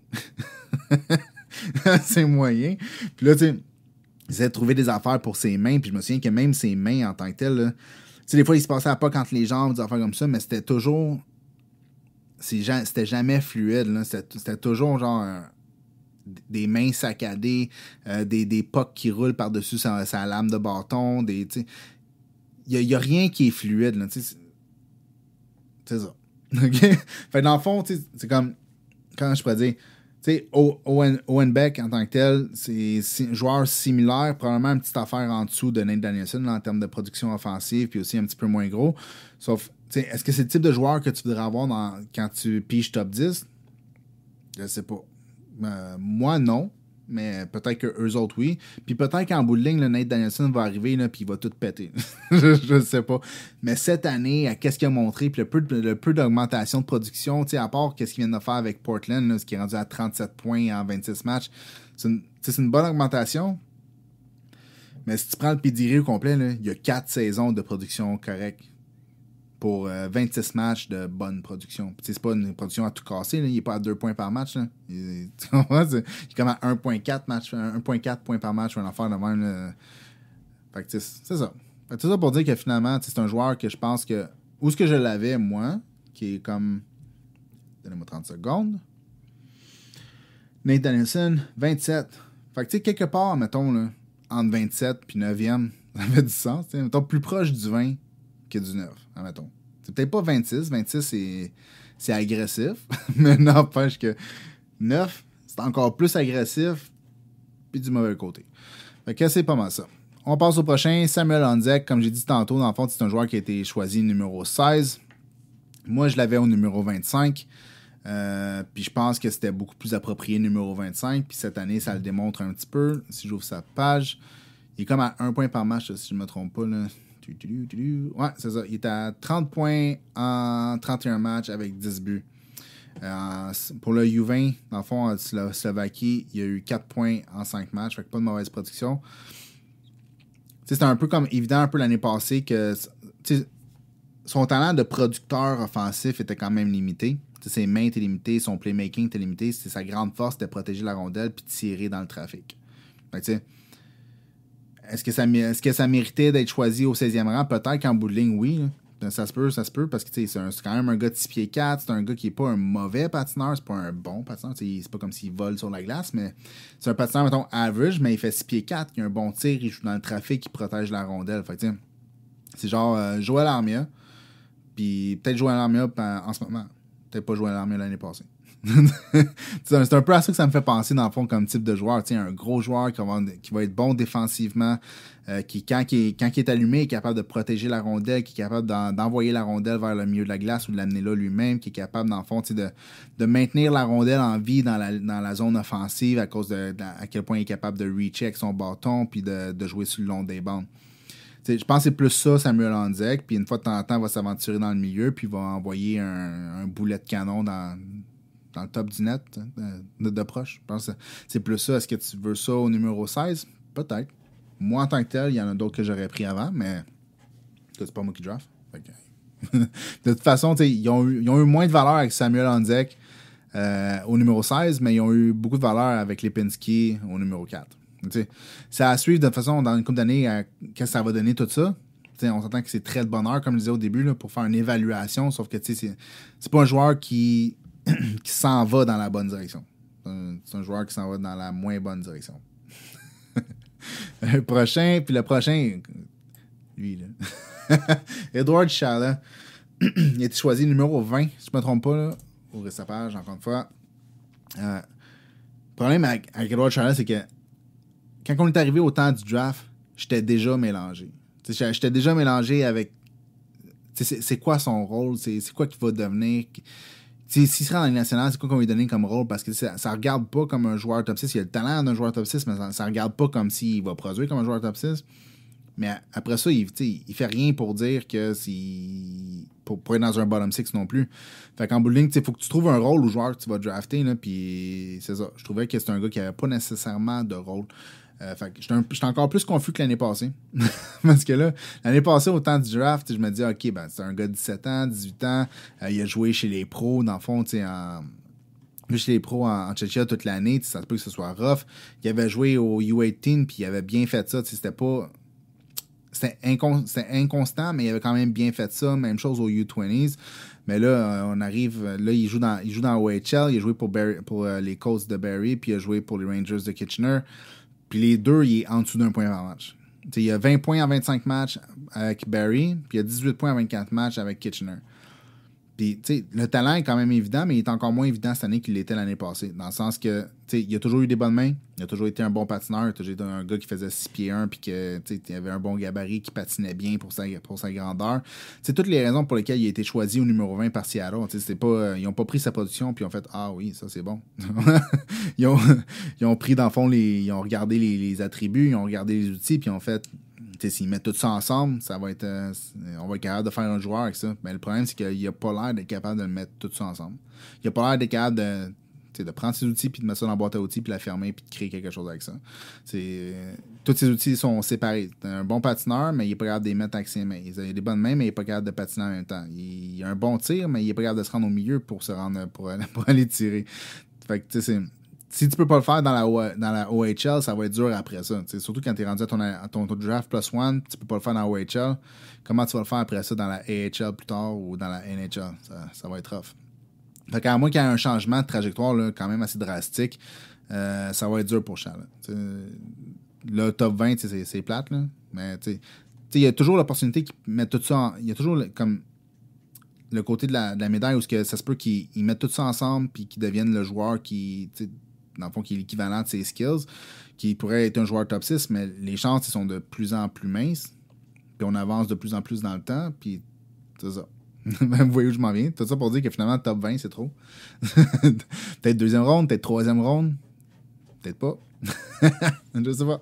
C'est moyen. Puis là, tu sais, j'essayais de trouver des affaires pour ses mains, puis je me souviens que même ses mains en tant que telles, là, des fois, il se passait à pas entre les jambes, des affaires comme ça, mais c'était toujours... C'était jamais fluide. Là. C'était toujours genre des mains saccadées, des pucks qui roulent par-dessus sa lame de bâton. Il n'y a rien qui est fluide. Là, c'est ça. Okay? Fait dans le fond, c'est comme... Comment je pourrais dire... Owen Beck, en tant que tel, c'est un joueur similaire, probablement une petite affaire en dessous de Nate Danielson là, en termes de production offensive, puis aussi un petit peu moins gros. Sauf, est-ce que c'est le type de joueur que tu voudrais avoir quand tu piges top 10? Je sais pas. Moi, non. Mais peut-être qu'eux autres, oui. Puis peut-être qu'en bout de ligne, Nate Danielson va arriver et il va tout péter. Je ne sais pas. Mais cette année, à qu'est-ce qu'il a montré, puis le peu d'augmentation de production, à part qu'est-ce qu'il vient de faire avec Portland, là, ce qui est rendu à 37 points en 26 matchs, c'est une bonne augmentation. Mais si tu prends le pedigree au complet, il y a 4 saisons de production correcte pour 26 matchs de bonne production. C'est pas une production à tout casser, là. Il n'est pas à 2 points par match. Là. Il est comme à 1.4 points par match ou une affaire de même. Là. Fait que c'est ça. Fait que c'est ça pour dire que finalement, c'est un joueur que je pense que... Où est-ce que je l'avais, moi, qui est comme... Donnez-moi 30 secondes. Nate Danielson, 27. Fait que quelque part, mettons, là, entre 27 puis 9e, ça fait du sens. Mettons, plus proche du 20 que du 9, admettons. C'est peut-être pas 26. 26, c'est agressif. Mais n'empêche que 9, c'est encore plus agressif puis du mauvais côté. Fait que c'est pas mal ça. On passe au prochain. Samuel Honzek, comme j'ai dit tantôt, dans le fond, c'est un joueur qui a été choisi numéro 16. Moi, je l'avais au numéro 25. Puis je pense que c'était beaucoup plus approprié numéro 25. Puis cette année, ça le démontre un petit peu. Si j'ouvre sa page, il est comme à 1 point par match, si je ne me trompe pas. Là. Ouais, c'est ça. Il est à 30 points en 31 matchs avec 10 buts. Pour le U20, dans le fond, en Slovaquie, il y a eu 4 points en 5 matchs. Fait que pas de mauvaise production. C'était un peu comme évident un peu l'année passée que son talent de producteur offensif était quand même limité. Ses mains étaient limitées, son playmaking était limité. Sa grande force était de protéger la rondelle puis de tirer dans le trafic. Fait que, est-ce que ça méritait d'être choisi au 16e rang? Peut-être qu'en bout de ligne, oui. Là. Ça se peut parce que c'est quand même un gars de 6 pieds 4. C'est un gars qui n'est pas un mauvais patineur. C'est pas un bon patineur. C'est pas comme s'il vole sur la glace, mais c'est un patineur, mettons, average, mais il fait 6 pieds 4. Il a un bon tir, il joue dans le trafic, il protège la rondelle. Fait que, c'est genre Joël Armia. Puis peut-être Joël Armia en ce moment. peut-être pas joué à l'armée l'année passée. C'est un peu à ça que ça me fait penser, dans le fond, comme type de joueur. Un gros joueur qui va être bon défensivement, qui, quand il est allumé, est capable de protéger la rondelle, qui est capable d'envoyer la rondelle vers le milieu de la glace ou de l'amener là lui-même, qui est capable, dans le fond, de maintenir la rondelle en vie dans la zone offensive à cause à quel point il est capable de reacher avec son bâton puis de jouer sur le long des bandes. Je pense que c'est plus ça, Samuel Honzek. Puis une fois de temps en temps, il va s'aventurer dans le milieu, puis il va envoyer un boulet de canon dans le top du net, de proche. Je pense que c'est plus ça. Est-ce que tu veux ça au numéro 16? Peut-être. Moi, en tant que tel, il y en a d'autres que j'aurais pris avant, mais c'est pas moi qui draft. De toute façon, ils ont eu moins de valeur avec Samuel Honzek au numéro 16, mais ils ont eu beaucoup de valeur avec Lipinski au numéro 4. C'est à suivre de toute façon dans une couple d'années qu'est-ce que ça va donner tout ça. On s'entend que c'est très de bonheur, comme je disais au début, là, pour faire une évaluation, sauf que c'est pas un joueur qui s'en va dans la bonne direction. C'est un joueur qui s'en va dans la moins bonne direction. Le prochain, lui, là. Edward Chala. Il a été choisi numéro 20, si je ne me trompe pas, là. Ouvrir sa page, encore une fois. Le problème avec Edward Chala, c'est que quand on est arrivé au temps du draft, j'étais déjà mélangé. J'étais déjà mélangé avec... C'est quoi son rôle? C'est quoi qu'il va devenir? S'il se rend dans les nationales, c'est quoi qu'on va lui donner comme rôle? Parce que ça regarde pas comme un joueur top 6. Il a le talent d'un joueur top 6, mais ça regarde pas comme s'il va produire comme un joueur top 6. Mais après ça, il fait rien pour dire que pour être dans un bottom 6 non plus. Fait qu'en bout de ligne, il faut que tu trouves un rôle au joueur que tu vas drafter. Puis c'est ça. Je trouvais que c'était un gars qui avait pas nécessairement de rôle. Fait que j'étais encore plus confus que l'année passée. Parce que là, l'année passée, au temps du draft, je me dis, OK, ben, c'est un gars de 17 ans, 18 ans. Il a joué chez les pros, dans le fond, chez les pros en Tchétchia toute l'année. Ça se peut que ce soit rough. Il avait joué au U18, puis il avait bien fait ça. C'était pas... C'était inconstant, mais il avait quand même bien fait ça. Même chose au U20s. Mais là, on arrive... Là, il joue dans OHL. Il a joué pour les Colts de Barrie, puis il a joué pour les Rangers de Kitchener. Puis les deux, il est en dessous d'un point par match. Il y a 20 points en 25 matchs avec Barrie, puis il y a 18 points en 24 matchs avec Kitchener. Puis, le talent est quand même évident, mais il est encore moins évident cette année qu'il l'était l'année passée. Dans le sens que, il a toujours eu des bonnes mains, il a toujours été un bon patineur, il a toujours été un gars qui faisait 6 pieds 1, puis qu'il avait un bon gabarit, qui patinait bien pour sa grandeur. C'est toutes les raisons pour lesquelles il a été choisi au numéro 20 par Seattle. C'est pas, ils n'ont pas pris sa production, puis ils ont fait « Ah oui, ça c'est bon. » ils ont pris, dans le fond, ils ont regardé les attributs, ils ont regardé les outils, puis ils ont fait... S'ils mettent tout ça ensemble, on va être capable de faire un joueur avec ça. Mais le problème, c'est qu'il n'a pas l'air d'être capable de mettre tout ça ensemble. Il n'a pas l'air d'être capable de prendre ses outils, puis de mettre ça dans la boîte à outils, puis la fermer, puis de créer quelque chose avec ça. Tous ces outils sont séparés. C'est un bon patineur, mais il n'est pas capable de les mettre avec ses mains. Il a des bonnes mains, mais il n'est pas capable de patiner en même temps. Il a un bon tir, mais il n'est pas capable de se rendre au milieu pour aller tirer. Fait que, si tu peux pas le faire dans la OHL, ça va être dur après ça. T'sais, surtout quand tu es rendu à ton draft plus one, tu peux pas le faire dans la OHL. Comment tu vas le faire après ça dans la AHL plus tard ou dans la NHL? Ça va être rough. Fait qu'à moins qu'il y ait un changement de trajectoire là, quand même assez drastique, ça va être dur pour Charles. Le top 20, c'est plate, là, mais il y a toujours l'opportunité qu'ils mettent tout ça il y a toujours comme le côté de la médaille où ça se peut qu'ils mettent tout ça ensemble puis qu'ils deviennent le joueur qui... dans le fond, qui est l'équivalent de ses skills, qui pourrait être un joueur top 6, mais les chances sont de plus en plus minces, puis on avance de plus en plus dans le temps, puis c'est ça. Vous voyez où je m'en viens? Tout ça pour dire que finalement, top 20, c'est trop. Peut-être deuxième ronde, peut-être troisième ronde, peut-être pas. Je sais pas.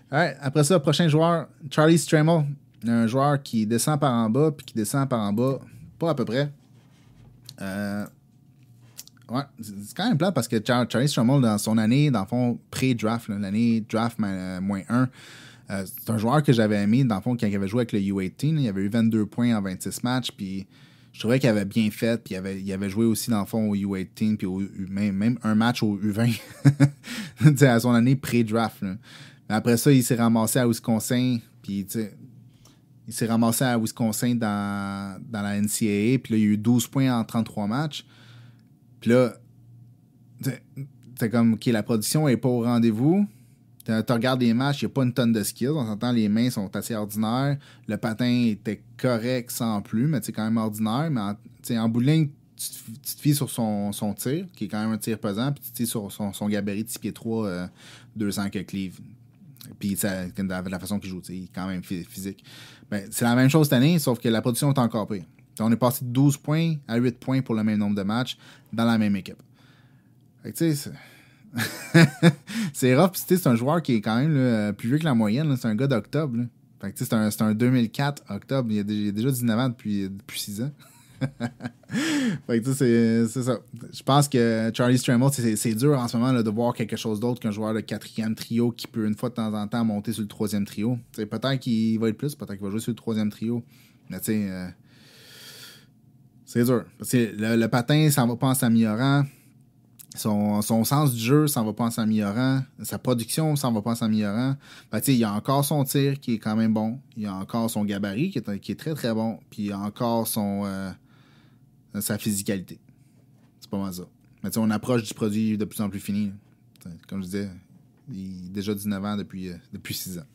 Right. Après ça, prochain joueur, Charlie Stramel, un joueur qui descend par en bas, puis qui descend par en bas, pas à peu près. Ouais, c'est quand même plate parce que Charlie Stramel, dans son année, dans le fond, pré-draft, l'année draft moins 1, c'est un joueur que j'avais aimé, dans le fond, quand il avait joué avec le U18. Il avait eu 22 points en 26 matchs, puis je trouvais qu'il avait bien fait, puis il avait joué aussi, dans le fond, au U18, puis même un match au U20, à son année pré-draft. Là. Mais après ça, il s'est ramassé à Wisconsin, puis il s'est ramassé à Wisconsin dans la NCAA, puis là, il a eu 12 points en 33 matchs. Puis là, c'est comme, OK, la production n'est pas au rendez-vous. Tu regardes les matchs, il n'y a pas une tonne de skills. On s'entend, les mains sont assez ordinaires. Le patin était correct sans plus, mais c'est quand même ordinaire. Mais en bout de ligne, tu te fies sur son tir, qui est quand même un tir pesant, puis tu te fies sur son gabarit de 6 pieds 3, 200 quelques livres. Puis de la façon qu'il joue, il est quand même physique. Ben, c'est la même chose cette année, sauf que la production est encore pire. On est passé de 12 points à 8 points pour le même nombre de matchs dans la même équipe. Fait que tu sais, c'est rough. Puis c'est un joueur qui est quand même là, plus vieux que la moyenne. Là. C'est un gars d'octobre. Là. Fait que c'est un 2004 octobre. Il a déjà 19 ans depuis 6 ans. Fait que c'est ça. Je pense que Charlie Stremmel, c'est dur en ce moment là, de voir quelque chose d'autre qu'un joueur de 4e trio qui peut une fois de temps en temps monter sur le 3e trio. T'sais, peut-être qu'il va être plus, peut-être qu'il va jouer sur le 3e trio. Mais tu sais, c'est dur. Parce que le patin, ça va pas en s'améliorant. Son sens du jeu, ça va pas en s'améliorant. Sa production, ça va pas en s'améliorant. Il y a encore son tir qui est quand même bon. Il y a encore son gabarit qui est très très bon. Puis il y a encore sa physicalité. C'est pas mal ça. Mais on approche du produit de plus en plus fini. Comme je disais, il a déjà 19 ans depuis 6 ans.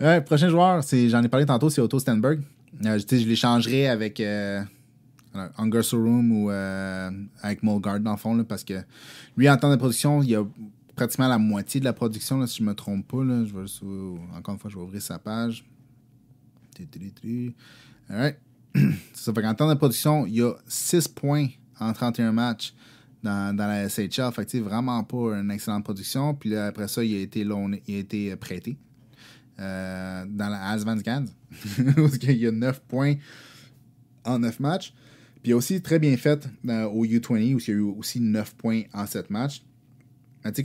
Ouais, prochain joueur, j'en ai parlé tantôt, c'est Otto Stenberg. Je l'échangerais avec Unger Sorum ou avec Molgard dans le fond, là, parce que lui, en temps de production, il a pratiquement la moitié de la production, là, si je me trompe pas. Là. Encore une fois, je vais ouvrir sa page. Alright. C'est ça. Fait qu'en temps de production, il y a 6 points en 31 matchs dans la SHL. Fait que vraiment pas une excellente production. Puis là, après ça, il a été prêté dans la Allsvenskan. Parce qu'il y a 9 points en 9 matchs. Puis il a aussi très bien fait au U20 où il y a eu aussi 9 points en 7 matchs.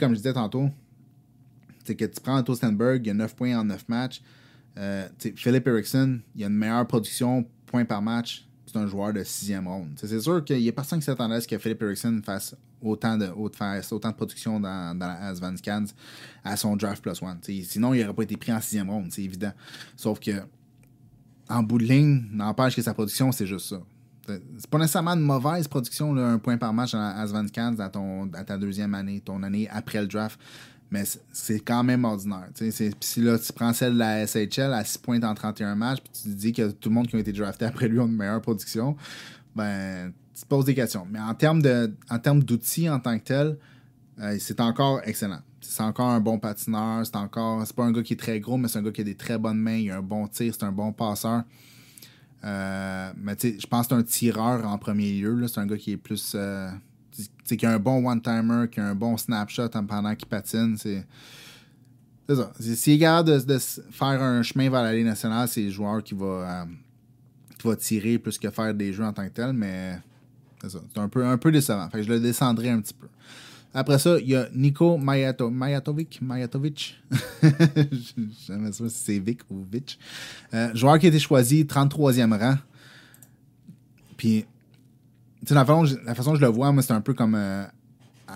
Comme je disais tantôt, c'est que tu prends Otto Stenberg, il y a 9 points en 9 matchs. Philip Eriksson, il a une meilleure production, points par match. C'est un joueur de 6e ronde. C'est sûr qu'il n'y a personne qui s'attendait à ce que Philip Eriksson fasse autant de production dans la Allsvenskan à son draft plus one. Sinon, il n'aurait pas été pris en 6e ronde, c'est évident. Sauf que en bout de ligne, n'empêche que sa production, c'est juste ça. C'est pas nécessairement une mauvaise production, là, 1 point par match à Allsvenskan dans ta 2e année, ton année après le draft. Mais c'est quand même ordinaire. Si là, tu prends celle de la SHL à 6 points dans 31 matchs, puis tu te dis que tout le monde qui a été drafté après lui a une meilleure production, ben, tu te poses des questions. Mais en termes d'outils en tant que tel, c'est encore excellent. C'est encore un bon patineur. C'est pas un gars qui est très gros, mais c'est un gars qui a des très bonnes mains. Il a un bon tir, c'est un bon passeur. Mais je pense que c'est un tireur en premier lieu. Là. C'est un gars qui est plus... qui a un bon one-timer, qui a un bon snapshot pendant qu'il patine. C'est ça. S'il est capable de faire un chemin vers la Ligue nationale, c'est le joueur qui va tirer plus que faire des jeux en tant que tel, mais c'est ça. C'est un peu décevant. Fait que je le descendrai un petit peu. Après ça, il y a Nico Majatovic. Je ne sais pas si c'est Vic ou Vic. Joueur qui a été choisi 33e rang. Puis, la façon que je le vois, moi, c'est un peu comme...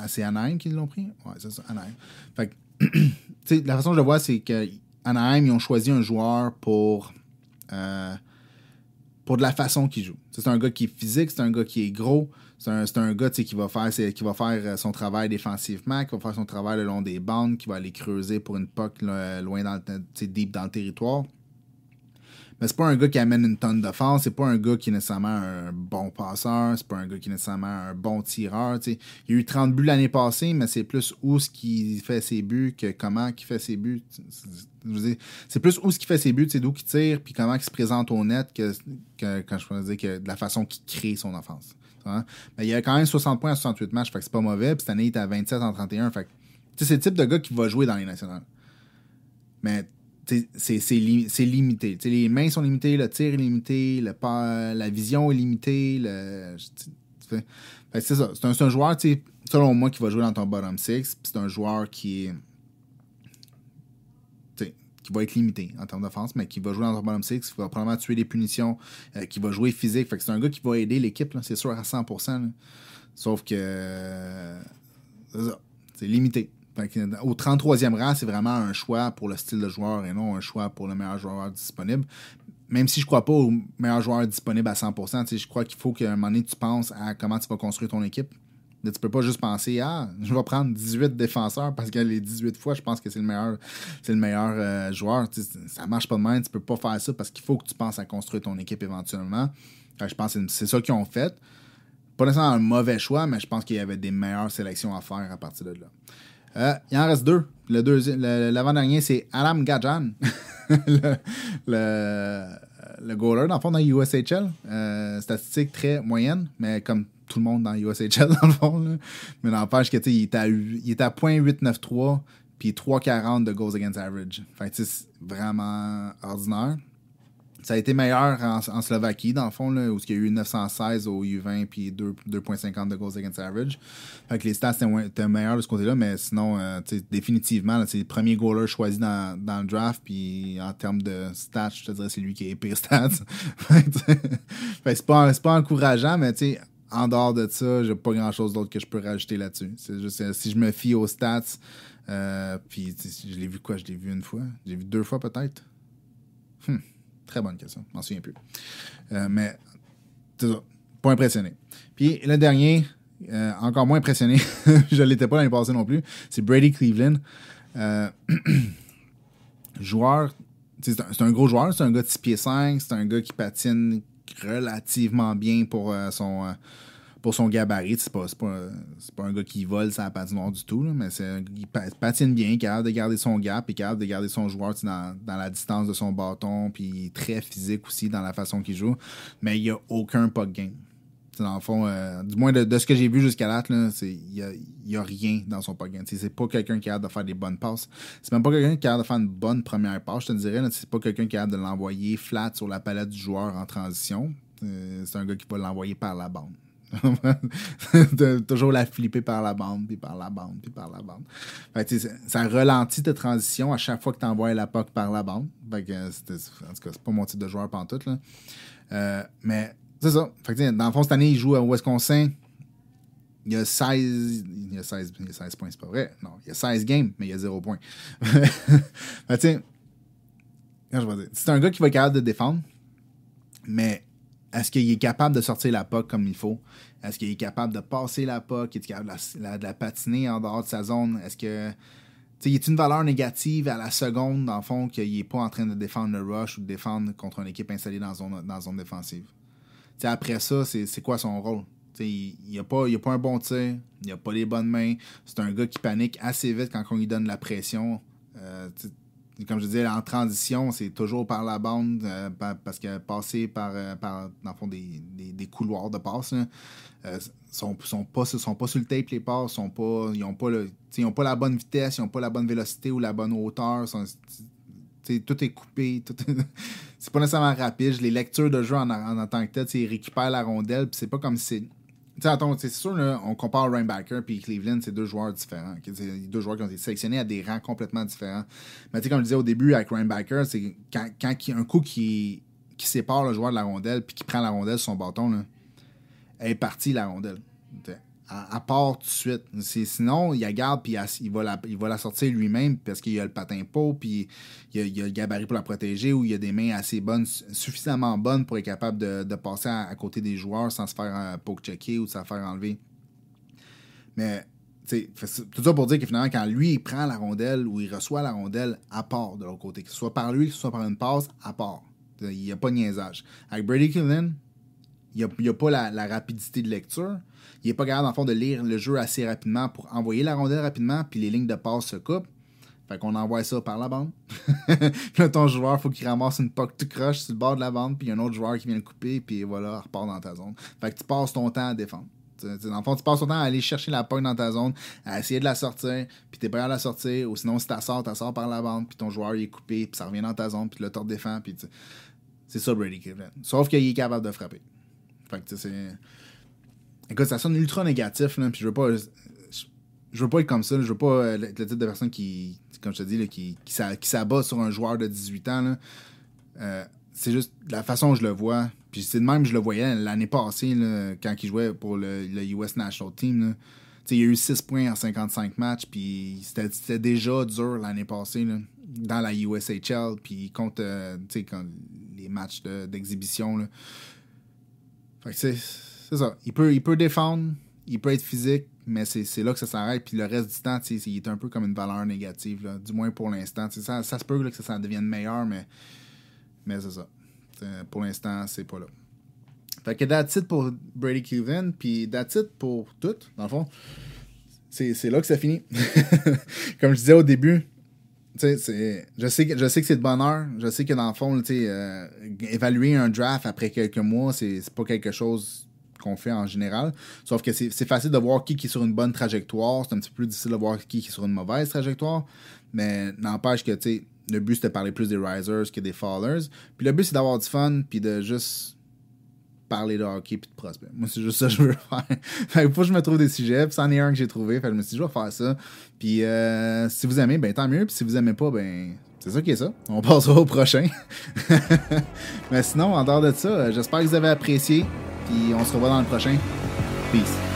c'est Anaheim qui l'ont pris? Ouais, c'est ça, Anaheim. Fait que, la façon que je le vois, c'est que Anaheim, ils ont choisi un joueur pour de la façon qu'il joue. C'est un gars qui est physique, c'est un gars qui est gros, c'est un gars qui va faire son travail défensivement, qui va faire son travail le long des bandes, qui va aller creuser pour une puck loin deep dans le territoire. Mais c'est pas un gars qui amène une tonne de force, c'est pas un gars qui est nécessairement un bon passeur, c'est pas un gars qui est nécessairement un bon tireur. T'sais. Il y a eu 30 buts l'année passée, mais c'est plus où ce qui fait ses buts que comment il fait ses buts. C'est plus où ce qui fait ses buts, c'est d'où il tire, puis comment il se présente au net que quand je pourrais dire que de la façon qu'il crée son offense. Mais il y a quand même 60 points à 68 matchs, fait que c'est pas mauvais, puis cette année il est à 27 en 31, fait que c'est le type de gars qui va jouer dans les nationales. Mais c'est limité. T'sais, les mains sont limitées, le tir est limité, la vision est limitée. C'est ça. C'est un joueur, selon moi, qui va jouer dans ton bottom six. C'est un joueur qui va être limité en termes d'offense, mais qui va jouer dans ton bottom six, qui va probablement tuer des punitions, qui va jouer physique. Fait que c'est un gars qui va aider l'équipe, là, c'est sûr, à 100%. Là. Sauf que c'est limité. Au 33e rang, c'est vraiment un choix pour le style de joueur et non un choix pour le meilleur joueur disponible. Même si je ne crois pas au meilleur joueur disponible à 100%, je crois qu'il faut qu'à un moment donné, tu penses à comment tu vas construire ton équipe. Là, tu peux pas juste penser je vais prendre 18 défenseurs parce que les 18 fois, je pense que c'est le meilleur joueur. Ça marche pas de même. Tu peux pas faire ça parce qu'il faut que tu penses à construire ton équipe éventuellement. Je pense que c'est ça qu'ils ont fait. pas nécessairement un mauvais choix, mais je pense qu'il y avait des meilleures sélections à faire à partir de là. Il en reste deux. L'avant-dernier, c'est Adam Gajan, le goaler, dans le fond, dans USHL. Statistique très moyenne, mais comme tout le monde dans USHL, dans le fond. Là. Mais n'empêche que, il est à .893 puis 3,40 de goals against average. Fait que, c'est vraiment ordinaire. Ça a été meilleur en Slovaquie, dans le fond, là, où il y a eu 916 au U20 puis 2,50 de goals against average. Fait que les stats étaient meilleurs de ce côté-là, mais sinon, définitivement, là, c'est le premier goaler choisi dans le draft, puis en termes de stats, je te dirais c'est lui qui a les pires stats. Fait que c'est pas encourageant, mais en dehors de ça, j'ai pas grand-chose d'autre que je peux rajouter là-dessus. C'est juste, si je me fie aux stats, puis je l'ai vu quoi? Je l'ai vu une fois? J'ai vu 2 fois peut-être? Très bonne question. Je m'en souviens plus. Mais, c'est ça. Pas impressionné. Puis, le dernier, encore moins impressionné, je ne l'étais pas l'année passée non plus, c'est Brady Cleveland. Joueur, c'est un gros joueur, c'est un gars de 6 pieds 5, c'est un gars qui patine relativement bien pour son gabarit. C'est pas un gars qui vole sa patinoire du tout, là, mais il patine bien, capable de garder son gap et capable de garder son joueur dans la distance de son bâton, puis très physique aussi dans la façon qu'il joue. Mais il n'y a aucun puck game. T'sais, dans le fond, du moins de ce que j'ai vu jusqu'à là, il n'y a rien dans son puck game. C'est pas quelqu'un qui a hâte de faire des bonnes passes. C'est même pas quelqu'un qui a hâte de faire une bonne première passe, je te dirais. C'est pas quelqu'un qui a hâte de l'envoyer flat sur la palette du joueur en transition. C'est un gars qui va l'envoyer par la bande. Toujours la flipper par la bande, puis par la bande, puis par la bande. Fait que, ça ralentit ta transition à chaque fois que tu envoies la puck par la bande. Fait que, en tout cas, c'est pas mon type de joueur pantoute, là. Mais c'est ça. Fait que, dans le fond, cette année, il joue à Wisconsin. Il y a 16 points, c'est pas vrai. Non, il y a 16 games, mais il y a 0 points. Fait que, quand je vais dire, c'est un gars qui va être capable de défendre, mais est-ce qu'il est capable de sortir la puck comme il faut? Est-ce qu'il est capable de passer la puck? Est-il capable de la patiner en dehors de sa zone? Est-ce que... il est une valeur négative à la seconde, dans le fond, qu'il n'est pas en train de défendre le rush ou de défendre contre une équipe installée dans zone défensive? Après ça, c'est quoi son rôle? Il n'a pas un bon tir, il n'a pas les bonnes mains. C'est un gars qui panique assez vite quand on lui donne la pression. Comme je disais, en transition, c'est toujours par la bande, parce que passer par dans le fond, des couloirs de passe, sont pas sur le tape, les passes, ils n'ont pas la bonne vitesse, ils n'ont pas la bonne vélocité ou la bonne hauteur. Tout est coupé. C'est pas nécessairement rapide. Les lectures de jeu en tant que tel, ils récupèrent la rondelle, puis c'est pas comme si... c'est sûr, là, on compare Reinbacker et Cleveland, c'est 2 joueurs différents. C'est 2 joueurs qui ont été sélectionnés à des rangs complètement différents. Mais comme je disais au début avec Reinbacker, c'est quand il y a un coup qui sépare le joueur de la rondelle puis qui prend la rondelle sur son bâton, là, elle est partie, la rondelle. Elle part tout de suite. Sinon, il la garde puis il va la sortir lui-même parce qu'il a le patin pot puis il a le gabarit pour la protéger ou il a des mains assez bonnes, suffisamment bonnes pour être capable de passer à côté des joueurs sans se faire poke-checker ou se faire enlever. Mais tout ça pour dire que finalement, quand lui, il prend la rondelle ou il reçoit la rondelle, à part de l'autre côté. Que ce soit par lui, que ce soit par une passe, à part. Il n'y a pas de niaisage. Avec Brady Cleveland, il n'y a pas la rapidité de lecture. Il n'est pas capable, dans le fond, de lire le jeu assez rapidement pour envoyer la rondelle rapidement, puis les lignes de passe se coupent. Fait qu'on envoie ça par la bande. Puis là, ton joueur, il faut qu'il ramasse une puck tout croche sur le bord de la bande, puis il y a un autre joueur qui vient le couper, puis voilà, il repart dans ta zone. Fait que tu passes ton temps à défendre. Dans le fond, tu passes ton temps à aller chercher la puck dans ta zone, à essayer de la sortir, puis t'es prêt à la sortir, ou sinon, si tu sors par la bande, puis ton joueur il est coupé, puis ça revient dans ta zone, puis là, tu te défends, puis c'est ça, Brady Cleveland. Sauf qu'il est capable de frapper. Fait que, c'est... Écoute, ça sonne ultra négatif, là, puis je veux pas être comme ça, là, je veux pas être le type de personne qui, comme je te dis, là, qui s'abat sur un joueur de 18 ans, là. C'est juste la façon dont je le vois, puis c'est de même que je le voyais l'année passée, là, quand il jouait pour le US National Team, là. Il y a eu 6 points en 55 matchs, puis c'était déjà dur l'année passée, là, dans la USHL, puis contre les matchs d'exhibition, là. Fait que c'est ça. Il peut défendre, il peut être physique, mais c'est là que ça s'arrête. Puis le reste du temps, il est un peu comme une valeur négative, là, du moins pour l'instant. Ça se peut là, que ça devienne meilleur, mais c'est ça. Pour l'instant, c'est pas là. Fait que that's it pour Brady Cleveland, puis that's it pour tout, dans le fond. C'est là que ça finit. Comme je disais au début, je sais que c'est de bonheur. Je sais que dans le fond, évaluer un draft après quelques mois, c'est pas quelque chose qu'on fait en général. Sauf que c'est facile de voir qui est sur une bonne trajectoire. C'est un petit peu plus difficile de voir qui est sur une mauvaise trajectoire. Mais n'empêche que le but, c'est de parler plus des risers que des fallers. Puis le but, c'est d'avoir du fun, puis de juste parler de hockey puis de prospect. Moi, c'est juste ça que je veux faire. Fait que faut que je me trouve des sujets, puis c'en est un que j'ai trouvé. Fait que je me suis dit, je vais faire ça. Puis si vous aimez, ben tant mieux. Puis si vous aimez pas, ben c'est ça qui est ça. On passera au prochain. Mais sinon, en dehors de ça, j'espère que vous avez apprécié. Puis on se revoit dans le prochain. Peace.